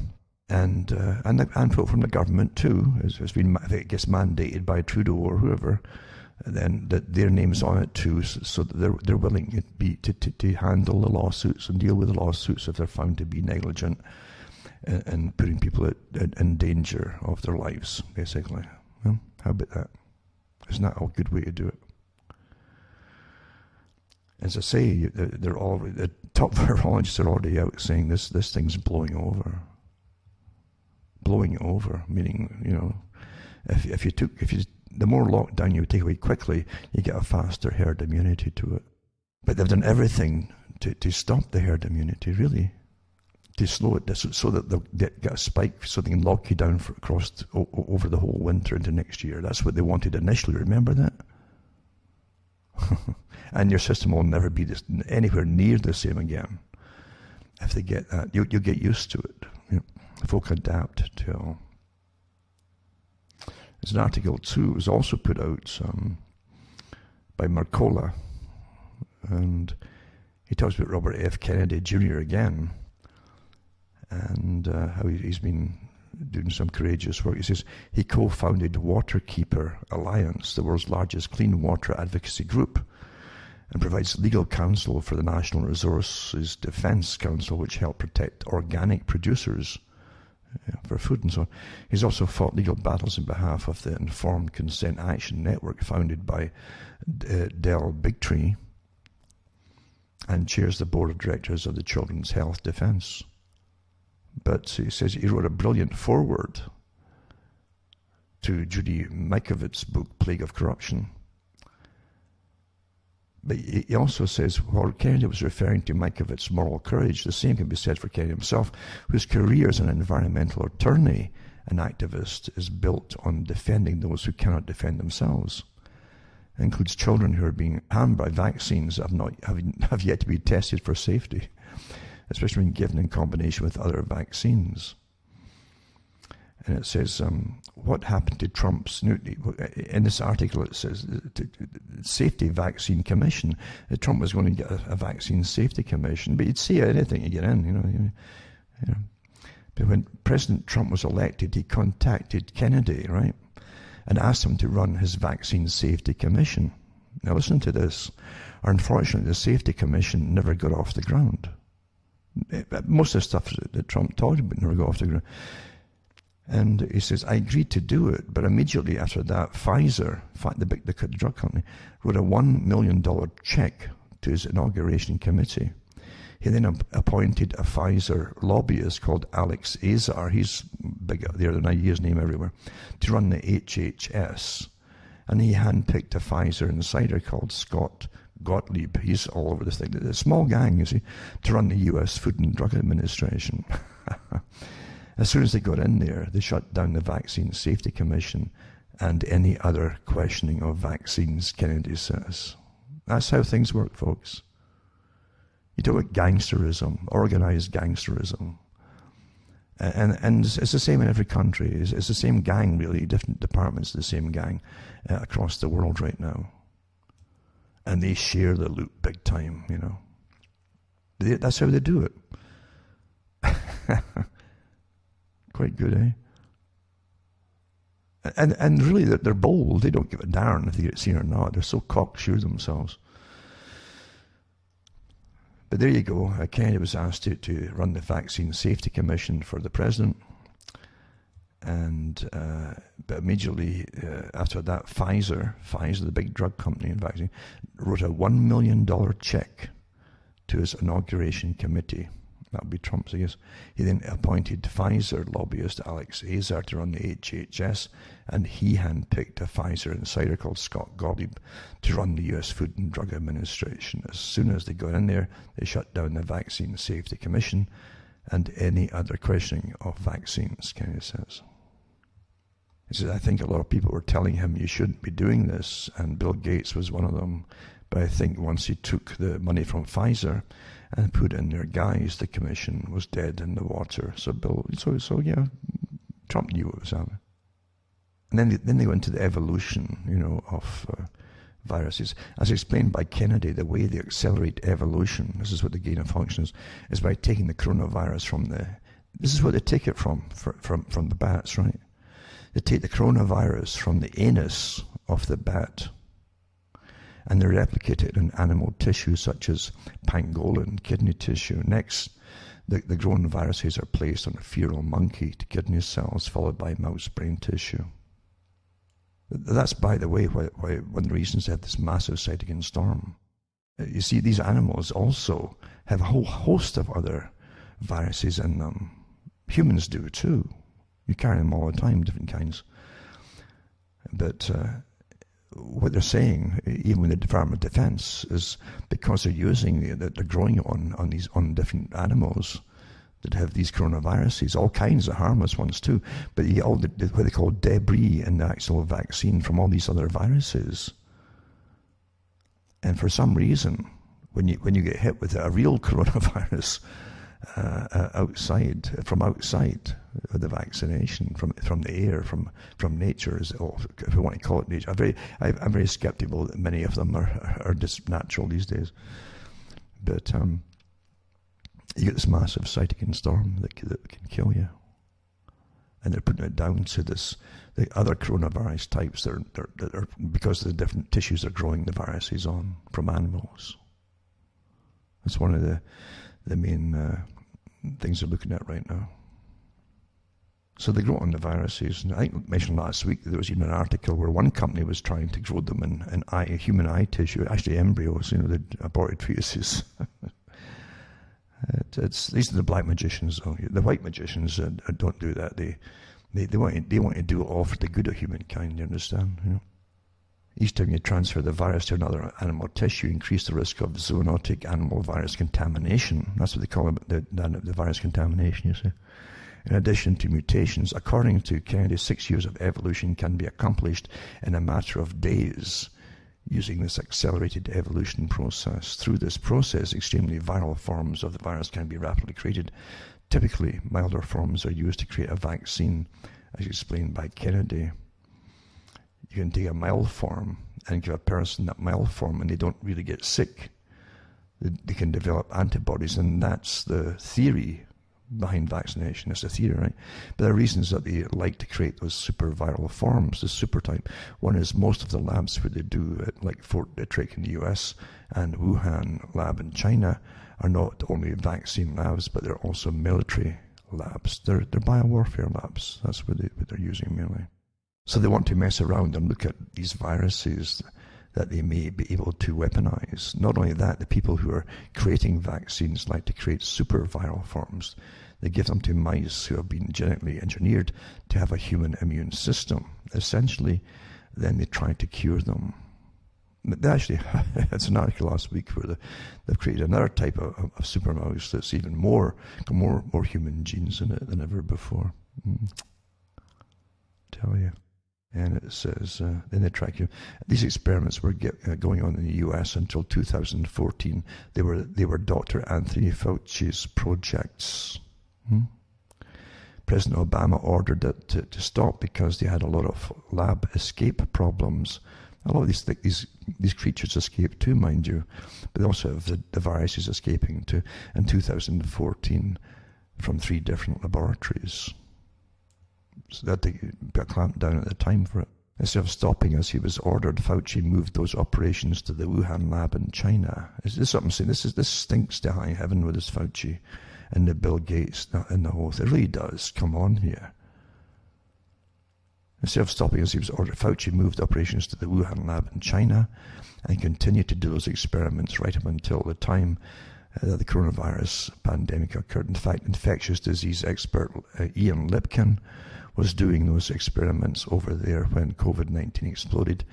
And people from the government too. It's been, I think it gets mandated by Trudeau or whoever, then that their name's on it too, so that they're willing to handle the lawsuits and deal with the lawsuits if they're found to be negligent and putting people in danger of their lives, basically. Well, how about that? Isn't that a good way to do it? As I say, the top virologists are already out saying this thing's blowing over. Blowing over, meaning, you know, if the more lockdown you take away quickly, you get a faster herd immunity to it. But they've done everything to stop the herd immunity, really, to slow it so that they'll get a spike, so they can lock you down over the whole winter into next year. That's what they wanted initially. Remember that? And your system will never be anywhere near the same again. If they get that, you'll get used to it. You know, folk adapt to There's an article too, it was also put out by Mercola, and he talks about Robert F. Kennedy Jr. again, and how he's been doing some courageous work. He says he co-founded Waterkeeper Alliance, the world's largest clean water advocacy group, and provides legal counsel for the National Resources Defense Council, which help protect organic producers for food and so on. He's also fought legal battles on behalf of the Informed Consent Action Network, founded by Del Bigtree, and chairs the board of directors of the Children's Health Defense. But he says he wrote a brilliant foreword to Judy Mikovits' book, Plague of Corruption. But he also says, while Kennedy was referring to Mikovits' moral courage, the same can be said for Kennedy himself, whose career as an environmental attorney and activist is built on defending those who cannot defend themselves. It includes children who are being harmed by vaccines that have yet to be tested for safety, especially when given in combination with other vaccines. And it says, what happened to Trump's, in this article it says, the Safety Vaccine Commission, that Trump was going to get a vaccine safety commission, but you'd see anything you get in, you know. But when President Trump was elected, he contacted Kennedy, right, and asked him to run his vaccine safety commission. Now listen to this. Unfortunately, the safety commission never got off the ground. Most of the stuff that Trump talked about never got off the ground. And he says, I agreed to do it, but immediately after that, Pfizer, the drug company, wrote a $1 million check to his inauguration committee. He then appointed a Pfizer lobbyist called Alex Azar, he's big out there than I use his name everywhere, to run the HHS. And he handpicked a Pfizer insider called Scott Gottlieb, he's all over this thing, a small gang, you see, to run the US Food and Drug Administration. As soon as they got in there, they shut down the Vaccine Safety Commission and any other questioning of vaccines, Kennedy says. That's how things work, folks. You talk about gangsterism, organized gangsterism. And it's the same in every country. It's the same gang, really, different departments of the same gang across the world right now. And they share the loot big time, you know. That's how they do it. Quite good, eh? And really, they're bold. They don't give a darn if they get seen or not. They're so cocksure themselves. But there you go. Kennedy was asked to run the Vaccine Safety Commission for the president. And but immediately after that, Pfizer, the big drug company in vaccine, wrote a $1 million check to his inauguration committee. That would be Trump's, I guess. He then appointed Pfizer lobbyist Alex Azar to run the HHS, and he handpicked a Pfizer insider called Scott Gottlieb to run the US Food and Drug Administration. As soon as they got in there, they shut down the Vaccine Safety Commission and any other questioning of vaccines, Kennedy says. He says, I think a lot of people were telling him you shouldn't be doing this, and Bill Gates was one of them. But I think once he took the money from Pfizer and put it in their guise, the commission was dead in the water. So yeah, Trump knew what was happening. And then they went to the evolution, of viruses. As explained by Kennedy, the way they accelerate evolution, this is what the gain of function is by taking the coronavirus from this is what they take it from the bats, right? They take the coronavirus from the anus of the bat, and they replicate it in animal tissue such as pangolin kidney tissue. Next, the grown viruses are placed on a feral monkey to kidney cells, followed by mouse brain tissue. That's, by the way, why one of the reasons they have this massive cytokine storm. You see, these animals also have a whole host of other viruses in them. Humans do too. You carry them all the time, different kinds. But what they're saying, even with the Department of Defense, is because they're using they're growing it on different animals that have these coronaviruses, all kinds of harmless ones too, but all what they call debris in the actual vaccine from all these other viruses. And for some reason, when you get hit with a real coronavirus, from outside the vaccination, from the air, from nature, or if we want to call it nature. I'm very skeptical that many of them are just natural these days. But you get this massive cytokine storm that can kill you. And they're putting it down to the other coronavirus types that are because of the different tissues they're growing the viruses on from animals. That's one of the main things they're looking at right now. So they grow on the viruses. And I think I mentioned last week that there was even an article where one company was trying to grow them in human eye tissue, actually embryos, the aborted fetuses. These are the black magicians, though. The white magicians don't do that. They want to do it all for the good of humankind. You understand? Each time you transfer the virus to another animal tissue, you increase the risk of zoonotic animal virus contamination. That's what they call it, the virus contamination. You see. In addition to mutations, according to Kennedy, 6 years of evolution can be accomplished in a matter of days using this accelerated evolution process. Through this process, extremely viral forms of the virus can be rapidly created. Typically, milder forms are used to create a vaccine, as explained by Kennedy. You can take a mild form and give a person that mild form and they don't really get sick. They can develop antibodies, and that's the theory behind vaccination. It's a theory, right? But there are reasons that they like to create those super viral forms, the super type. One is most of the labs where they do it, like Fort Detrick in the US and Wuhan lab in China, are not only vaccine labs, but they're also military labs. They're biowarfare labs. That's what they're using mainly. So they want to mess around and look at these viruses that they may be able to weaponize. Not only that, the people who are creating vaccines like to create super viral forms. They give them to mice who have been genetically engineered to have a human immune system. Essentially, then they try to cure them. They actually, it's an article last week where they've created another type of super mouse that's even more human genes in it than ever before. Tell you. And it says, then they track you. These experiments were going on in the US until 2014. They were Dr. Anthony Fauci's projects. President Obama ordered it to stop because they had a lot of lab escape problems. A lot of these creatures escape too, mind you, but they also have the viruses escaping too. In 2014, from 3 different laboratories. So that they got clamped down at the time for it. Instead of stopping as he was ordered, Fauci moved those operations to the Wuhan lab in China. Is this something I'm saying? This stinks to high heaven with this Fauci and the Bill Gates and the whole thing. It really does. Come on here. Instead of stopping as he was ordered, Fauci moved operations to the Wuhan lab in China and continued to do those experiments right up until the time that the coronavirus pandemic occurred. In fact, infectious disease expert Ian Lipkin was doing those experiments over there when COVID-19 exploded.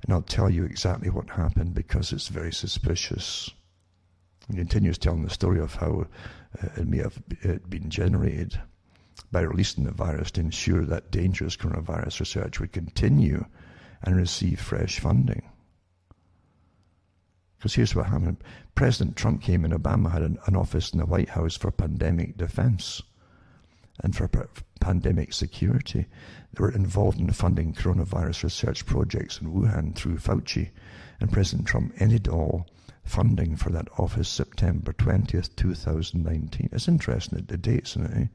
And I'll tell you exactly what happened because it's very suspicious. He continues telling the story of how it may have been generated by releasing the virus to ensure that dangerous coronavirus research would continue and receive fresh funding. Because here's what happened. President Trump came and Obama had an office in the White House for pandemic defense and for pandemic security. They were involved in funding coronavirus research projects in Wuhan through Fauci, and President Trump ended all funding for that office September 20th, 2019. It's interesting, the dates in it, eh?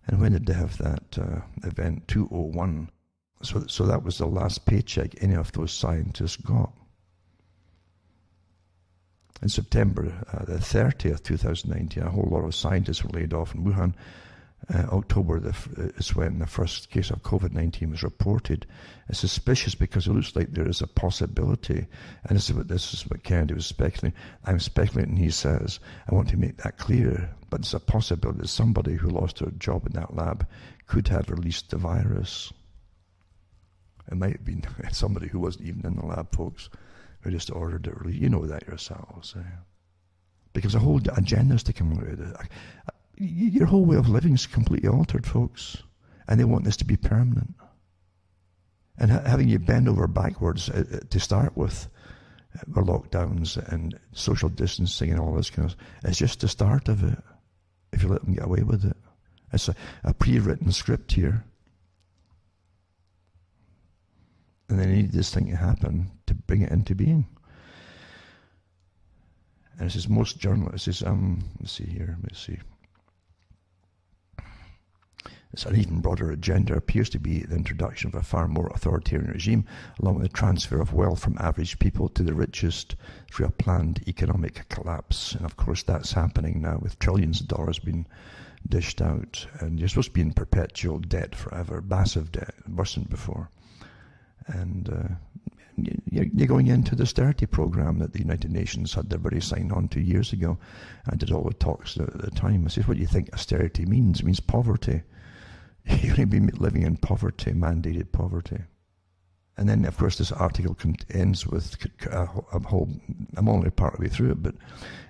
And when did they have that event? 2001. So that was the last paycheck any of those scientists got. In September the 30th, 2019, a whole lot of scientists were laid off in Wuhan. October is when the first case of COVID-19 was reported. It's suspicious because it looks like there is a possibility, and this is what Kennedy was speculating. I'm speculating, he says. I want to make that clear, but it's a possibility that somebody who lost their job in that lab could have released the virus. It might have been somebody who wasn't even in the lab, folks, who just ordered it released. You know that yourselves. Because a whole agenda is to come out of it. Your whole way of living is completely altered, folks, and they want this to be permanent. And having you bend over backwards to start with, lockdowns and social distancing and all this kind of, it's just the start of it. if you let them get away with it. It's a pre-written script here. And they need this thing to happen to bring it into being. And it says most journalists, let's see here, let's see. It's an even broader agenda appears to be the introduction of a far more authoritarian regime, along with the transfer of wealth from average people to the richest through a planned economic collapse. And of course that's happening now with trillions of dollars being dished out. And you're supposed to be in perpetual debt forever, massive debt, worse than before. And you're going into the austerity program that the United Nations had everybody sign on to years ago. I did all the talks at the time. I said, what do you think austerity means? It means poverty. You're going to be living in poverty, mandated poverty. And then, of course, this article ends with a whole, I'm only partway through it, but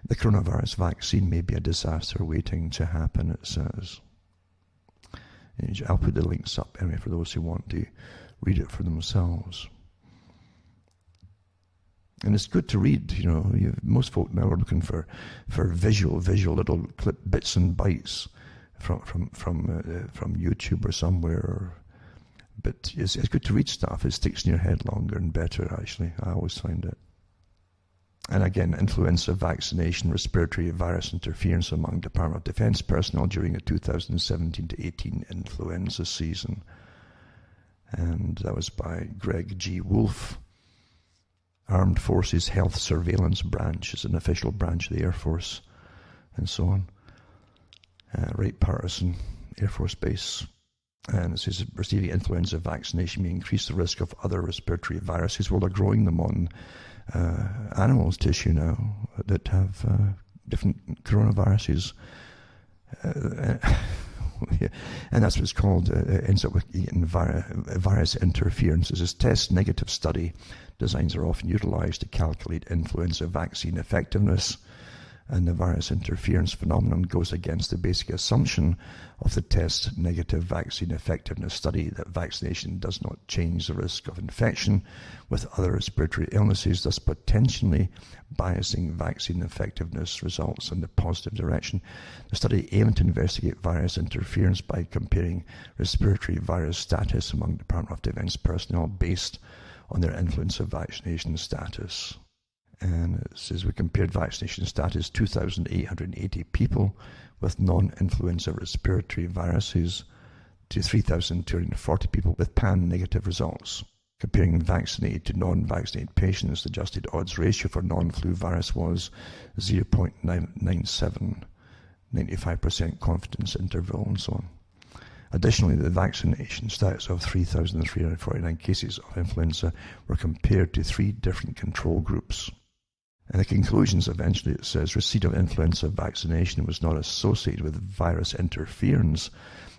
the coronavirus vaccine may be a disaster waiting to happen, it says. And I'll put the links up anyway for those who want to read it for themselves. And it's good to read, you know. Most folk now are looking for visual little clip bits and bytes from YouTube or somewhere. But it's good to read stuff. It sticks in your head longer and better, actually. I always find it. And again, influenza vaccination, respiratory virus interference among Department of Defense personnel during the 2017 to 18 influenza season. And that was by Greg G. Wolf. Armed Forces Health Surveillance Branch is an official branch of the Air Force, and so on. Wright-Patterson Air Force Base. And it says receiving influenza vaccination may increase the risk of other respiratory viruses. Well, they're growing them on animals' tissue now that have different coronaviruses. Yeah. And that's what it's called. It ends up with virus interference. This test negative study designs are often utilized to calculate influenza vaccine effectiveness. And the virus interference phenomenon goes against the basic assumption of the test negative vaccine effectiveness study that vaccination does not change the risk of infection with other respiratory illnesses, thus potentially biasing vaccine effectiveness results in the positive direction. The study aimed to investigate virus interference by comparing respiratory virus status among Department of Defense personnel based on their influenza vaccination status. And it says we compared vaccination status 2,880 people with non-influenza respiratory viruses to 3,240 people with pan-negative results. Comparing vaccinated to non-vaccinated patients, the adjusted odds ratio for non-flu virus was 0.997, 95% confidence interval, and so on. Additionally, the vaccination status of 3,349 cases of influenza were compared to 3 different control groups. And the conclusions eventually, it says, receipt of influenza vaccination was not associated with virus interference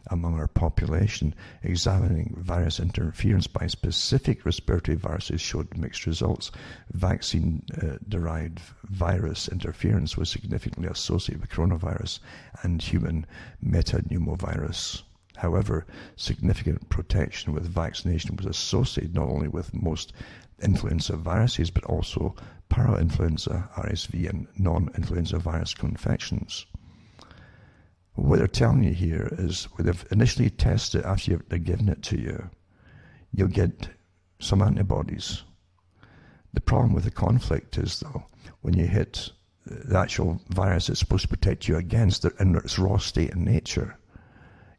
among our population. Examining virus interference by specific respiratory viruses showed mixed results. Vaccine-derived virus interference was significantly associated with coronavirus and human metapneumovirus. However, significant protection with vaccination was associated not only with most influenza viruses, but also parainfluenza, RSV, and non-influenza virus co-infections. What they're telling you here is when they've initially tested it after they're giving it to you, you'll get some antibodies. The problem with the conflict is, though, when you hit the actual virus it's supposed to protect you against in its raw state and nature,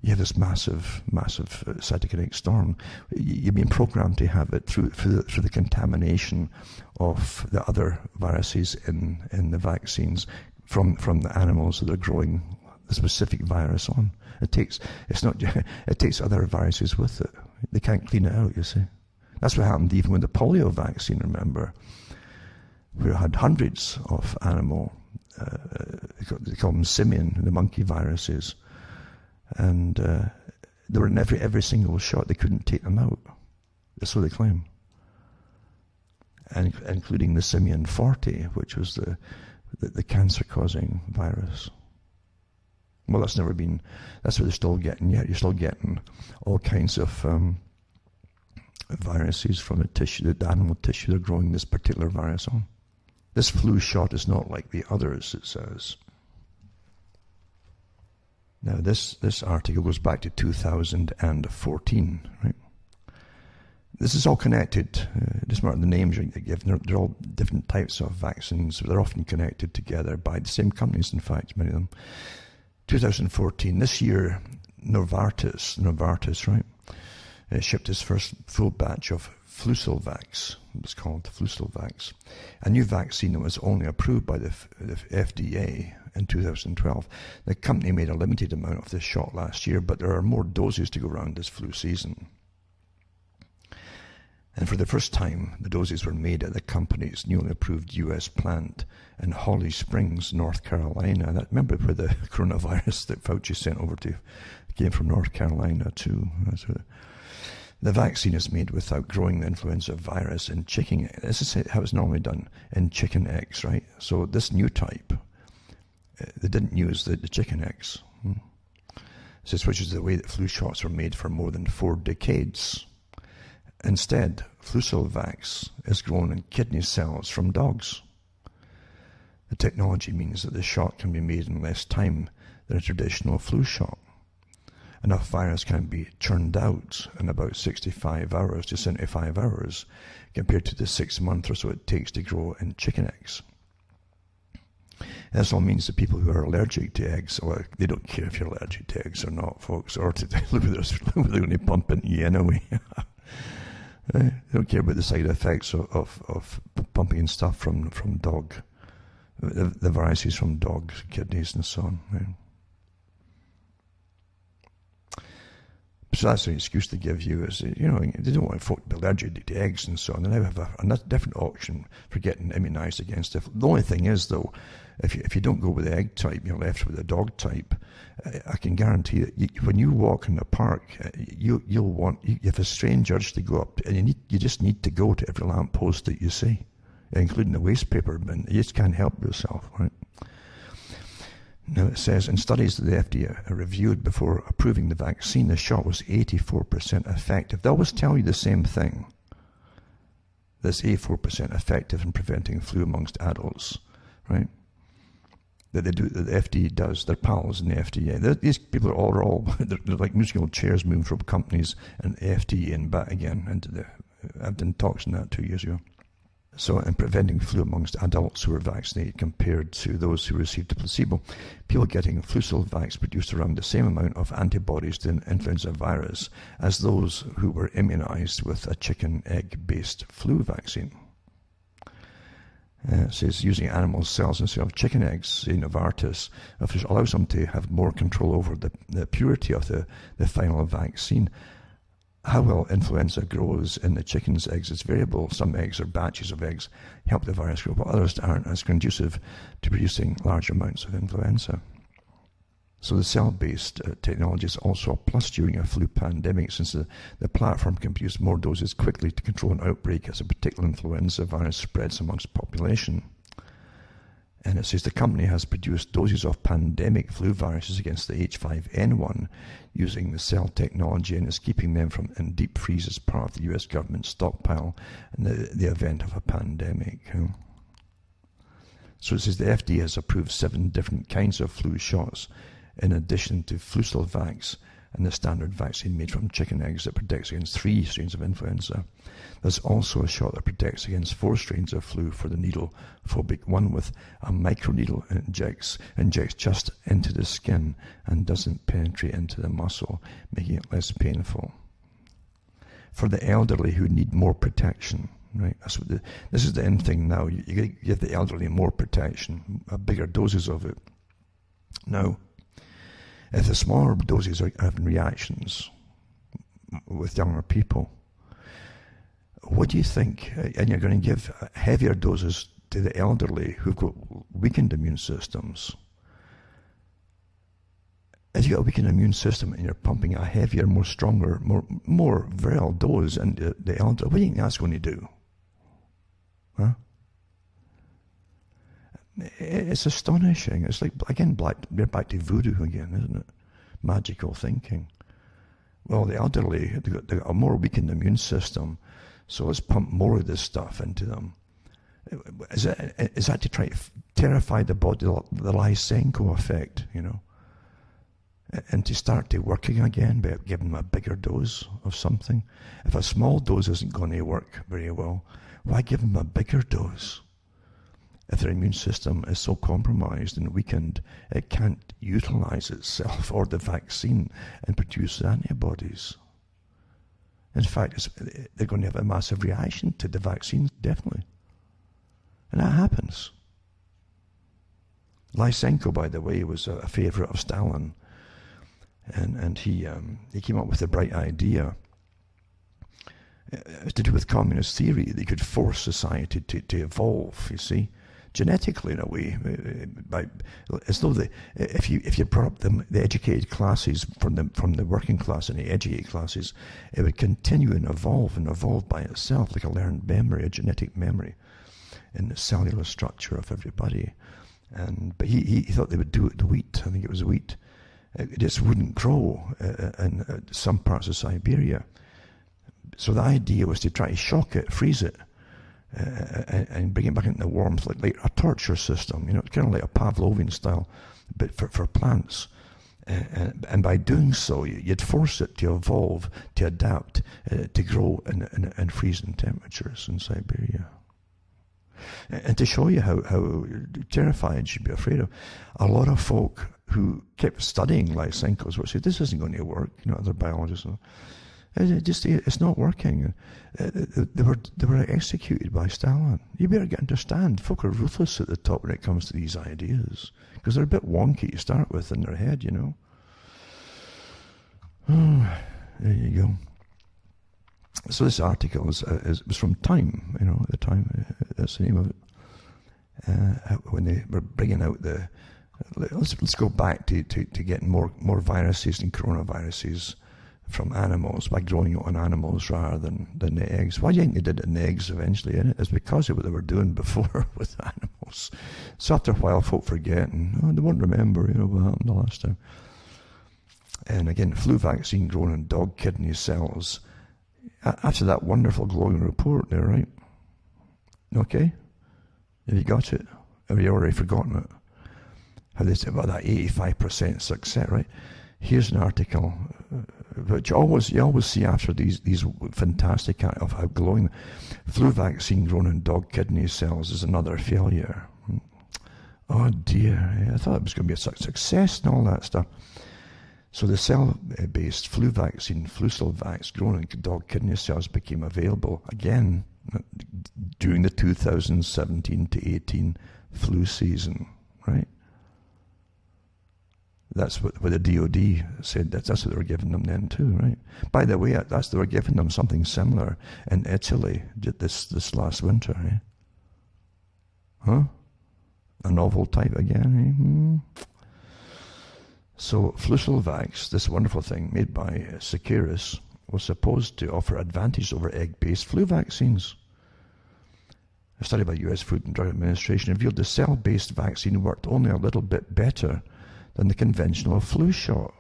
you have this massive cytokinic storm. You've been programmed to have it through the contamination of the other viruses in the vaccines from the animals that are growing the specific virus on. It takes other viruses with it. They can't clean it out, you see. That's what happened even with the polio vaccine, remember. We had hundreds of animal, they call them simian, the monkey viruses. And they were in every single shot. They couldn't take them out. That's what they claim. And including the simian 40, which was the cancer-causing virus. Well, that's what they're still getting yet. You're still getting all kinds of viruses from the animal tissue they're growing this particular virus on. This flu shot is not like the others, it says. Now, this article goes back to 2014, right? This is all connected. It doesn't matter the names you give. They're all different types of vaccines, but they're often connected together by the same companies, in fact, many of them. 2014, this year, Novartis, right, shipped its first full batch of Flucelvax. It's called Flucelvax, a new vaccine that was only approved by the FDA in 2012. The company made a limited amount of this shot last year, but there are more doses to go around this flu season. And for the first time, the doses were made at the company's newly approved US plant in Holly Springs, North Carolina. Remember where the coronavirus that Fauci sent over to came from North Carolina too. The vaccine is made without growing the influenza virus in chicken. This is how it's normally done, in chicken eggs, right? So this new type, they didn't use the chicken eggs. This which is the way that flu shots were made for more than 4 decades. Instead, Flucelvax is grown in kidney cells from dogs. The technology means that the shot can be made in less time than a traditional flu shot. Enough virus can be churned out in about 65 hours to 75 hours, compared to the 6 months or so it takes to grow in chicken eggs. This all means that people who are allergic to eggs, well, they don't care if you're allergic to eggs or not, folks, or to look at they're going to pump into you anyway. They don't care about the side effects of pumping in stuff from dog, the varieties from dogs, kidneys and so on. Right? So that's an excuse they give you is, they don't want folk to be allergic to eggs and so on. They now have a different option for getting immunised against it. The only thing is, though, if you don't go with the egg type, you're left with the dog type. I can guarantee that when you walk in the park, you have a strange urge to go up, and you just need to go to every lamppost that you see, including the waste paper bin. You just can't help yourself, right? Now it says, in studies that the FDA reviewed before approving the vaccine, the shot was 84% effective. They always tell you the same thing. That's 84% effective in preventing flu amongst adults, right? That the FDA does. They're pals in the FDA. These people are all they're like musical chairs moving from companies and the FDA and back again. I've done talks on that 2 years ago. So in preventing flu amongst adults who were vaccinated compared to those who received a placebo, people getting Flucelvax produced around the same amount of antibodies to an influenza virus as those who were immunized with a chicken egg-based flu vaccine. It says using animal cells instead of chicken eggs, Novartis allows them to have more control over the purity of the final vaccine. How well influenza grows in the chicken's eggs is variable. Some eggs or batches of eggs help the virus grow, but others aren't as conducive to producing large amounts of influenza. So the cell-based technology is also a plus during a flu pandemic, since the platform can produce more doses quickly to control an outbreak as a particular influenza virus spreads amongst population. And it says the company has produced doses of pandemic flu viruses against the H5N1 using the cell technology, and is keeping them in deep freeze as part of the US government stockpile in the event of a pandemic. So it says the FDA has approved 7 different kinds of flu shots in addition to Flucelvax and the standard vaccine made from chicken eggs that protects against 3 strains of influenza. There's also a shot that protects against 4 strains of flu for the needle-phobic one, with a microneedle injects just into the skin and doesn't penetrate into the muscle, making it less painful. For the elderly who need more protection, right? This is the end thing now. You give the elderly more protection, bigger doses of it. Now, if the smaller doses are having reactions with younger people, what do you think? And you're going to give heavier doses to the elderly who've got weakened immune systems. If you've got a weakened immune system and you're pumping a heavier, more stronger, more virile dose into the elderly, what do you think that's going to do? Huh? It's astonishing. It's like, again, we're back to voodoo again, isn't it? Magical thinking. Well, the elderly, they've got a more weakened immune system, so let's pump more of this stuff into them. Is that to try to terrify the body, the Lysenko effect, and to start to working again by giving them a bigger dose of something. If a small dose isn't going to work very well, why give them a bigger dose? If their immune system is so compromised and weakened, it can't utilize itself or the vaccine and produce antibodies. In fact, they're going to have a massive reaction to the vaccine, definitely. And that happens. Lysenko, by the way, was a favorite of Stalin. And he came up with a bright idea to do with communist theory. They could force society to evolve, you see, genetically in a way, as though if you brought up the educated classes from the working class and the educated classes, it would continue and evolve by itself, like a learned memory, a genetic memory, in the cellular structure of everybody. But he thought they would do it to wheat. I think it was wheat. It just wouldn't grow in some parts of Siberia. So the idea was to try to shock it, freeze it, and bring it back into the warmth, like a torture system, kind of like a Pavlovian style, but for plants. And by doing so, you'd force it to evolve, to adapt, to grow in freezing temperatures in Siberia. And to show you how terrified you should be afraid of, a lot of folk who kept studying Lysenko's work said, this isn't going to work, other biologists. It's not working. They were executed by Stalin. You better understand, folk are ruthless at the top when it comes to these ideas, because they're a bit wonky to start with in their head, Oh, there you go. So this article was from Time, at the time, that's the name of it. When they were bringing out let's go back to getting more viruses and coronaviruses from animals by growing it on animals rather than the eggs. Why do you think they did it in the eggs eventually? It's because of what they were doing before with animals. So after a while, folk forget and they won't remember, what happened the last time. And again, flu vaccine grown in dog kidney cells. After that wonderful glowing report there, right? Okay? Have you got it? Have you already forgotten it? How they say about that 85% success, right? Here's an article, which you always see after these fantastic of how glowing. Flu vaccine grown in dog kidney cells is another failure. Oh dear, I thought it was going to be a success and all that stuff. So the cell-based flu vaccine, Flucelvax, grown in dog kidney cells became available again during the 2017 to 18 flu season, right? That's what the DOD said. That's what they were giving them then too, right? By the way, they were giving them something similar in Italy this last winter, eh? Huh? A novel type again, eh? So Flucelvax, this wonderful thing made by Securus, was supposed to offer advantage over egg-based flu vaccines. A study by the U.S. Food and Drug Administration revealed the cell-based vaccine worked only a little bit better than the conventional flu shot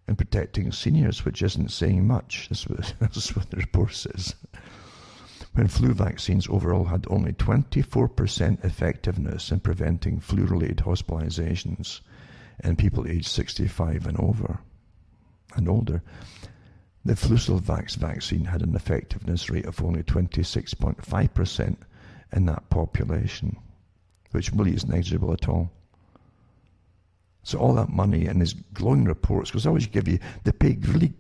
in protecting seniors, which isn't saying much. That's what the report says. When flu vaccines overall had only 24% effectiveness in preventing flu-related hospitalizations in people aged 65 and older. The Flucelvax vaccine had an effectiveness rate of only 26.5% in that population, which really is negligible at all. So all that money and these glowing reports, because I always give you, they pay really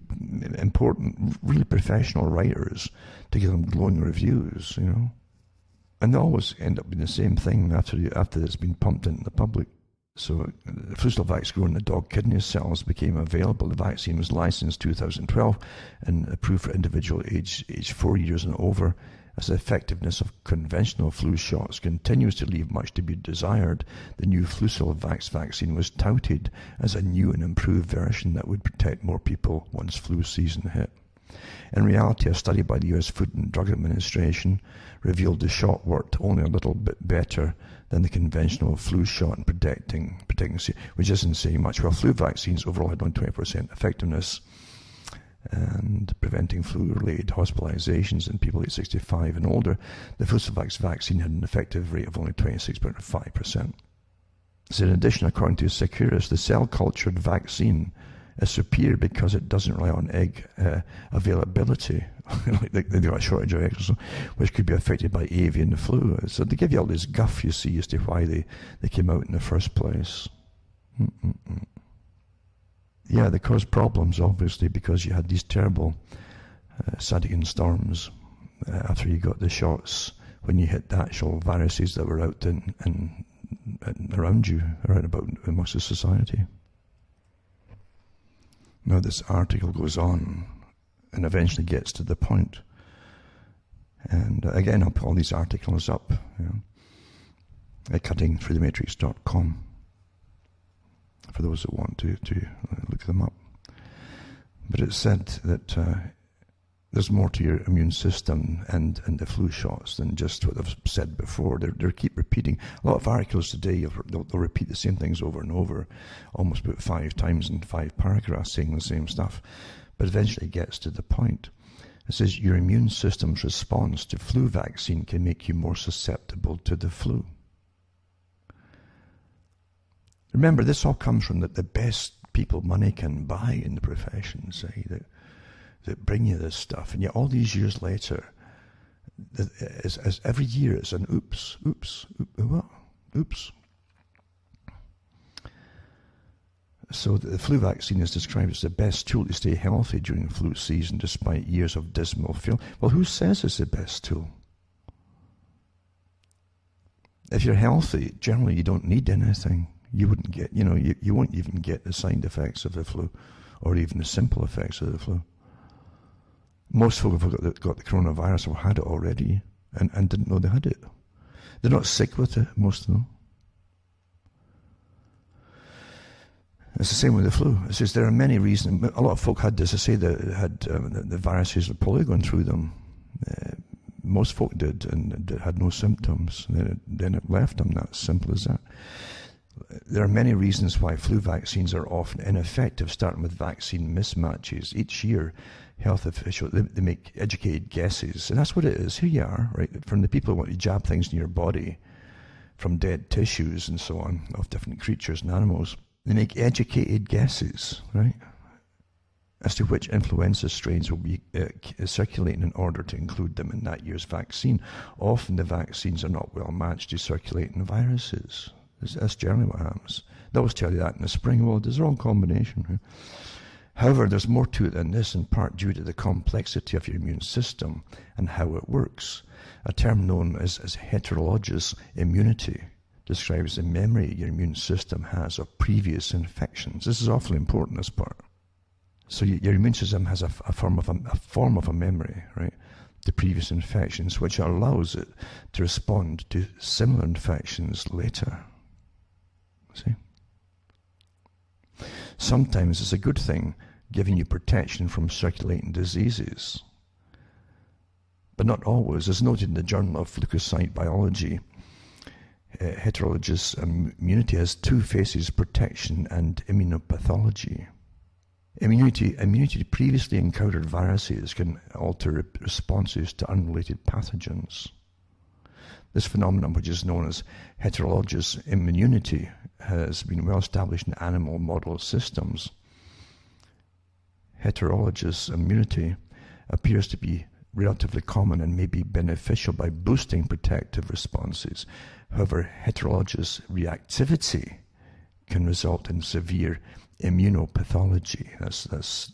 important, really professional writers to give them glowing reviews, and they always end up being the same thing after it's been pumped into the public. So the Flucelvax grown in the dog kidney cells became available. The vaccine was licensed in 2012 and approved for individuals aged 4 years and over. As the effectiveness of conventional flu shots continues to leave much to be desired, the new Flucelvax vaccine was touted as a new and improved version that would protect more people once flu season hit. In reality, a study by the U.S. Food and Drug Administration revealed the shot worked only a little bit better than the conventional flu shot in protecting, which isn't saying much. Well, flu vaccines overall had only 20% effectiveness and preventing flu-related hospitalizations in people aged 65 and older. The Flucelvax vaccine had an effective rate of only 26.5%. So in addition, according to Securus, the cell-cultured vaccine is superior because it doesn't rely on egg availability. Like they've got a shortage of eggs, which could be affected by avian flu. So they give you all this guff, you see, as to why they came out in the first place. Yeah, they caused problems, obviously, because you had these terrible cytokine storms after you got the shots, when you hit the actual viruses that were out and around you, around about amongst the society. Now this article goes on and eventually gets to the point. And again, I'll put all these articles up, at cuttingthroughthematrix.com for those that want to look them up. But it said that there's more to your immune system and the flu shots than just what I've said before. They keep repeating. A lot of articles today, they'll repeat the same things over and over, almost about 5 times in 5 paragraphs, saying the same stuff. But eventually it gets to the point. It says your immune system's response to flu vaccine can make you more susceptible to the flu. Remember, this all comes from the best people money can buy in the profession, say, that bring you this stuff. And yet all these years later, as every year it's an oops. So the flu vaccine is described as the best tool to stay healthy during the flu season despite years of dismal failure. Well, who says it's the best tool? If you're healthy, generally you don't need anything. You wouldn't get, you won't even get the side effects of the flu, or even the simple effects of the flu. Most folk have got the coronavirus or had it already and didn't know they had it. They're not sick with it, most of them. It's the same with the flu. It says there are many reasons. A lot of folk had this. I say that had the viruses of polio going through them. Most folk did and had no symptoms. Then it left them. That's simple as that. There are many reasons why flu vaccines are often ineffective, starting with vaccine mismatches. Each year, health officials, they make educated guesses, and that's what it is. Here you are, right, from the people who want to jab things in your body, from dead tissues and so on, of different creatures and animals. They make educated guesses, right, as to which influenza strains will be circulating in order to include them in that year's vaccine. Often the vaccines are not well matched to circulating viruses. That's generally what happens. They always tell you that in the spring. Well, there's a wrong combination. Right? However, there's more to it than this, in part due to the complexity of your immune system and how it works. A term known as heterologous immunity describes the memory your immune system has of previous infections. This is awfully important, this part. So your immune system has a form of a memory, right, to previous infections, which allows it to respond to similar infections later. See? Sometimes it's a good thing, giving you protection from circulating diseases. But not always. As noted in the Journal of Leukocyte Biology, heterologous immunity has 2 phases: protection and immunopathology. Immunity to previously encountered viruses can alter responses to unrelated pathogens. This phenomenon, which is known as heterologous immunity, has been well established in animal model systems. Heterologous immunity appears to be relatively common and may be beneficial by boosting protective responses. However, heterologous reactivity can result in severe immunopathology. That's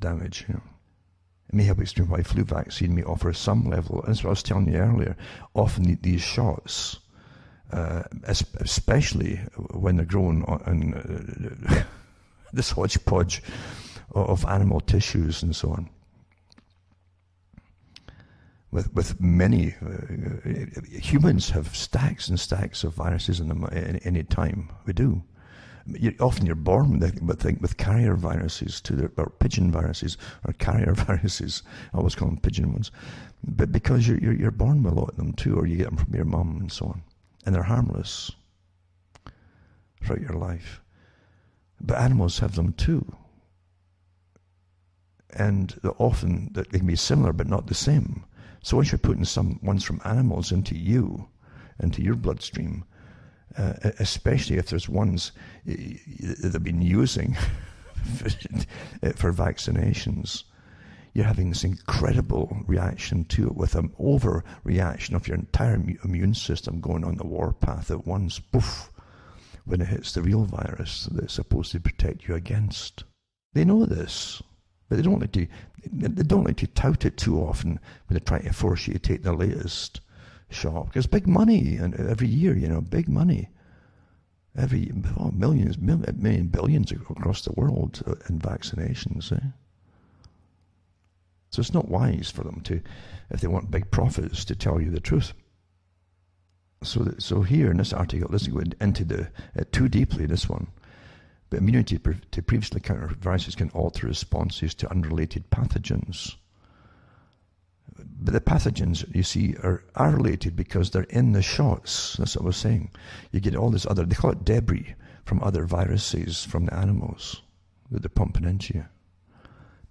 damage. It may help explain why flu vaccine may offer some level, and that's what I was telling you earlier, often these shots, especially when they're grown on this hodgepodge of animal tissues and so on, with many humans have stacks and stacks of viruses in them at any time. We do. Often you're born with carrier viruses too, or pigeon viruses, or carrier viruses. I always call them pigeon ones, but because you're born with a lot of them too, or you get them from your mum and so on, and they're harmless throughout your life. But animals have them too, and often they can be similar but not the same. So once you're putting some ones from animals into your bloodstream, especially if there's ones that they've been using for vaccinations. You're having this incredible reaction to it, with an overreaction of your entire immune system going on the warpath at once, poof, when it hits the real virus that's supposed to protect you against. They know this, but they don't like to tout it too often when they're trying to force you to take the latest shot, because big money, and every year, big money. Millions, billions across the world in vaccinations. So it's not wise for them to, if they want big profits, to tell you the truth. So here in this article, let's go into too deeply, this one. But immunity to previously encountered viruses can alter responses to unrelated pathogens. But the pathogens, you see, are related because they're in the shots. That's what I was saying. You get all this other, they call it debris from other viruses from the animals that they're pumping into you.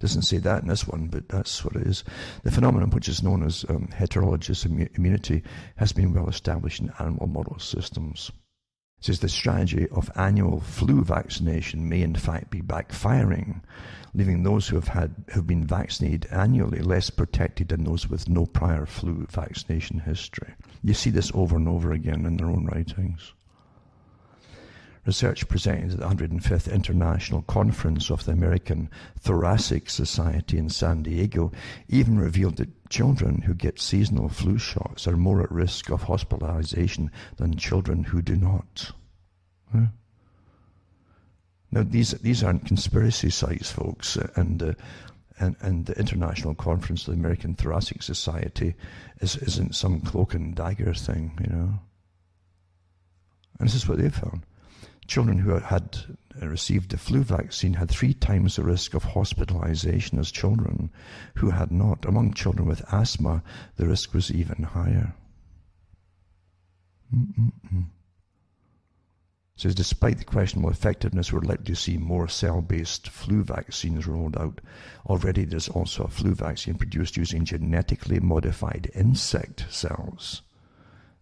Doesn't say that in this one, but that's what it is. The phenomenon, which is known as heterologous immunity, has been well established in animal model systems. It says the strategy of annual flu vaccination may in fact be backfiring, leaving those who have been vaccinated annually less protected than those with no prior flu vaccination history. You see this over and over again in their own writings. Research presented at the 105th International Conference of the American Thoracic Society in San Diego even revealed that children who get seasonal flu shots are more at risk of hospitalization than children who do not. Now, these aren't conspiracy sites, folks, and the International Conference of the American Thoracic Society isn't some cloak and dagger thing, And this is what they found. Children who had received the flu vaccine had 3 times the risk of hospitalization as children who had not. Among children with asthma, the risk was even higher. It says, despite the questionable effectiveness, we're likely to see more cell-based flu vaccines rolled out. Already there's also a flu vaccine produced using genetically modified insect cells.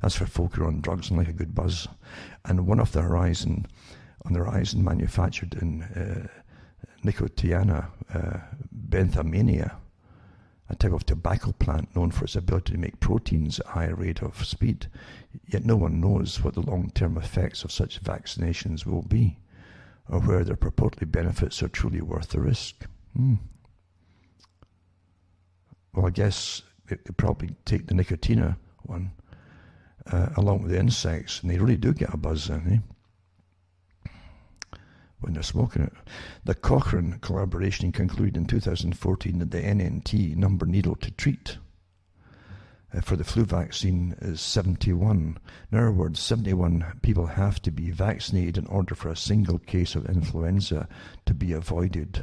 That's for folk who are on drugs and like a good buzz. And one of the horizon manufactured in Nicotiana, benthamania, a type of tobacco plant known for its ability to make proteins at a high rate of speed. Yet no one knows what the long-term effects of such vaccinations will be, or where their purported benefits are truly worth the risk. Well, I guess they probably take the Nicotina one, along with the insects, and they really do get a buzz then, when they're smoking it. The Cochrane collaboration concluded in 2014 that the NNT number needed to treat for the flu vaccine is 71. In other words, 71 people have to be vaccinated in order for a single case of influenza to be avoided.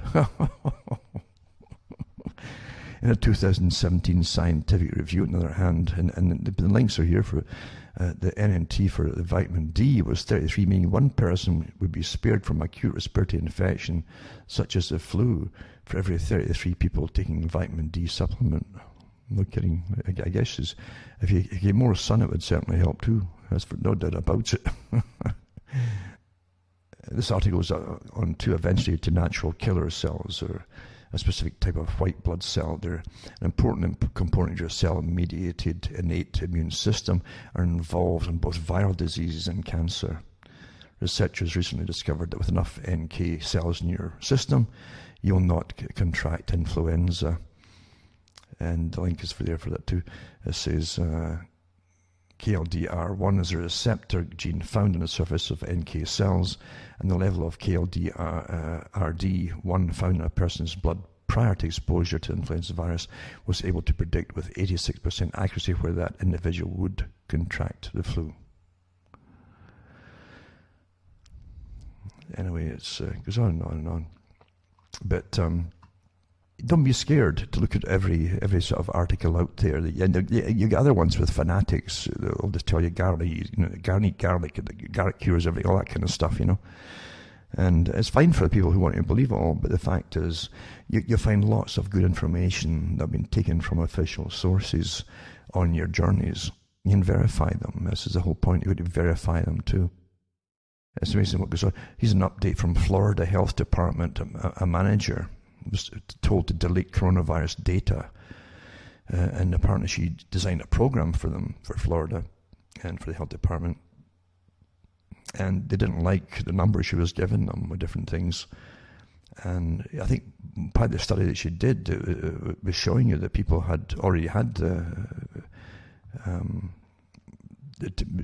In a 2017 scientific review, on the other hand, and the links are here for the NNT for the vitamin D was 33, meaning one person would be spared from acute respiratory infection, such as the flu, for every 33 people taking vitamin D supplement. No kidding. I guess if you get more sun, it would certainly help too. That's for no doubt about it. This article is on to eventually to natural killer cells, or a specific type of white blood cell. They're an important component of your cell-mediated innate immune system, are involved in both viral diseases and cancer. Researchers recently discovered that with enough NK cells in your system, you'll not contract influenza. And the link is for that too. It says KLDR1 is a receptor gene found on the surface of NK cells, and the level of KLDRD1 found in a person's blood prior to exposure to influenza virus was able to predict with 86% accuracy where that individual would contract the flu. Anyway, it goes on and on and on. But don't be scared to look at every sort of article out there. You get other ones with fanatics. They'll just tell you garlic, garlic cures everything, all that kind of stuff, And it's fine for the people who want to believe it all, but the fact is, you'll find lots of good information that have been taken from official sources on your journeys. You can verify them. This is the whole point. You would verify them too. It's amazing what goes on. Here's an update from Florida Health Department. A manager was told to delete coronavirus data, and apparently she designed a program for them, for Florida and for the health department. And they didn't like the numbers she was giving them with different things. And I think part of the study that she did was showing you that people had already had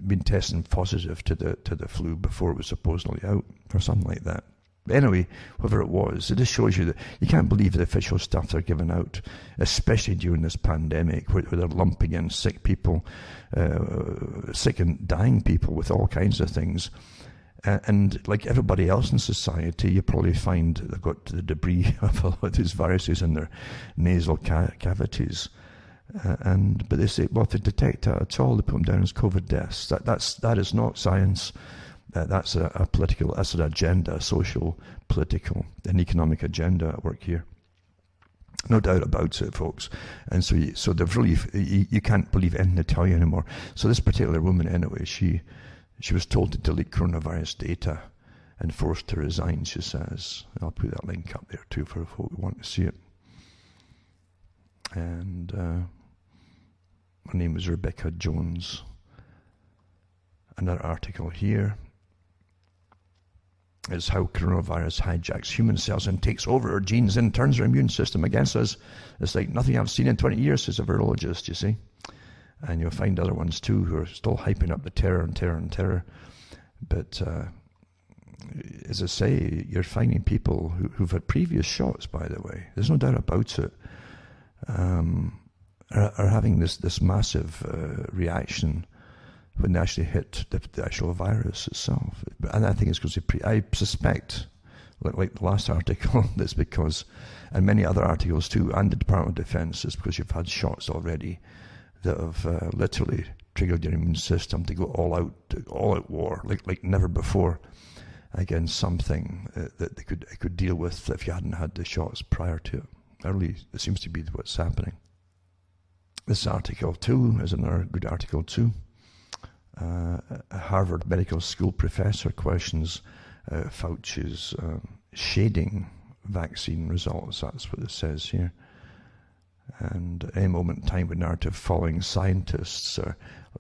been testing positive to the flu before it was supposedly out, or something like that. But anyway, whatever it was, it just shows you that you can't believe the official stuff they're giving out, especially during this pandemic, where they're lumping in sick people, sick and dying people with all kinds of things. And like everybody else in society, you probably find they've got the debris of a lot of these viruses in their nasal cavities. But they say, well, if they detect that at all, they put them down as COVID deaths. That is not science. That's a political, that's an agenda, a social, political, and economic agenda at work here. No doubt about it, folks. And so they've really, you can't believe anything they tell you anymore. So this particular woman, anyway, she was told to delete coronavirus data and forced to resign, she says. I'll put that link up there too for folk who want to see it. And her name was Rebecca Jones. Another article here is how coronavirus hijacks human cells and takes over our genes and turns our immune system against us. It's like nothing I've seen in 20 years, says a virologist, you see. And you'll find other ones too who are still hyping up the terror and terror and terror. But as I say, you're finding people who've had previous shots, by the way, there's no doubt about it, are having this massive reaction when they actually hit the actual virus itself. And I think it's because I suspect, like the last article, that's because, and many other articles too, and the Department of Defense, is because you've had shots already that have literally triggered your immune system to go all out war, like never before, against something that they could deal with if you hadn't had the shots prior to it. It seems to be what's happening. This article too is another good article too. A Harvard Medical School professor questions Fauci's shading vaccine results. That's what it says here. And at any moment in time, with narrative following scientists are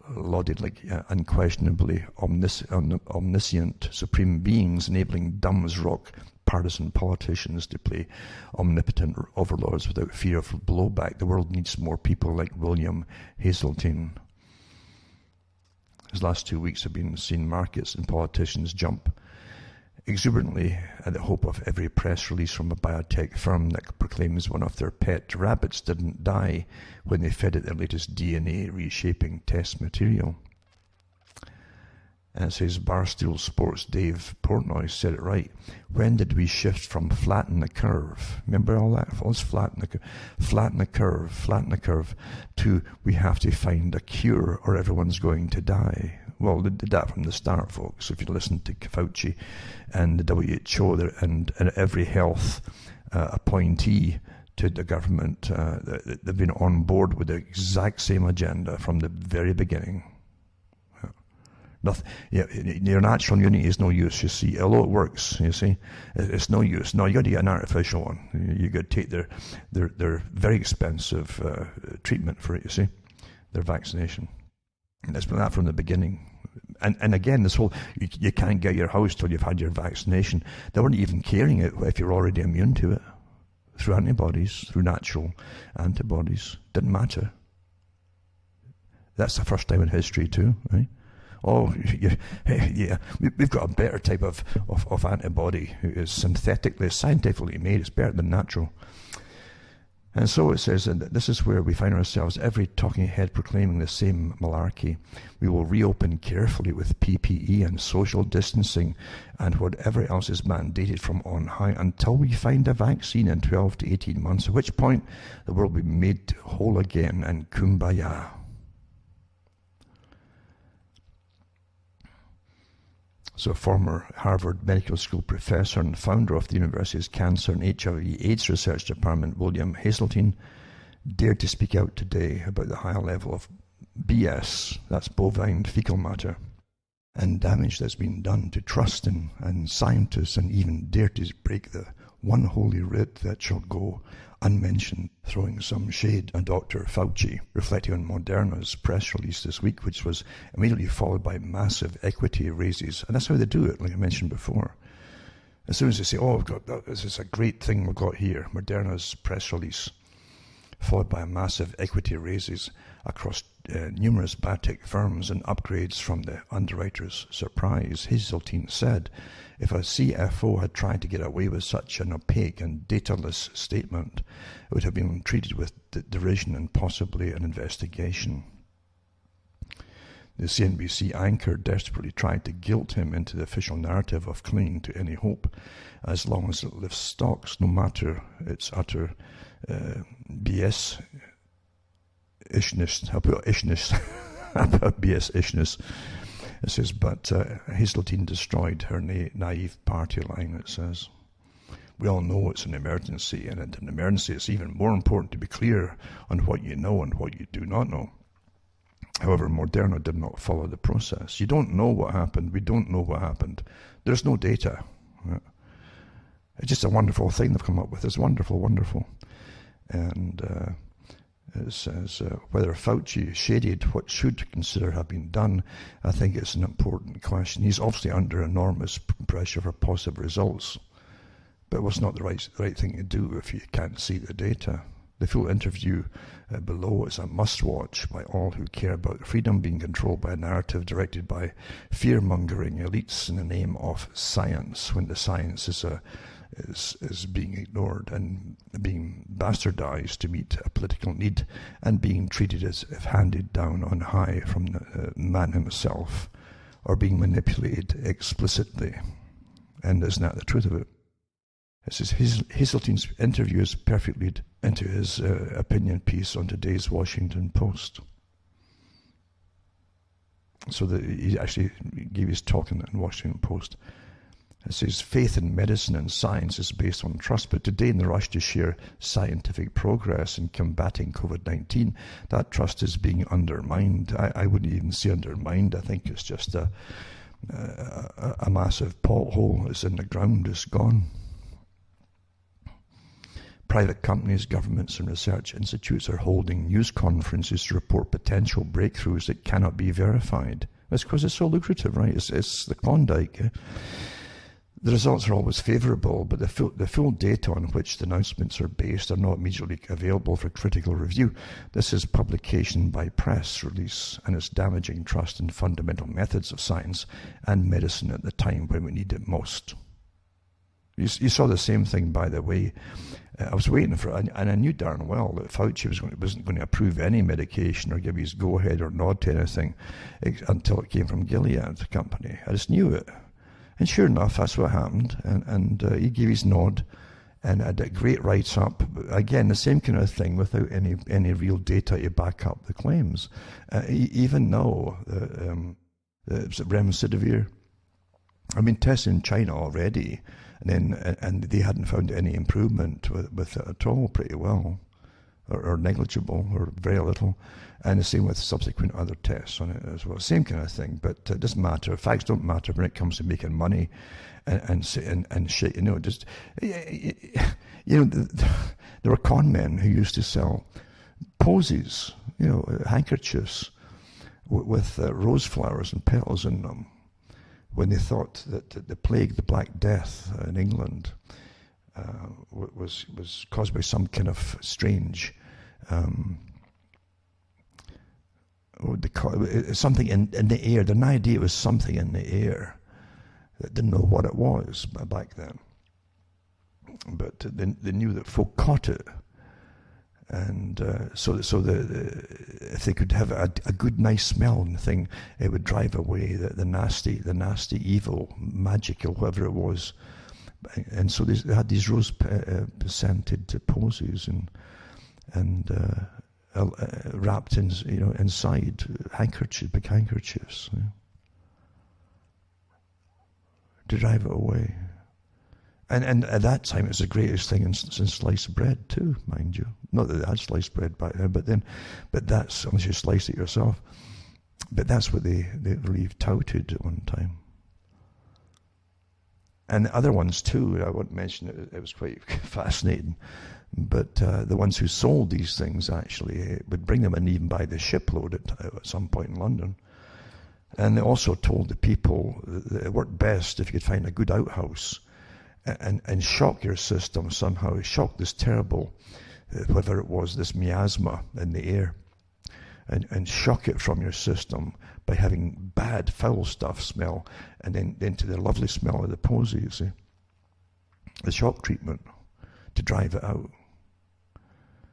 lauded like unquestionably omniscient supreme beings, enabling dumb as rock partisan politicians to play omnipotent overlords without fear of blowback. The world needs more people like William Hazeltine. His last 2 weeks have been seeing markets and politicians jump exuberantly at the hope of every press release from a biotech firm that proclaims one of their pet rabbits didn't die when they fed it their latest DNA reshaping test material. And it says Barstool Sports' Dave Portnoy said it right. When did we shift from flatten the curve? Remember all that? Let's flatten the curve, to we have to find a cure or everyone's going to die. Well, they did that from the start, folks. If you listen to Fauci and the WHO and every health appointee to the government, they've been on board with the exact same agenda from the very beginning. Nothing, your natural immunity is no use, you see. Although it works, you see, it's no use. No, you got to get an artificial one. You got to take their very expensive treatment for it, you see, their vaccination. And it's been that from the beginning. And again, this whole, you can't get your house till you've had your vaccination. They weren't even caring it if you're already immune to it. Through antibodies, through natural antibodies. Didn't matter. That's the first time in history too, right? Oh, yeah, we've got a better type of antibody who is scientifically made. It's better than natural. And so it says, and this is where we find ourselves, every talking head proclaiming the same malarkey. We will reopen carefully with PPE and social distancing and whatever else is mandated from on high until we find a vaccine in 12 to 18 months, at which point the world will be made whole again and kumbaya. So a former Harvard Medical School professor and founder of the university's Cancer and HIV/AIDS Research Department, William Hazeltine, dared to speak out today about the higher level of BS, that's bovine fecal matter, and damage that's been done to trust in scientists, and even dare to break the one holy writ that shall go unmentioned, throwing some shade on Dr. Fauci, reflecting on Moderna's press release this week, which was immediately followed by massive equity raises. And that's how they do it, like I mentioned before. As soon as they say, oh, this is a great thing we've got here, Moderna's press release, followed by a massive equity raises across numerous biotech firms and upgrades from the underwriter's surprise. Hazeltine said, if a CFO had tried to get away with such an opaque and dataless statement, it would have been treated with derision and possibly an investigation. The CNBC anchor desperately tried to guilt him into the official narrative of clinging to any hope, as long as it lifts stocks, no matter its utter BS-ishness. I'll put ishness. I'll put BS-ishness. It says, but Hazeltine destroyed her naive party line, it says. We all know it's an emergency, and in an emergency it's even more important to be clear on what you know and what you do not know. However, Moderna did not follow the process. You don't know what happened. We don't know what happened. There's no data. It's just a wonderful thing they've come up with. It's wonderful, wonderful. And it says, whether Fauci shaded what should consider have been done, I think it's an important question. He's obviously under enormous pressure for positive results, but it was not the right thing to do if you can't see the data. The full interview below is a must-watch by all who care about freedom being controlled by a narrative directed by fear-mongering elites in the name of science, when the science is being ignored and being bastardized to meet a political need, and being treated as if handed down on high from the man himself, or being manipulated explicitly. And isn't that the truth of it? It says Hazeltine's interview is perfectly into his opinion piece on today's Washington Post. So he actually gave his talk in the Washington Post. It says, faith in medicine and science is based on trust, but today in the rush to share scientific progress in combating COVID-19, that trust is being undermined. I wouldn't even say undermined. I think it's just a massive pothole that's in the ground. It's gone. Private companies, governments and research institutes are holding news conferences to report potential breakthroughs that cannot be verified. That's because it's so lucrative, right? It's the Klondike. The results are always favourable, but the full data on which the announcements are based are not immediately available for critical review. This is publication by press release, and it's damaging trust in fundamental methods of science and medicine at the time when we need it most. You saw the same thing, by the way. I was waiting for, and I knew darn well that Fauci wasn't going to approve any medication or give his go-ahead or nod to anything until it came from Gilead Company. I just knew it. And sure enough, that's what happened. And he gave his nod and had a great write-up. Again, the same kind of thing without any real data to back up the claims. Even though remdesivir, I've been tested in China already, and they hadn't found any improvement with it at all, pretty well, or negligible, or very little. And the same with subsequent other tests on it as well. Same kind of thing, but it doesn't matter. Facts don't matter when it comes to making money and shit. You know, just there were con men who used to sell posies, handkerchiefs with rose flowers and petals in them, when they thought that the plague, the Black Death in England, was caused by some kind of strange something in the air. They had an idea it was something in the air. They didn't know what it was back then, but they knew that folk caught it, and so if they could have a good, nice smelling thing, it would drive away the nasty, evil, magical, whatever it was. And so they had these rose scented posies and wrapped in, inside big handkerchiefs, to drive it away. And at that time, it was the greatest thing since sliced bread too, mind you. Not that they had sliced bread back then, but that's unless you slice it yourself. But that's what they really touted at one time. And the other ones too, I won't mention it, it was quite fascinating. But the ones who sold these things actually would bring them in even by the shipload at some point in London. And they also told the people that it worked best if you could find a good outhouse and shock your system somehow, shock this terrible, whatever it was, this miasma in the air, and shock it from your system by having bad, foul stuff smell, and then into the lovely smell of the posy, you see. The shock treatment to drive it out.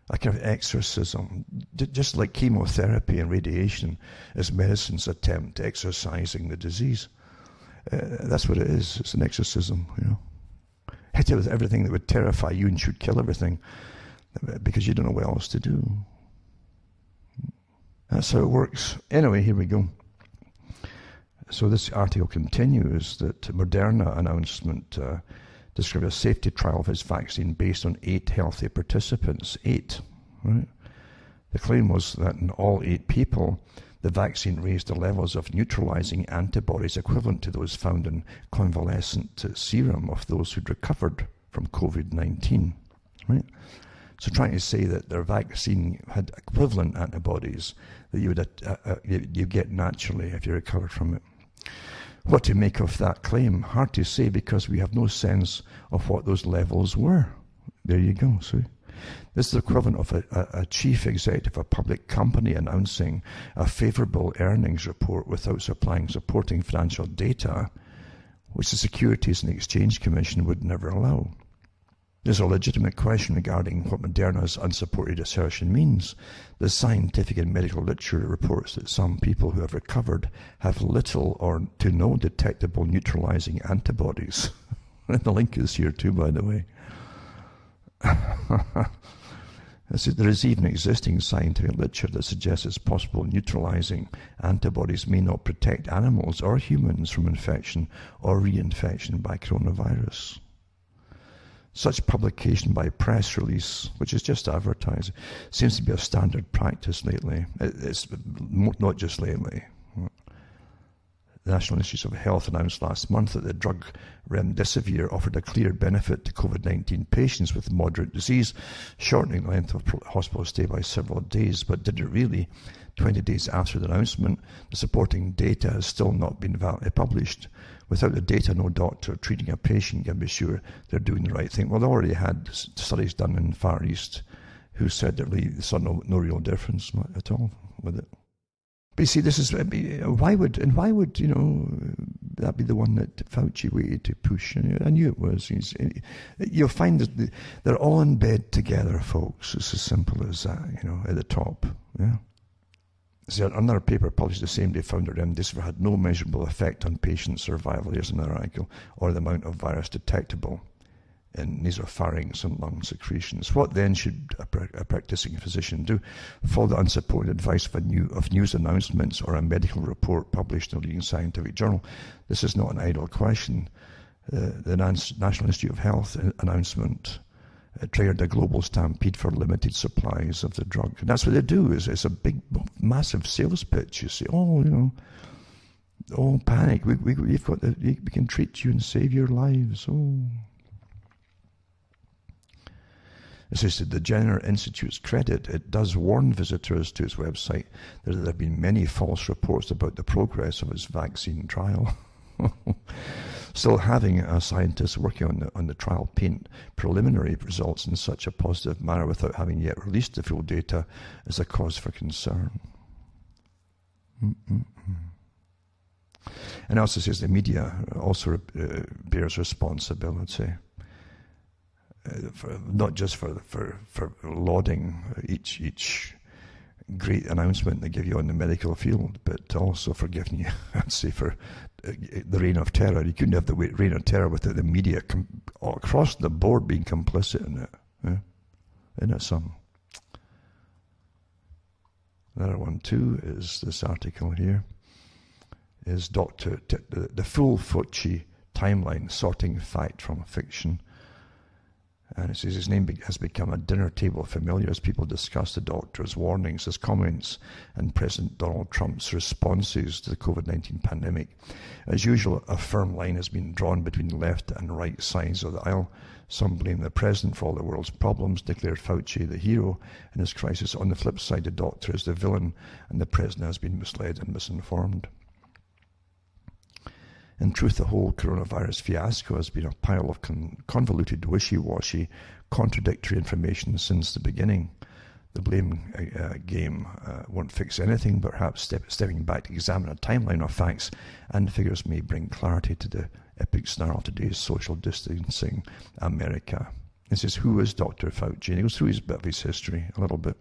A kind of exorcism, just like chemotherapy and radiation as medicine's attempt at exorcising the disease. That's what it is. It's an exorcism, you know. Hit it with everything that would terrify you and should kill everything because you don't know what else to do. That's how it works. Anyway, here we go. So this article continues that Moderna announcement described a safety trial of its vaccine based on 8 healthy participants. 8, right? The claim was that in all 8 people, the vaccine raised the levels of neutralizing antibodies equivalent to those found in convalescent serum of those who'd recovered from COVID-19, right? So trying to say that their vaccine had equivalent antibodies that you get naturally if you recovered from it. What to make of that claim? Hard to say because we have no sense of what those levels were. There you go, see? This is the equivalent of a chief executive of a public company announcing a favourable earnings report without supplying supporting financial data, which the Securities and Exchange Commission would never allow. There's a legitimate question regarding what Moderna's unsupported assertion means. The scientific and medical literature reports that some people who have recovered have little or to no detectable neutralizing antibodies. And the link is here too, by the way. There is even existing scientific literature that suggests it's possible neutralizing antibodies may not protect animals or humans from infection or reinfection by coronavirus. Such publication by press release, which is just advertising, seems to be a standard practice lately. It's not just lately. The National Institutes of Health announced last month that the drug remdesivir offered a clear benefit to COVID-19 patients with moderate disease, shortening the length of hospital stay by several days, but did it really? 20 days after the announcement, the supporting data has still not been published. Without the data, no doctor treating a patient can be sure they're doing the right thing. Well, they already had studies done in Far East who said that really saw no real difference at all with it. But you see, this is why would that be the one that Fauci waited to push? I knew it was. You'll find that they're all in bed together, folks. It's as simple as that. At the top. Yeah. See, another paper published the same day found that remdesivir had no measurable effect on patient survival. Here's another article, or the amount of virus detectable in nasopharynx and lung secretions. What then should a practicing physician do? Follow the unsupported advice of news announcements or a medical report published in a leading scientific journal? This is not an idle question. The National Institute of Health announcement triggered a global stampede for limited supplies of the drug. And that's what they do. It's a big, massive sales pitch. You see, panic. We can treat you and save your lives. It says to the Jenner Institute's credit, it does warn visitors to its website that there have been many false reports about the progress of its vaccine trial. Still, having a scientist working on the trial paint preliminary results in such a positive manner without having yet released the full data is a cause for concern. And also says the media also bears responsibility. Not just for lauding each great announcement they give you on the medical field, but also for giving you, I'd say, for the reign of terror. You couldn't have the reign of terror without the media across the board being complicit in it. Yeah? Isn't it something? Another one too is this article here. Is the full Fauci timeline, sorting fact from fiction. And it says his name has become a dinner table familiar as people discuss the doctor's warnings, his comments, and President Donald Trump's responses to the COVID-19 pandemic. As usual, a firm line has been drawn between the left and right sides of the aisle. Some blame the president for all the world's problems, declared Fauci the hero in this crisis. On the flip side, the doctor is the villain, and the president has been misled and misinformed. In truth, the whole coronavirus fiasco has been a pile of convoluted, wishy-washy, contradictory information since the beginning. The blame game won't fix anything, but perhaps stepping back to examine a timeline of facts and figures may bring clarity to the epic snarl of today's social distancing America. It says, who is Dr. Fauci? And he goes through bit of his history a little bit,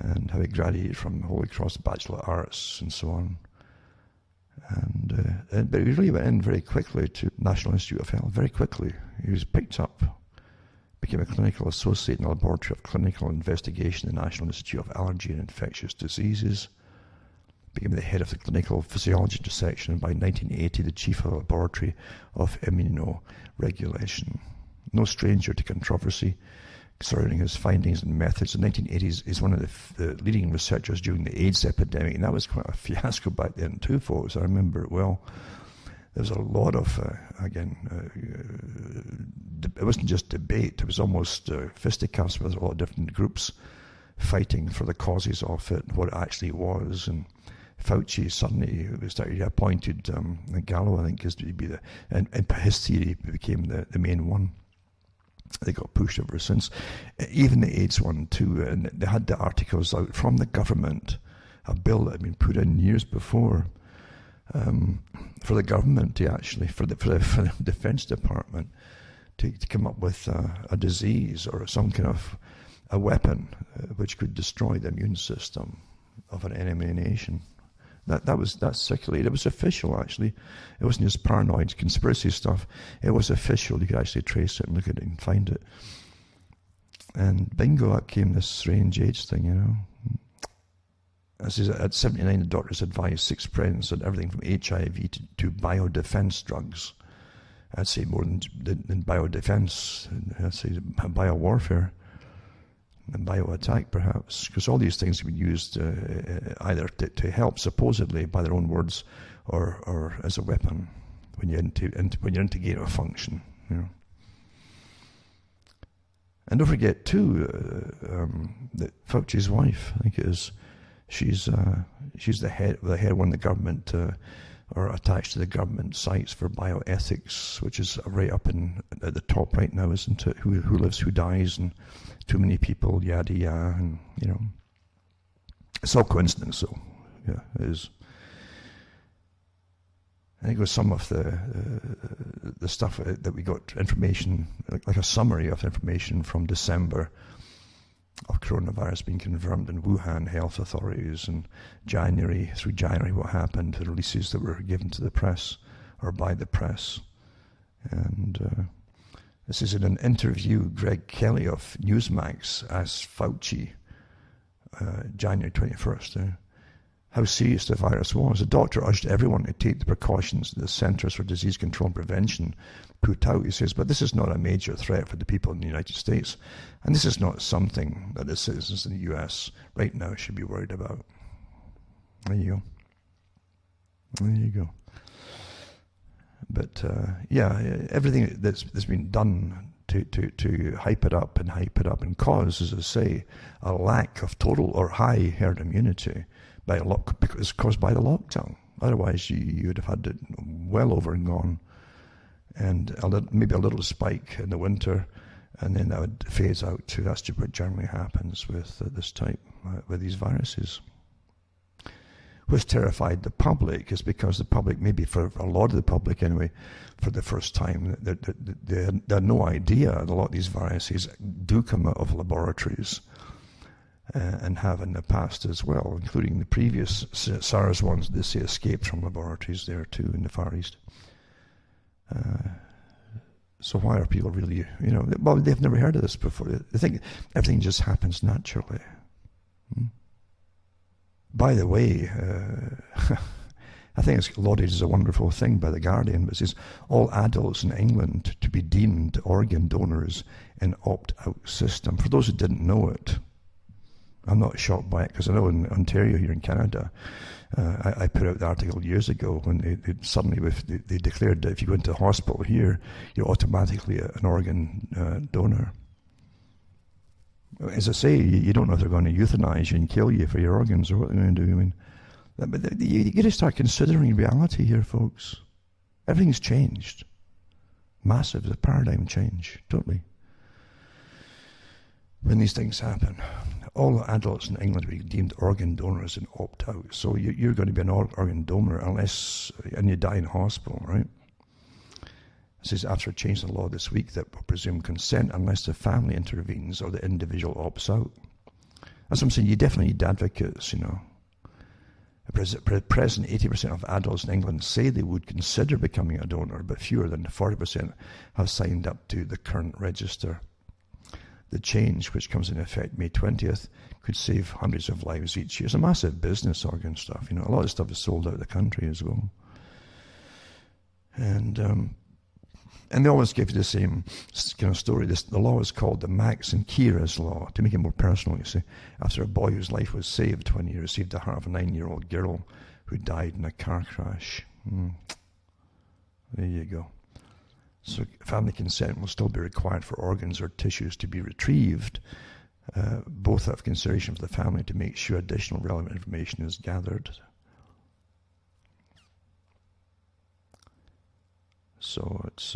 and how he graduated from Holy Cross Bachelor of Arts and so on. But he really went in very quickly to National Institute of Health, very quickly. He was picked up, became a clinical associate in the Laboratory of Clinical Investigation at the National Institute of Allergy and Infectious Diseases, became the head of the Clinical Physiology section, and by 1980 the chief of the Laboratory of Immunoregulation. No stranger to controversy surrounding his findings and methods. In the 1980s, he's one of the leading researchers during the AIDS epidemic, and that was quite a fiasco back then too, folks. I remember it well. There was a lot of, it wasn't just debate, it was almost fisticuffs with a lot of different groups fighting for the causes of it, what it actually was. And Fauci suddenly started appointed Gallo, I think, is to be and his theory became the main one. They got pushed ever since. Even the AIDS one too, and they had the articles out from the government, a bill that had been put in years before, for the government to actually, for the Defense Department to come up with a disease or some kind of a weapon which could destroy the immune system of an enemy nation. That circulated. It was official, actually. It wasn't just paranoid conspiracy stuff. It was official. You could actually trace it and look at it and find it. And bingo, out came this strange AIDS thing, you know. As at 79, the doctors advised 6 presidents on everything from HIV to biodefense drugs. I'd say more than biodefense. I'd say biowarfare. And bio-attack, perhaps, because all these things have been used either to help, supposedly, by their own words, or as a weapon when you're into gain of function, you know. And don't forget too that Fauci's wife, I think it is, she's the head of one of the government or attached to the government sites for bioethics, which is right up at the top right now, isn't it? Who lives, who dies, and too many people, yada yada, and you know, it's all coincidence, though. Yeah, it is. I think it was some of the stuff that we got information, like a summary of information from December of coronavirus being confirmed in Wuhan health authorities, and through January, what happened, the releases that were given to the press or by the press. And this is in an interview. Greg Kelly of Newsmax asked Fauci, January 21st, how serious the virus was. The doctor urged everyone to take the precautions the Centers for Disease Control and Prevention put out. He says, but this is not a major threat for the people in the United States. And this is not something that the citizens in the US right now should be worried about. There you go. There you go. But everything that's been done to hype it up and cause, as I say, a lack of total or high herd immunity because it's caused by the lockdown. Otherwise, you would have had it well over and gone, and maybe a little spike in the winter, and then that would phase out too. That's what generally happens with this type, with these viruses. What's terrified the public is because the public, maybe for a lot of the public anyway, for the first time, they had no idea that a lot of these viruses do come out of laboratories and have in the past as well, including the previous SARS ones. They say escaped from laboratories there too in the Far East. So why are people really, well, they've never heard of this before. They think everything just happens naturally. By the way, I think it's lauded as a wonderful thing by The Guardian, but it says all adults in England to be deemed organ donors in opt-out system. For those who didn't know it, I'm not shocked by it, because I know in Ontario here in Canada, I put out the article years ago when they declared that if you go into the hospital here, you're automatically an organ donor. As I say, you don't know if they're going to euthanize you and kill you for your organs or what they're going to do. I mean, but you got to start considering reality here, folks. Everything's changed. Massive, the paradigm change, totally. When these things happen, all adults in England will be deemed organ donors and opt out. So you're going to be an organ donor and you die in hospital, right? It says after changing the law this week that will presume consent unless the family intervenes or the individual opts out. That's what I'm saying. You definitely need advocates, you know. At present, 80% of adults in England say they would consider becoming a donor, but fewer than 40% have signed up to the current register. The change, which comes into effect May 20th, could save hundreds of lives each year. It's a massive business, organ stuff. You know, a lot of stuff is sold out of the country as well. And they always give you the same kind of story. The law is called the Max and Kira's law, to make it more personal, you see. After a boy whose life was saved when he received the heart of a 9-year-old girl who died in a car crash. There you go. So family consent will still be required for organs or tissues to be retrieved, both out of consideration for the family to make sure additional relevant information is gathered. So it's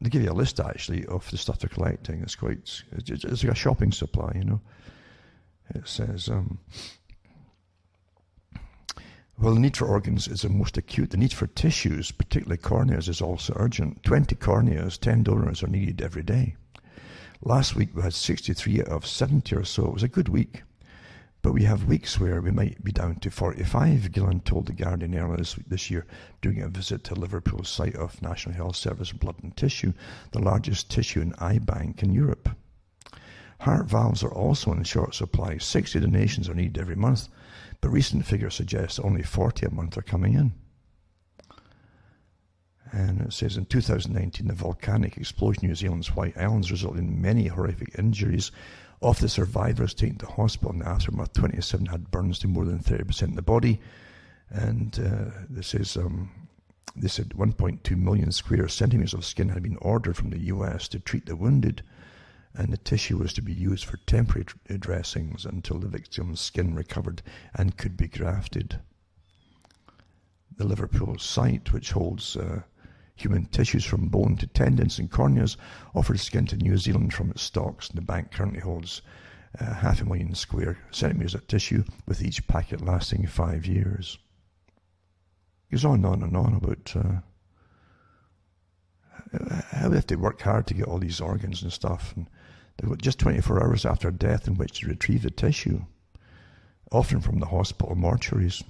they give you a list actually of the stuff they're collecting. It's like a shopping supply, you know. It says, well, the need for organs is the most acute. The need for tissues, particularly corneas, is also urgent. 20 corneas, 10 donors are needed every day. Last week we had 63 out of 70 or so. It was a good week. But we have weeks where we might be down to 45, Gillen told The Guardian earlier this year during a visit to Liverpool's site of National Health Service Blood and Tissue, the largest tissue and eye bank in Europe. Heart valves are also in short supply. 60 donations are needed every month, but recent figures suggest only 40 a month are coming in. And it says in 2019, the volcanic explosion in New Zealand's White Islands resulted in many horrific injuries. Of the survivors taken to hospital in the aftermath, 27 had burns to more than 30% of the body. And they said 1.2 million square centimeters of skin had been ordered from the US to treat the wounded, and the tissue was to be used for temporary dressings until the victim's skin recovered and could be grafted. The Liverpool site, which holds human tissues from bone to tendons and corneas, offers skin to New Zealand from its stocks, and the bank currently holds 500,000 square centimetres of tissue, with each packet lasting 5 years. It goes on and on about how they have to work hard to get all these organs and stuff, and they've got just 24 hours after death in which to retrieve the tissue, often from the hospital mortuaries.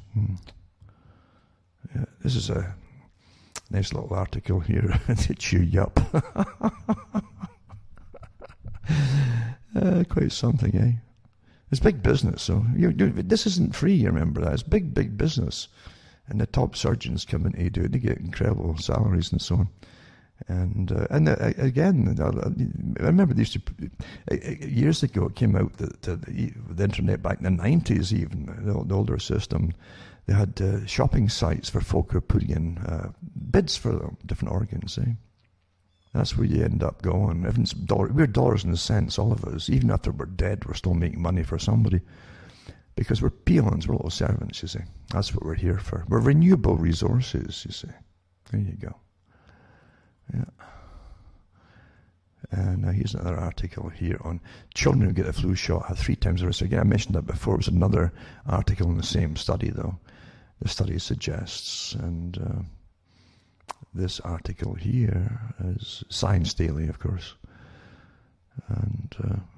Yeah, this is a nice little article here to cheer you up. Quite something, eh? It's big business, so this isn't free, you remember that. It's big business. And the top surgeons come in to do it. They get incredible salaries and so on. And again, I remember these years ago, it came out that the internet back in the 90s, even the older system, they had shopping sites for folk who were putting in bids for different organs. That's where you end up going. We're dollars and cents, all of us. Even after we're dead, we're still making money for somebody. Because we're peons, we're little servants, you see. That's what we're here for. We're renewable resources, you see. There you go. Yeah. And here's another article here on children who get the flu shot have 3 times the risk. Again, I mentioned that before. It was another article in the same study, though. The study suggests, and this article here is Science Daily, of course. And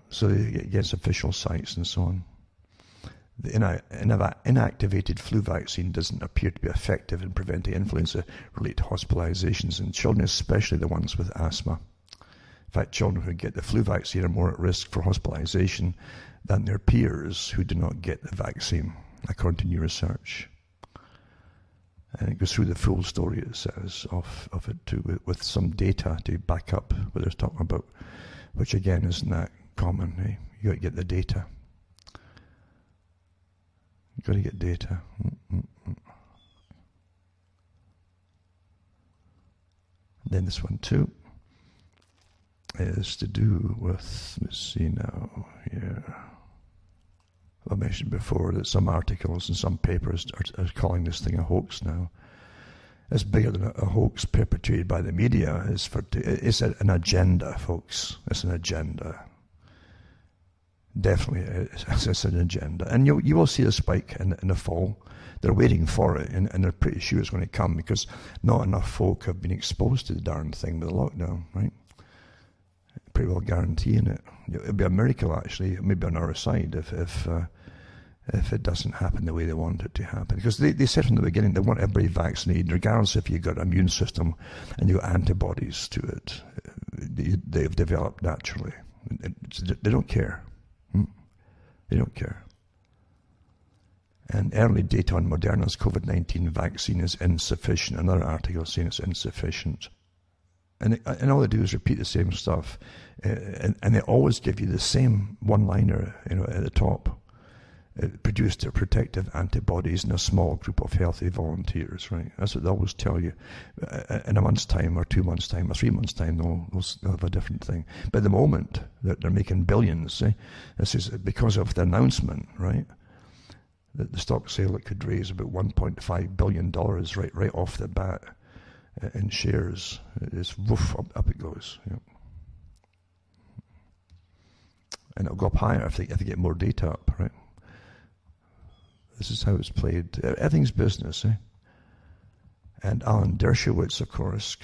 so it gets official sites and so on. The inactivated flu vaccine doesn't appear to be effective in preventing influenza-related hospitalizations in children, especially the ones with asthma. In fact, children who get the flu vaccine are more at risk for hospitalization than their peers who do not get the vaccine, according to new research. And it goes through the full story, it says, of it too, with some data to back up what they're talking about, which again isn't that common. Eh? You got to get the data. You got to get data. Then this one too is to do with, let's see now, here. I mentioned before that some articles and some papers are calling this thing a hoax now. It's bigger than a hoax perpetuated by the media. It's an agenda, folks. It's an agenda. Definitely, it's an agenda. And you will see a spike in the fall. They're waiting for it, and they're pretty sure it's going to come because not enough folk have been exposed to the darn thing with the lockdown, right? Pretty well guaranteeing it. It'll be a miracle, actually, maybe on our side, if it doesn't happen the way they want it to happen. Because they said from the beginning they want everybody vaccinated, regardless if you've got an immune system and you've got antibodies to it. They've developed naturally. They don't care. They don't care. And early data on Moderna's COVID-19 vaccine is insufficient. Another article saying it's insufficient. And all they do is repeat the same stuff. And they always give you the same one-liner, at the top. It produced their protective antibodies in a small group of healthy volunteers, right? That's what they always tell you. In a month's time, or 2 months' time, or 3 months' time, they'll have a different thing. But at the moment, they're making billions. This is because of the announcement, right? That the stock sale it could raise about $1.5 billion right off the bat in shares. It's woof, up it goes. Yep. And it'll go up higher if they get more data up, right? This is how it's played. Everything's business, eh? And Alan Dershowitz, of course,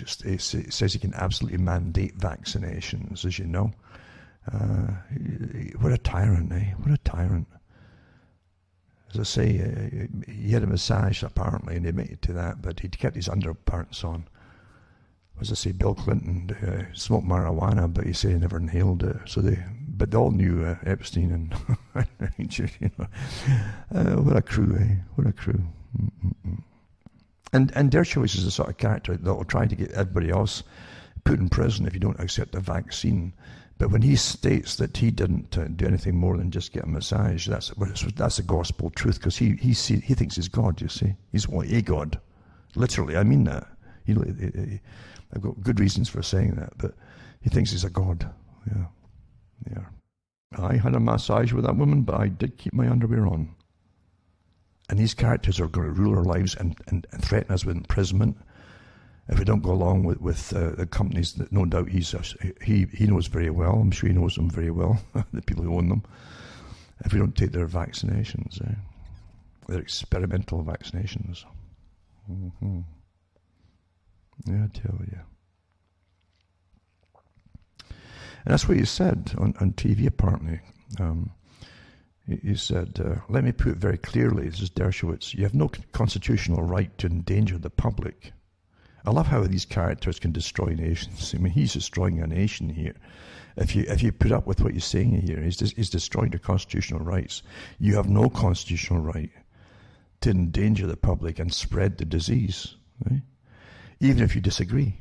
says he can absolutely mandate vaccinations, as you know. What a tyrant, eh? What a tyrant. As I say, he had a massage, apparently, and he admitted to that, but he'd kept his underparts on. As I say, Bill Clinton smoked marijuana, but he said he never inhaled it. But they all knew Epstein and what a crew, eh? What a crew. And Dershowitz is the sort of character that will try to get everybody else put in prison if you don't accept the vaccine. But when he states that he didn't do anything more than just get a massage, that's the gospel truth, because he thinks he's God. You see, he's a God. Literally, I mean that. I've got good reasons for saying that, but he thinks he's a God. Yeah. I had a massage with that woman, but I did keep my underwear on. And these characters are going to rule our lives and threaten us with imprisonment if we don't go along with the companies that no doubt he knows very well. I'm sure he knows them very well, the people who own them. If we don't take their vaccinations, their experimental vaccinations. Mm-hmm. Yeah, I tell you. And that's what he said on TV, apparently. He said, let me put it very clearly, this is Dershowitz, you have no constitutional right to endanger the public. I love how these characters can destroy nations. I mean, he's destroying a nation here. If you put up with what he's saying here, he's destroying your constitutional rights. You have no constitutional right to endanger the public and spread the disease, right? Even if you disagree.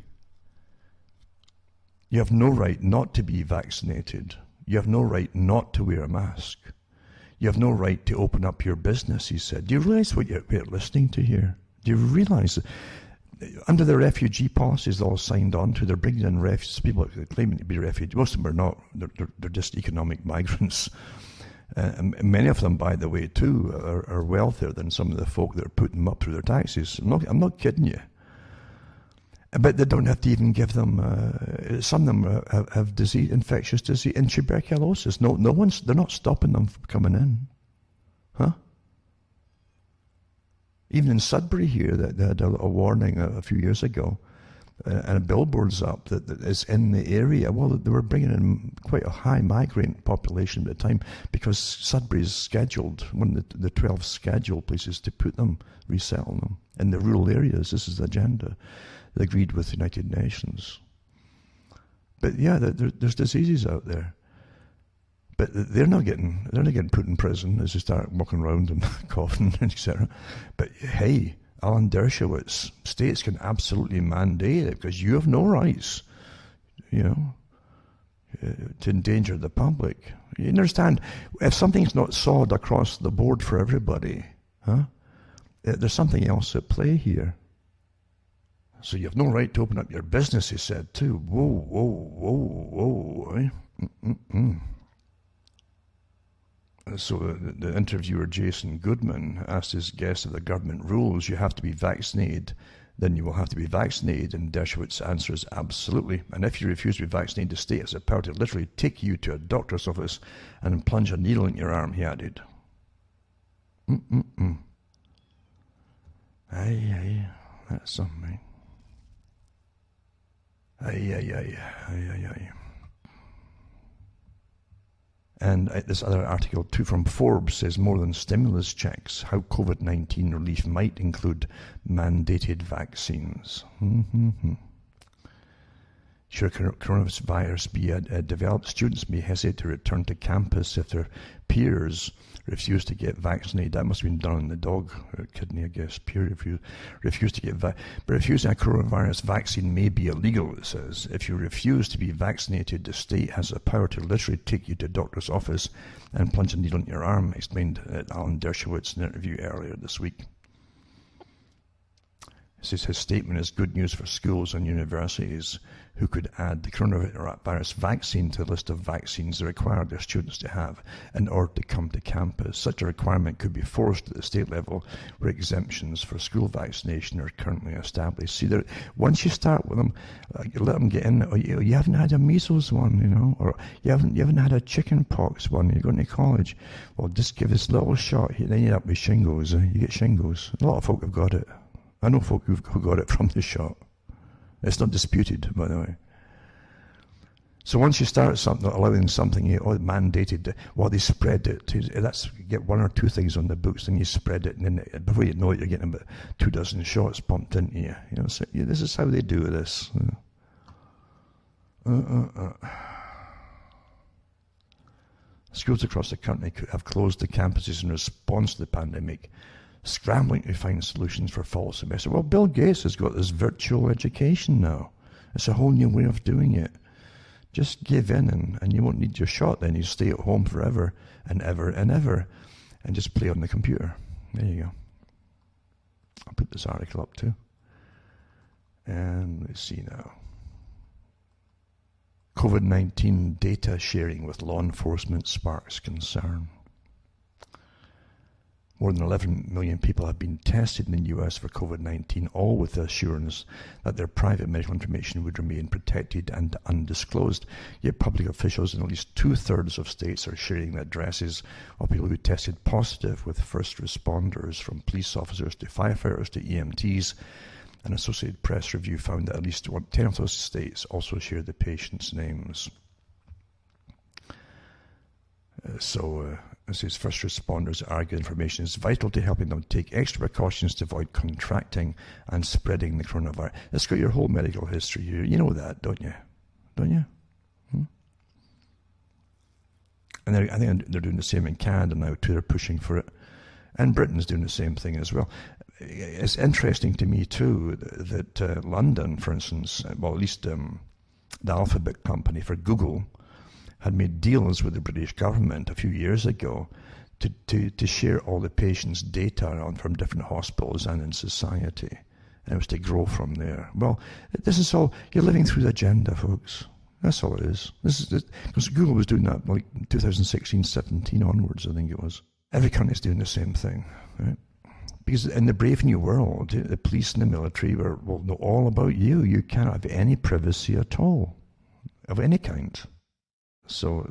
You have no right not to be vaccinated. You have no right not to wear a mask. You have no right to open up your business, he said. Do you realize what you're listening to here? Do you realize that under the refugee policies they all signed on to, they're bringing in refugees, people claiming to be refugees. Most of them are not. They're just economic migrants. And many of them, by the way, too, are wealthier than some of the folk that are putting them up through their taxes. I'm not kidding you. But they don't have to even give them. Some of them have disease, infectious disease, and tuberculosis. They're not stopping them from coming in, huh? Even in Sudbury here, they had a warning a few years ago, and a billboard's up that is in the area. Well, they were bringing in quite a high migrant population at the time because Sudbury's scheduled, one of the 12 scheduled places to put them, resettle them in the rural areas. This is the agenda. They agreed with the United Nations. But yeah, there's diseases out there. But they're not getting put in prison as they start walking around and coughing, etc. But hey, Alan Dershowitz, states can absolutely mandate it because you have no rights, to endanger the public. You understand? If something's not solved across the board for everybody, there's something else at play here. So you have no right to open up your business, he said, too. Whoa, whoa, whoa, whoa. So the interviewer, Jason Goodman, asked his guest if the government rules you have to be vaccinated, then you will have to be vaccinated. And Dershowitz answers, absolutely. And if you refuse to be vaccinated, the state has the power to literally take you to a doctor's office and plunge a needle in your arm, he added. Aye, that's something. Aye. And this other article, too, from Forbes says more than stimulus checks, how COVID-19 relief might include mandated vaccines. Should coronavirus be developed, students may hesitate to return to campus if their peers refuse to get vaccinated. That must have been done on the dog kidney, I guess. Peer refuse to get but refusing a coronavirus vaccine may be illegal, it says. If you refuse to be vaccinated, the state has the power to literally take you to a doctor's office and plunge a needle in your arm, explained Alan Dershowitz in an interview earlier this week. It says his statement is good news for schools and universities who could add the coronavirus vaccine to the list of vaccines they require their students to have in order to come to campus. Such a requirement could be forced at the state level where exemptions for school vaccination are currently established. See, once you start with them, you let them get in. Or you haven't had a measles one, or you haven't had a chicken pox one. You're going to college. Well, just give this little shot. Then you end up with shingles. You get shingles. A lot of folk have got it. I know folk who got it from the shot. It's not disputed, by the way. So once you start allowing something, mandated, they spread it. Let's get one or two things on the books, then you spread it, and then before you know it, you're getting about 24 shots pumped into you. So this is how they do this. Schools across the country have closed the campuses in response to the pandemic, scrambling to find solutions for fall semester. Well, Bill Gates has got this virtual education now. It's a whole new way of doing it. Just give in and you won't need your shot then. You stay at home forever and ever and ever and just play on the computer. There you go. I'll put this article up too. And let's see now. COVID-19 data sharing with law enforcement sparks concern. More than 11 million people have been tested in the US for COVID-19, all with the assurance that their private medical information would remain protected and undisclosed. Yet public officials in at least 2/3 of states are sharing the addresses of people who tested positive with first responders, from police officers to firefighters to EMTs. An Associated Press review found that at least 10 of those states also shared the patients' names. It says first responders argue information is vital to helping them take extra precautions to avoid contracting and spreading the coronavirus. It's got your whole medical history here. You know that, don't you? Don't you? And I think they're doing the same in Canada now too. They're pushing for it. And Britain's doing the same thing as well. It's interesting to me too that London, for instance, well, at least the Alphabet company for Google, had made deals with the British government a few years ago to share all the patients' data from different hospitals and in society. And it was to grow from there. Well, this is all, you're living through the agenda, folks. That's all it is. Because Google was doing that like 2016, 17 onwards, I think it was. Every country's doing the same thing, right? Because in the brave new world, the police and the military will know all about you. You cannot have any privacy at all, of any kind. So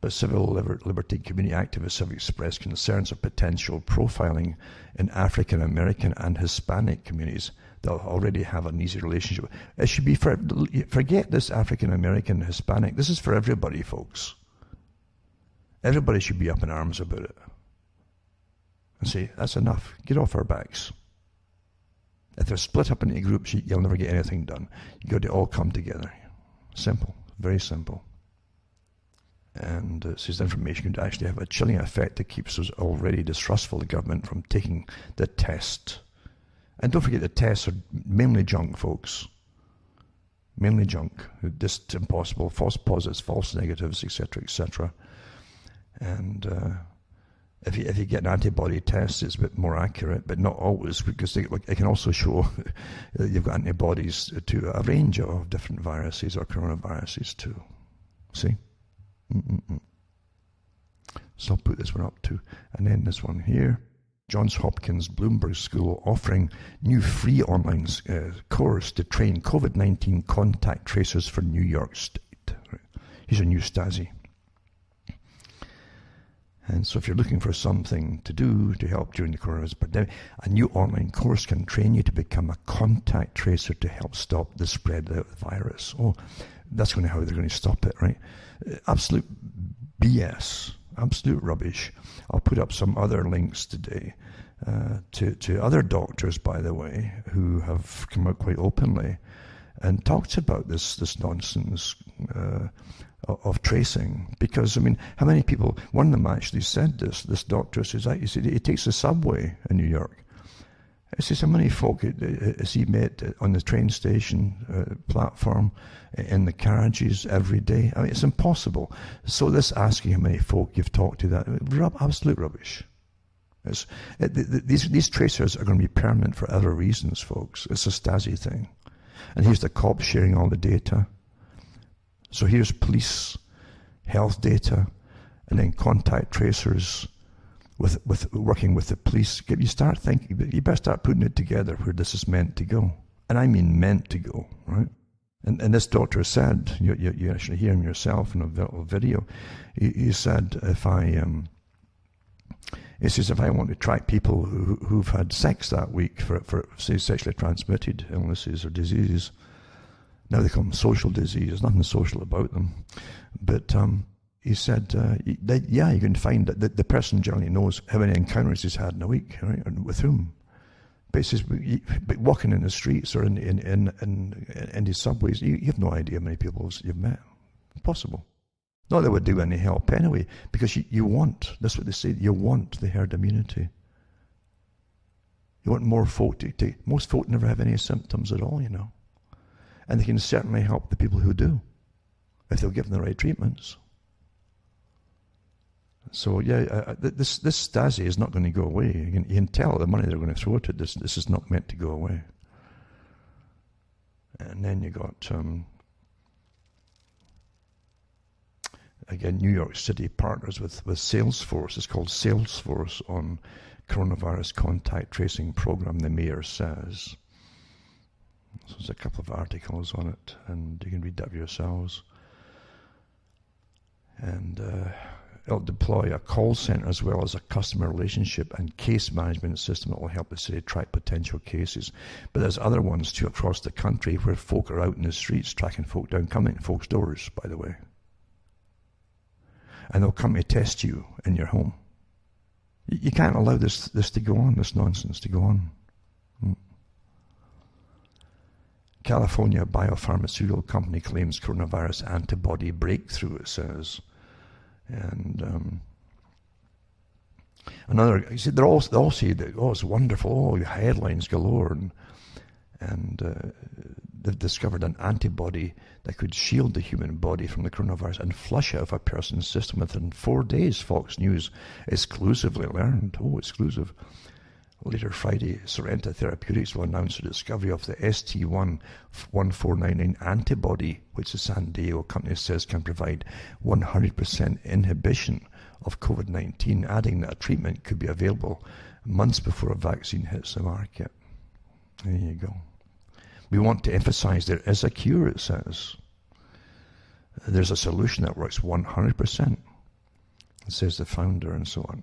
but civil liberty community activists have expressed concerns of potential profiling in African American and Hispanic communities that already have an easy relationship. It should be forget this African American, Hispanic. This is for everybody, folks. Everybody should be up in arms about it and say, that's enough. Get off our backs. If they're split up into groups, you'll never get anything done. You've got to all come together. Simple. Very simple. And it says information could actually have a chilling effect that keeps us already distrustful of the government from taking the test. And don't forget the tests are mainly junk, folks. Mainly junk. Just impossible. False positives, false negatives, etc., etc. And if you get an antibody test, it's a bit more accurate, but not always, because it can also show that you've got antibodies to a range of different viruses or coronaviruses too. See? Mm-mm-mm. So I'll put this one up too. And then this one here. Johns Hopkins Bloomberg School offering new free online course to train COVID-19 contact tracers for New York State. Here's a new Stasi. And so if you're looking for something to do to help during the coronavirus pandemic, a new online course can train you to become a contact tracer to help stop the spread of the virus. Oh, that's going to how they're going to stop it, right? Absolute BS. Absolute rubbish. I'll put up some other links today to other doctors, by the way, who have come out quite openly and talked about this nonsense of tracing. Because, I mean, how many people, one of them actually said this doctor says, he said he takes the subway in New York. He says, how many folk has he met on the train station platform, in the carriages every day? I mean, it's impossible. So this asking how many folk you've talked to, that absolute rubbish. These tracers are going to be permanent for other reasons, folks. It's a Stasi thing. And here's the cops sharing all the data. So here's police health data, and then contact tracers with working with the police. You start thinking, you better start putting it together where this is meant to go. And I mean meant to go, right? And this doctor said, you actually hear him yourself in a video, he said, he says, if I want to track people who've had sex that week for say, sexually transmitted illnesses or diseases, now they call them social disease. There's nothing social about them. But he said, yeah, you can find that the person generally knows how many encounters he's had in a week, right? And with whom. But he says, but walking in the streets or in these subways, you have no idea how many people you've met. Impossible. Not that it would do any help anyway, because you want, that's what they say, you want the herd immunity. You want more folk to most folk never have any symptoms at all, you know. And they can certainly help the people who do, if they'll give them the right treatments. So yeah, this Stasi is not going to go away. You can tell the money they're going to throw at it. This is not meant to go away. And then you got again, New York City partners with Salesforce. It's called Salesforce on coronavirus contact tracing program, the mayor says. So there's a couple of articles on it, and you can read that for yourselves. And it'll deploy a call center as well as a customer relationship and case management system that will help the city track potential cases. But there's other ones too across the country where folk are out in the streets tracking folk down, coming to folks' doors, by the way. And they'll come to test you in your home. You can't allow this to go on, this nonsense to go on. California biopharmaceutical company claims coronavirus antibody breakthrough, it says. And another, you see, they all say that, oh, it's wonderful, oh, headlines galore, and they've discovered an antibody that could shield the human body from the coronavirus and flush it out of a person's system within 4 days, Fox News exclusively learned. Oh, exclusive. Later Friday, Sorrento Therapeutics will announce the discovery of the ST11499 antibody, which the San Diego company says can provide 100% inhibition of COVID-19, adding that a treatment could be available months before a vaccine hits the market. There you go. We want to emphasize there is a cure, it says. There's a solution that works 100%, says the founder and so on,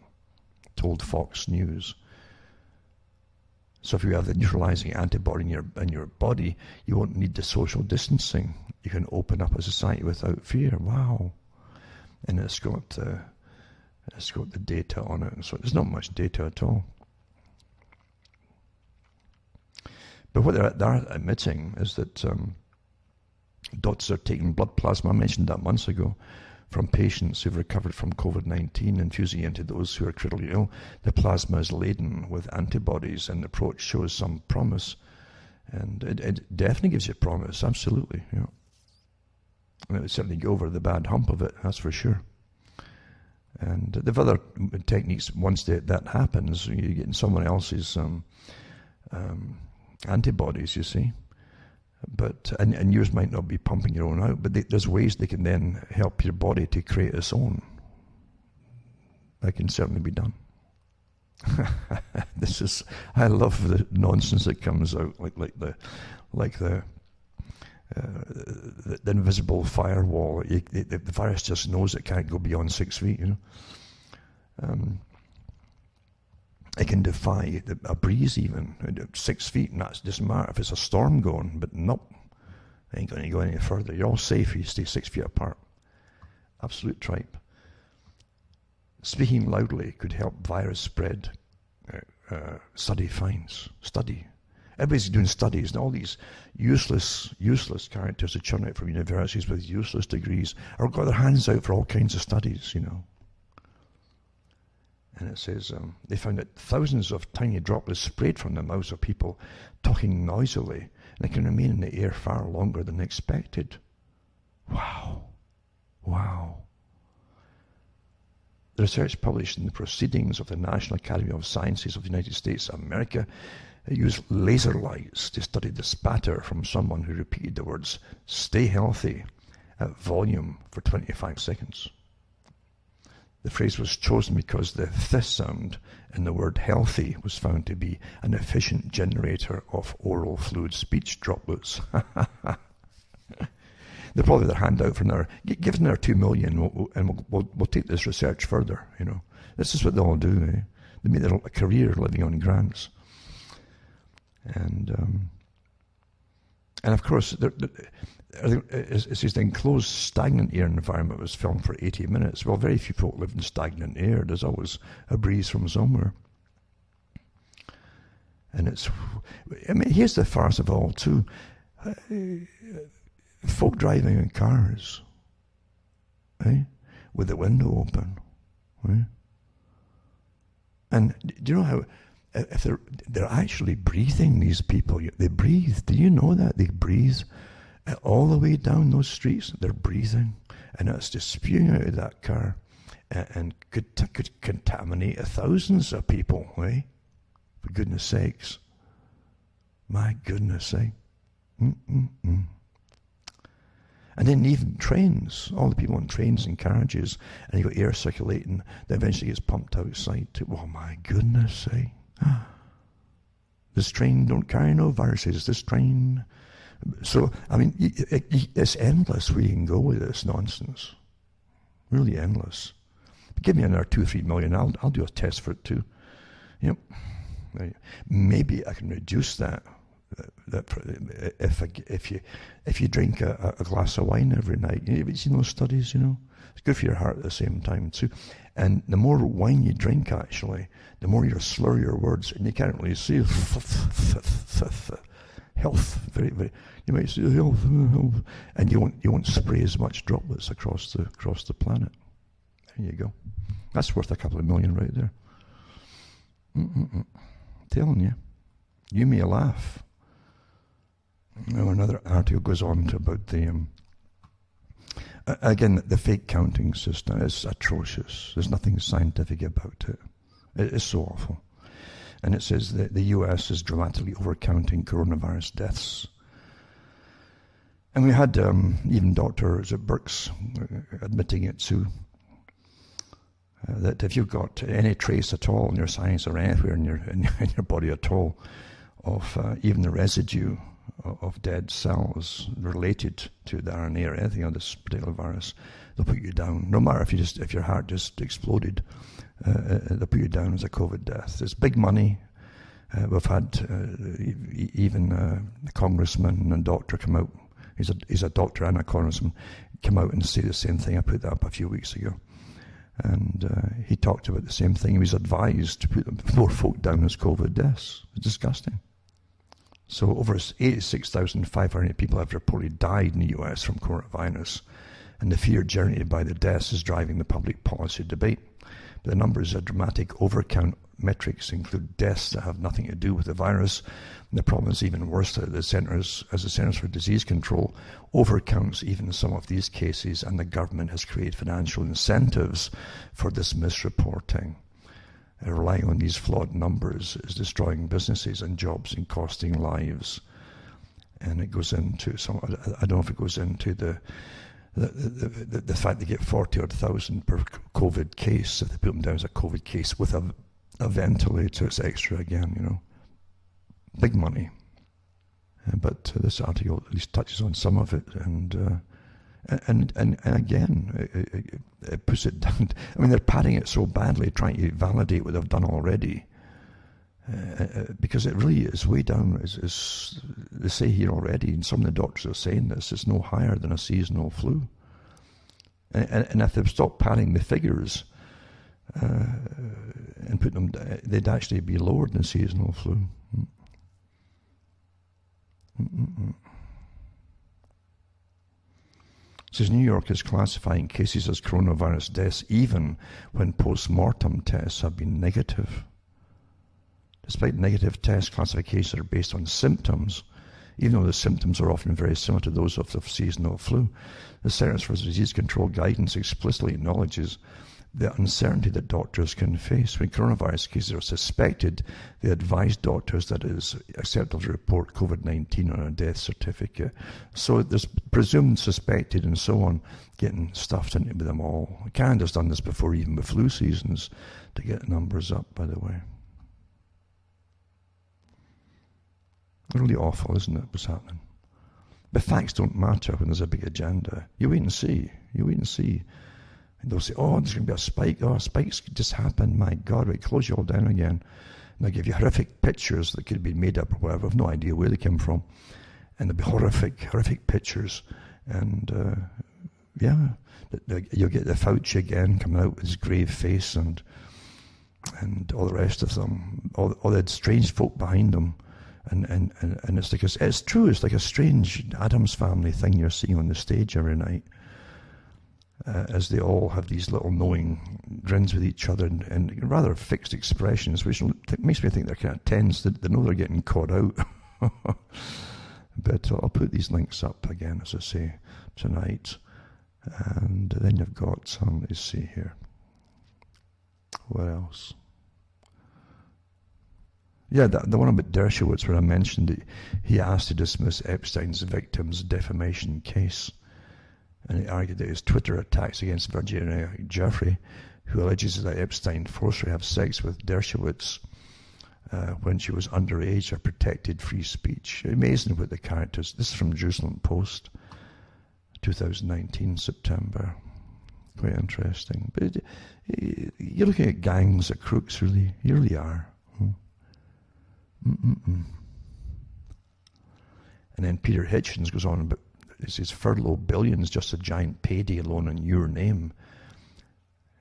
told Fox News. So if you have the neutralizing antibody in your body, you won't need the social distancing. You can open up a society without fear. Wow. And it's got the data on it. And so there's not much data at all. But what they're admitting is that doctors are taking blood plasma. I mentioned that months ago, from patients who've recovered from COVID-19, infusing into those who are critically ill. The plasma is laden with antibodies, and the approach shows some promise. And it definitely gives you promise, absolutely. You know. And it would certainly go over the bad hump of it, that's for sure. And there are other techniques. Once that happens, you get in someone else's antibodies, you see. But and yours might not be pumping your own out, but there's ways they can then help your body to create its own. That can certainly be done. I love the nonsense that comes out, like the invisible firewall. The virus just knows it can't go beyond 6 feet, you know. It can defy a breeze even, 6 feet, and that doesn't matter if it's a storm going, but nope, it ain't going to go any further. You're all safe if you stay 6 feet apart. Absolute tripe. Speaking loudly could help virus spread. Study finds. Study. Everybody's doing studies, and all these useless characters that churn out from universities with useless degrees are got their hands out for all kinds of studies, you know. And it says they found that thousands of tiny droplets sprayed from the mouths of people talking noisily, and they can remain in the air far longer than expected. Wow. Wow. The research published in the Proceedings of the National Academy of Sciences of the United States of America used laser lights to study the spatter from someone who repeated the words, "Stay healthy," at volume for 25 seconds. The phrase was chosen because the th sound in the word healthy was found to be an efficient generator of oral fluid speech droplets. They probably their hand out for another, give us another 2 million and we'll take this research further, you know. This is what they all do, eh? They make their career living on grants. And of course, it's this enclosed stagnant air environment was filmed for 80 minutes. Well, very few folk live in stagnant air. There's always a breeze from somewhere. And here's the farce of all, too. Folk driving in cars, with the window open, and do you know how, if they're actually breathing, these people, they breathe. Do you know that? They breathe all the way down those streets. They're breathing, and it's just spewing out of that car, and could contaminate thousands of people, for goodness sakes. My goodness sake. And then even trains, all the people on trains and carriages, and you got air circulating that eventually gets pumped outside too. Oh my goodness sake. This train don't carry no viruses, this train. So, I mean, it's endless where you can go with this nonsense. Really endless. But give me another 2-3 million, I'll do a test for it too. You know, maybe I can reduce that. If you drink a glass of wine every night, have you seen those studies? You know, it's good for your heart at the same time too. And the more wine you drink, actually, the more you slur your words, and you can't really see health. Very, very. You might say health, and you won't spray as much droplets across the planet. There you go. That's worth a couple of million right there. Telling you, you may laugh. Now another article goes on to about the again, the fake counting system is atrocious. There's nothing scientific about it. It is so awful. And it says that the US is dramatically overcounting coronavirus deaths. And we had even Dr. Burks admitting it too, that if you've got any trace at all in your science or anywhere in your body at all of even the residue of dead cells related to the RNA or anything on this particular virus, they'll put you down. No matter if your heart just exploded, they'll put you down as a COVID death. It's big money. We've had even a congressman and doctor come out. He's a doctor and a congressman, come out and say the same thing. I put that up a few weeks ago. And he talked about the same thing. He was advised to put more folk down as COVID deaths. It's disgusting. So over 86,500 people have reported died in the US from coronavirus. and the fear generated by the deaths is driving the public policy debate. But the numbers are dramatic overcount. Metrics include deaths that have nothing to do with the virus. And the problem is even worse that the Centers for Disease Control overcounts even some of these cases, and the government has created financial incentives for this misreporting. Relying on these flawed numbers is destroying businesses and jobs and costing lives. And it goes into some, I don't know if it goes into the fact they get 40,000 per COVID case, if they put them down as a COVID case with a ventilator, it's extra again, big money. But this article at least touches on some of it, and again, it puts it down. I mean, they're padding it so badly, trying to validate what they've done already, because it really is way down. As they say here already, and some of the doctors are saying this, it's no higher than a seasonal flu. And if they've stopped padding the figures and put them, they'd actually be lower than seasonal flu. It says New York is classifying cases as coronavirus deaths even when post-mortem tests have been negative. Despite negative test classifications are based on symptoms, even though the symptoms are often very similar to those of the seasonal flu, the Centers for Disease Control guidance explicitly acknowledges the uncertainty that doctors can face. When coronavirus cases are suspected, they advise doctors that it is acceptable to report COVID-19 on a death certificate. So there's presumed suspected and so on getting stuffed into them all. Canada's done this before, even with flu seasons, to get numbers up, by the way. Really awful, isn't it, what's happening? But facts don't matter when there's a big agenda. You wait and see. You wait and see. And they'll say, oh, there's going to be a spike. Oh, spikes just happened. My God, we close you all down again. And they'll give you horrific pictures that could have been made up or whatever. I've no idea where they came from. And there'll be horrific pictures. And, you'll get the Fauci again coming out with his grave face and all the rest of them. All the strange folk behind them. And it's like, it's true, it's like a strange Addams Family thing you're seeing on the stage every night. As they all have these little knowing grins with each other and rather fixed expressions, which makes me think they're kind of tense. They know they're getting caught out. But I'll put these links up again, as I say, tonight. And then you've got some, let's see here. What else? Yeah, the one about Dershowitz, where I mentioned that he asked to dismiss Epstein's victim's defamation case. And he argued that his Twitter attacks against Virginia Jeffrey, who alleges that Epstein forced her to have sex with Dershowitz when she was underage, are protected free speech. Amazing what the characters... This is from Jerusalem Post, 2019, September. Quite interesting. But you're looking at gangs of crooks, really. You really are. And then Peter Hitchens goes on about... It says furlough billions, just a giant payday loan in your name.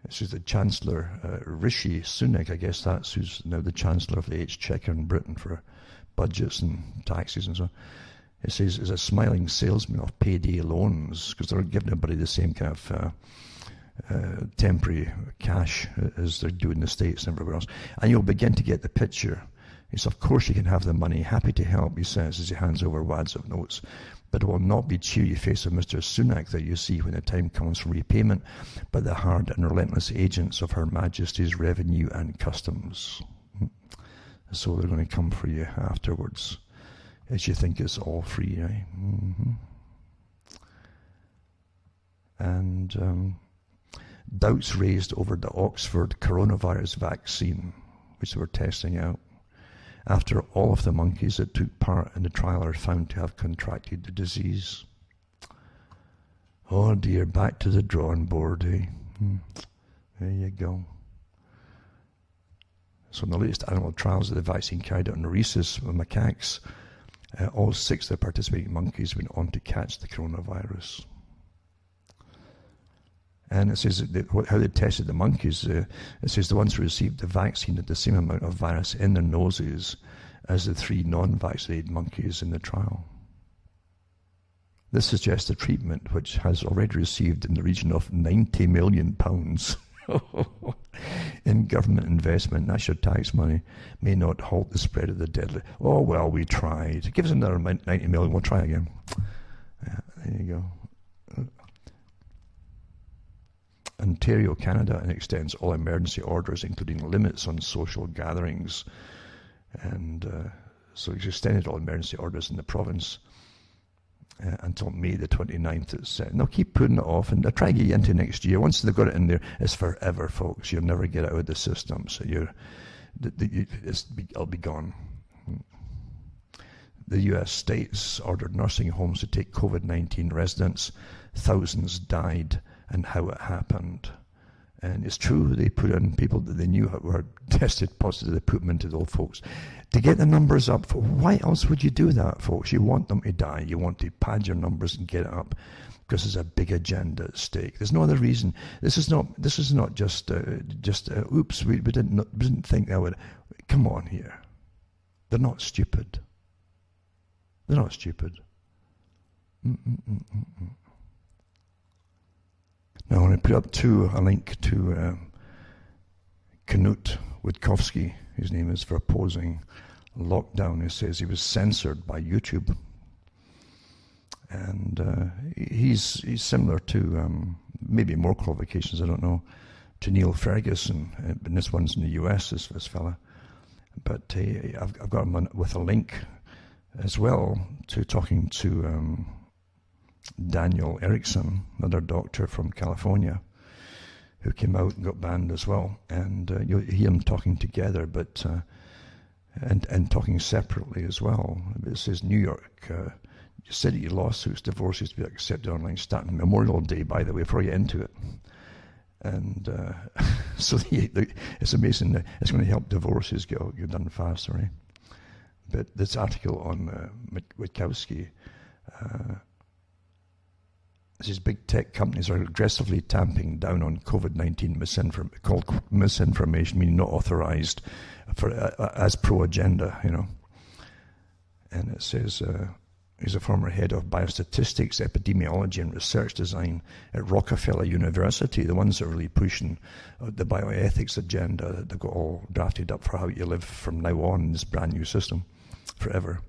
This is the Chancellor, Rishi Sunak, I guess that's who's now the Chancellor of the Exchequer in Britain for budgets and taxes and so on. It says, is a smiling salesman of payday loans, because they're giving everybody the same kind of temporary cash as they do in the States and everywhere else. And you'll begin to get the picture. He says, of course you can have the money, happy to help, he says, as he hands over wads of notes. But it will not be cheery face of Mr. Sunak that you see when the time comes for repayment, but the hard and relentless agents of Her Majesty's Revenue and Customs. So they're going to come for you afterwards, as you think it's all free, right? And doubts raised over the Oxford coronavirus vaccine, which they were testing out, after all of the monkeys that took part in the trial are found to have contracted the disease. Oh dear, back to the drawing board, eh? There you go. So in the latest animal trials of the vaccine carried out in rhesus with macaques, all 6 of the participating monkeys went on to catch the coronavirus. And it says how they tested the monkeys. It says the ones who received the vaccine had the same amount of virus in their noses as the 3 non-vaccinated monkeys in the trial. This suggests a treatment which has already received in the region of £90 million in government investment, that's your tax money, may not halt the spread of the deadly. Oh, well, we tried. Give us another 90 million, we'll try again. Yeah, there you go. Ontario, Canada, and extends all emergency orders, including limits on social gatherings. And so it's extended all emergency orders in the province until May the 29th. It's, and they'll keep putting it off, and they'll try to get you into next year. Once they've got it in there, it's forever, folks. You'll never get out of the system. So it'll be gone. The U.S. states ordered nursing homes to take COVID-19 residents. Thousands died, and how it happened. And it's true, they put in people that they knew were tested positive, they put them into those folks. To get the numbers up, why else would you do that, folks? You want them to die. You want to pad your numbers and get it up because there's a big agenda at stake. There's no other reason. This is not just oops, we didn't think that would. Come on here. They're not stupid. They're not stupid. Now, I want to put up a link to Knut Witkowski, his name is, for opposing lockdown. He says he was censored by YouTube. And he's similar to, maybe more qualifications, I don't know, to Neil Ferguson. And this one's in the US, this fella. But I've got him with a link as well to talking to Daniel Erickson, another doctor from California, who came out and got banned as well. And you'll hear them talking together, but and talking separately as well. It says New York City lawsuits, divorces to be accepted online starting Memorial Day, by the way, before you get into it. And so it's amazing that it's going to help divorces get done faster, right? But this article on Witkowski, these big tech companies are aggressively tamping down on COVID-19 misinformation, meaning not authorized as pro-agenda, you know. And it says he's a former head of biostatistics, epidemiology, and research design at Rockefeller University, the ones that are really pushing the bioethics agenda that they've got all drafted up for how you live from now on in this brand new system forever.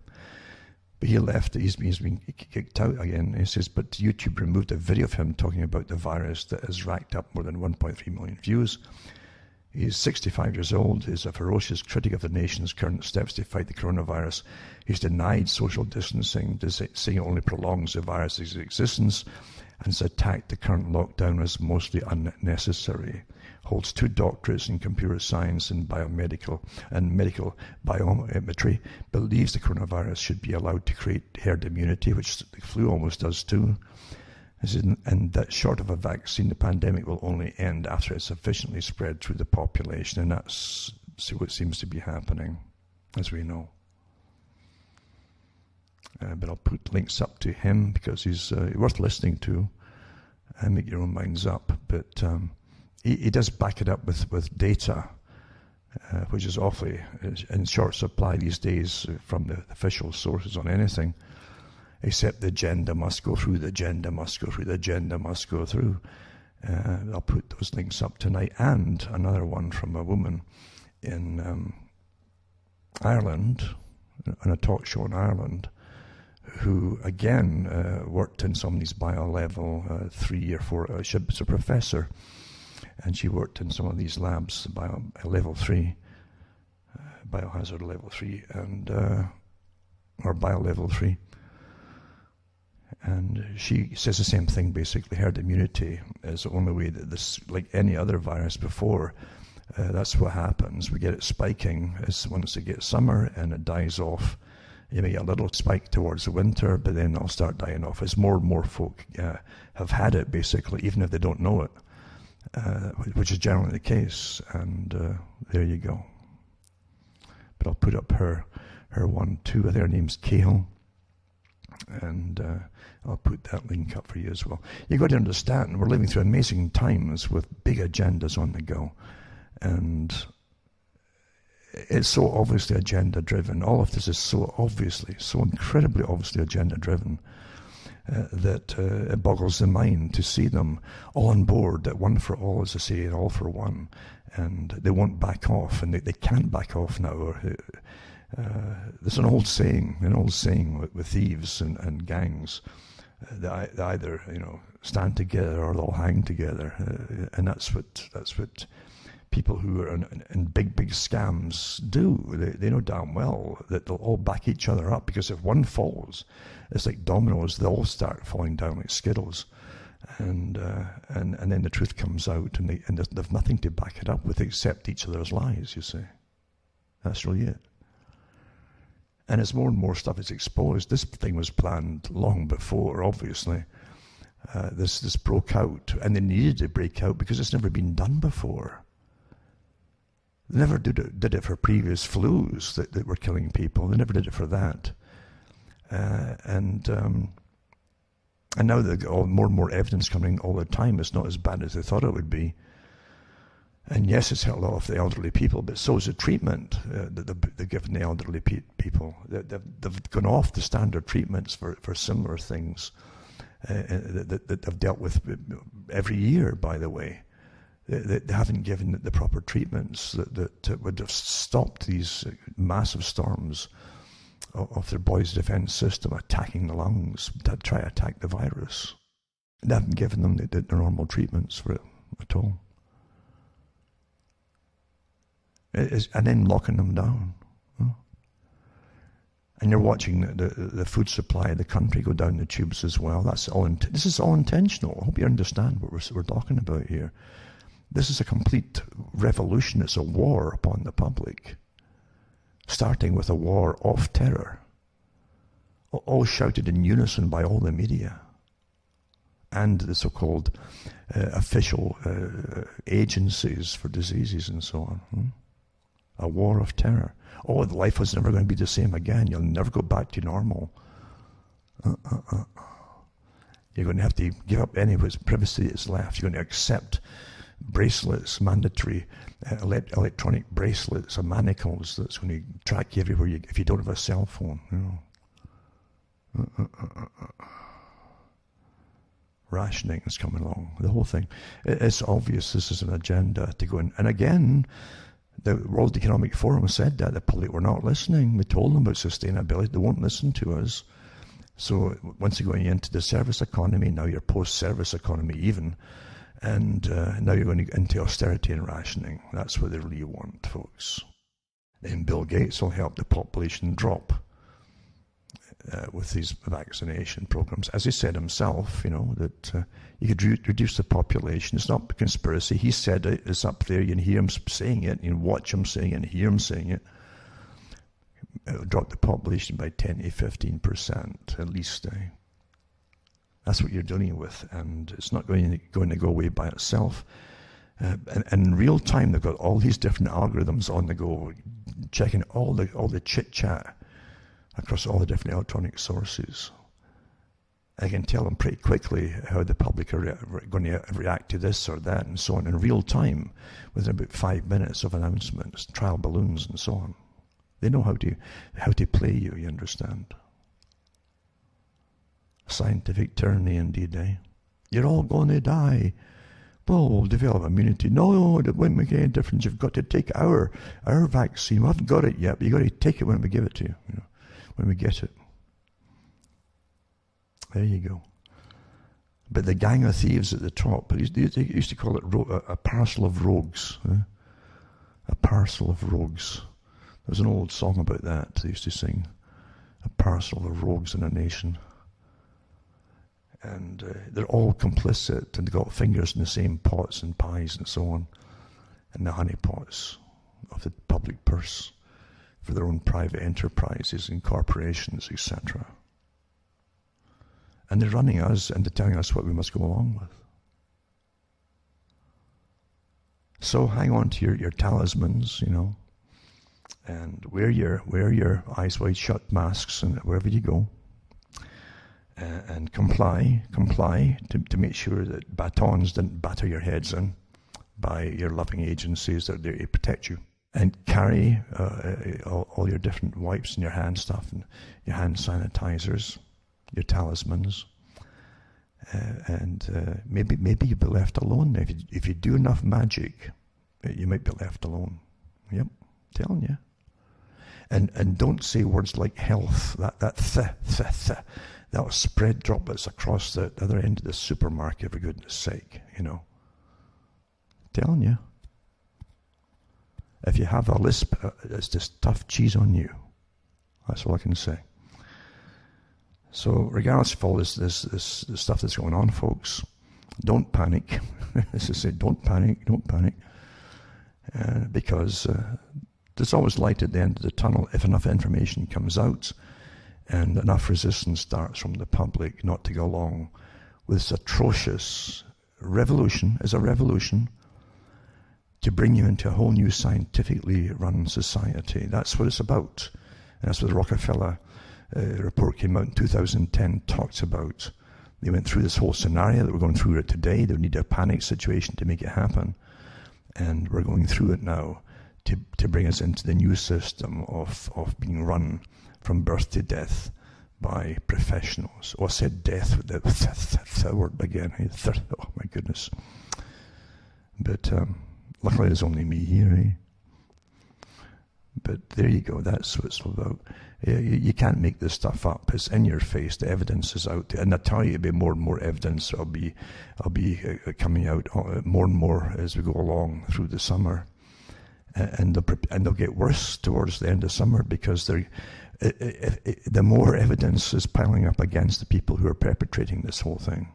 But he left, he's been kicked out again. He says, but YouTube removed a video of him talking about the virus that has racked up more than 1.3 million views. He's 65 years old. He's a ferocious critic of the nation's current steps to fight the coronavirus. He's denied social distancing, saying it only prolongs the virus's existence, and has attacked the current lockdown as mostly unnecessary. Holds 2 doctorates in computer science and biomedical and medical biometry. Believes the coronavirus should be allowed to create herd immunity, which the flu almost does too. And that short of a vaccine, the pandemic will only end after it's sufficiently spread through the population, and that's what seems to be happening, as we know. But I'll put links up to him because he's worth listening to, and make your own minds up. But he does back it up with data, which is awfully in short supply these days from the official sources on anything. Except the agenda must go through, the agenda must go through, the agenda must go through. I'll put those links up tonight. And another one from a woman in Ireland, on a talk show in Ireland, who again worked in some of these bio-level 3 or 4, she was a professor, and she worked in some of these labs, level 3, biohazard level 3, and or bio-level 3. And she says the same thing, basically. Herd immunity is the only way that this, like any other virus before, that's what happens. We get it spiking once it gets summer and it dies off. You may get a little spike towards the winter, but then it'll start dying off as more and more folk have had it, basically, even if they don't know it, which is generally the case. And there you go. But I'll put up her one too. Her name's Cahill. And I'll put that link up for you as well. You've got to understand, we're living through amazing times with big agendas on the go. And it's so obviously agenda-driven. All of this is so incredibly obviously agenda-driven that it boggles the mind to see them all on board, that one for all, as I say, all for one, and they won't back off, and they can't back off now. There's an old saying with thieves and gangs, they either stand together or they'll hang together, and that's what people who are in big scams do. They know damn well that they'll all back each other up, because if one falls, it's like dominoes, they all start falling down like Skittles, and then the truth comes out, and they've nothing to back it up with except each other's lies. You see, that's really it. And as more and more stuff is exposed, this thing was planned long before, obviously. This broke out, and they needed to break out because it's never been done before. They never did it for previous flus that were killing people. They never did it for that. And now they've got more and more evidence coming all the time. It's not as bad as they thought it would be. And yes, it's hurt a lot of the elderly people, but so is the treatment that they're giving the elderly people. They've gone off the standard treatments for similar things that they've dealt with every year, by the way. They haven't given the proper treatments that would have stopped these massive storms of their body's defense system attacking the lungs to try to attack the virus. They haven't given them the normal treatments for it at all. And then locking them down. And you're watching the food supply of the country go down the tubes as well. This is all intentional. I hope you understand what we're talking about here. This is a complete revolution. It's a war upon the public, starting with a war of terror, all shouted in unison by all the media and the so-called official agencies for diseases and so on. A war of terror. Oh, life was never going to be the same again. You'll never go back to normal. You're going to have to give up any of its privacy that's left. You're going to accept bracelets, mandatory electronic bracelets or manacles that's going to track you everywhere if you don't have a cell phone. Rationing is coming along. The whole thing. It's obvious this is an agenda to go in. And again, the World Economic Forum said that the public were not listening. We told them about sustainability. They won't listen to us. So once you're going into the service economy, now you're post-service economy even, and now you're going into austerity and rationing. That's what they really want, folks. And Bill Gates will help the population drop with these vaccination programs. As he said himself, that you could reduce the population. It's not a conspiracy. He said it. It's up there. You can hear him saying it. You can watch him saying it and hear him saying it. It'll drop the population by 10 to 15%, at least. That's what you're dealing with, and it's not going to go away by itself. And in real time, they've got all these different algorithms on the go, checking all the chit-chat across all the different electronic sources. I can tell them pretty quickly how the public are going to react to this or that and so on in real time, within about 5 minutes of announcements, trial balloons and so on. They know how to play you understand. Scientific tyranny indeed, eh? You're all going to die. Well, we'll develop immunity. No, it won't make any difference. You've got to take our vaccine. We haven't got it yet, but you've got to take it when we give it to you, when we get it. There you go. But the gang of thieves at the top, they used to call it a parcel of rogues. A parcel of rogues. There's an old song about that they used to sing. A parcel of rogues in a nation. And they're all complicit, and they've got fingers in the same pots and pies and so on, and the honeypots of the public purse for their own private enterprises and corporations, etc. And they're running us and they're telling us what we must go along with. So hang on to your talismans, and wear your eyes wide shut masks and wherever you go. And comply to make sure that batons didn't batter your heads in by your loving agencies that are there to protect you. And carry all your different wipes and your hand stuff and your hand sanitizers, your talismans, Maybe you'll be left alone. If you do enough magic, you might be left alone. Yep, telling you. And don't say words like health. That'll spread droplets across the other end of the supermarket, for goodness sake, you know. Telling you. If you have a lisp, it's just tough cheese on you. That's all I can say. So regardless of all this stuff that's going on, folks, don't panic. As I say, don't panic, because there's always light at the end of the tunnel if enough information comes out and enough resistance starts from the public not to go along with this atrocious revolution. Is a revolution to bring you into a whole new scientifically run society. That's what it's about. And that's what the Rockefeller report came out in 2010 talks about. They went through this whole scenario that we're going through it today. They would need a panic situation to make it happen. And we're going through it now to bring us into the new system of being run from birth to death by professionals. Oh, I said death with the word again. Oh my goodness. But luckily there's only me here, eh? But there you go, that's what it's all about. You can't make this stuff up. It's in your face. The evidence is out there. And I tell you, there'll be more and more evidence. I'll be coming out more and more as we go along through the summer. And they'll get worse towards the end of summer, because the more evidence is piling up against the people who are perpetrating this whole thing,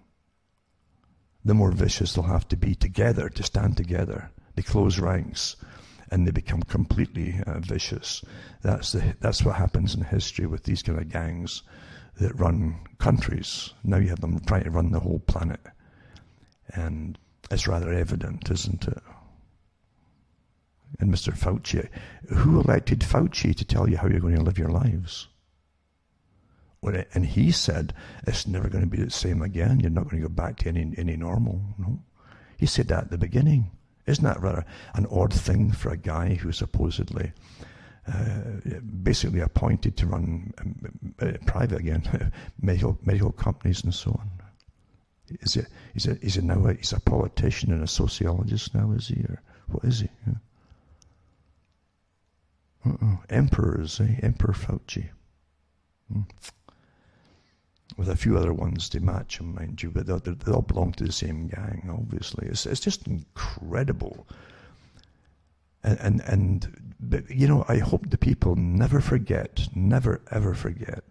the more vicious they'll have to be together, to stand together. They close ranks and they become completely vicious. That's what happens in history with these kind of gangs that run countries. Now you have them trying to run the whole planet. And it's rather evident, isn't it? And Mr. Fauci, who elected Fauci to tell you how you're going to live your lives? And he said, it's never going to be the same again. You're not going to go back to any normal. No. He said that at the beginning. Isn't that rather an odd thing for a guy who's supposedly basically appointed to run private again, medical companies and so on? He's a politician and a sociologist now, is he? Or what is he? Emperors, eh? Emperor Fauci. With a few other ones to match him, mind you, but they all belong to the same gang, obviously. It's just incredible. But, you know, I hope the people never ever forget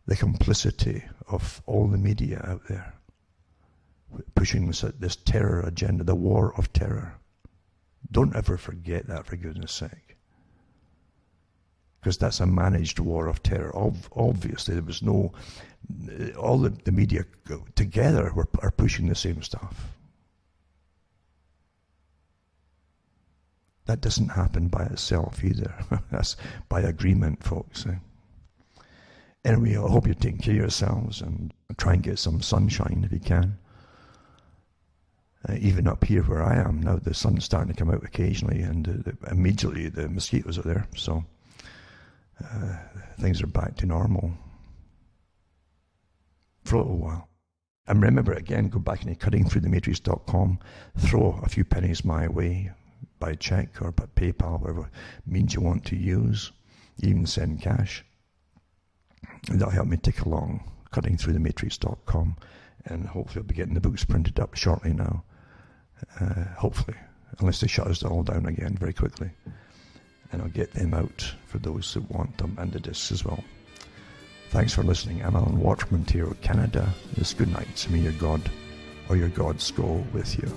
the complicity of all the media out there pushing this terror agenda, the war of terror. Don't ever forget that, for goodness sake. Because that's a managed war of terror. Obviously, there was no... All the media together are pushing the same stuff. That doesn't happen by itself either. That's by agreement, folks. Anyway, I hope you're taking care of yourselves and try and get some sunshine if you can. Even up here where I am now, the sun's starting to come out occasionally, and immediately the mosquitoes are there. So things are back to normal for a little while. And remember, again, go back into cuttingthroughthematrix.com, throw a few pennies my way by check or by PayPal, whatever means you want to use. You even send cash. And that'll help me tick along, cuttingthroughthematrix.com, and hopefully I'll be getting the books printed up shortly now. Hopefully, unless they shut us all down again very quickly. And I'll get them out for those who want them, and the discs as well. Thanks for listening. I'm Alan Watt from Ontario, Canada. It's good night. May your God or your gods go with you.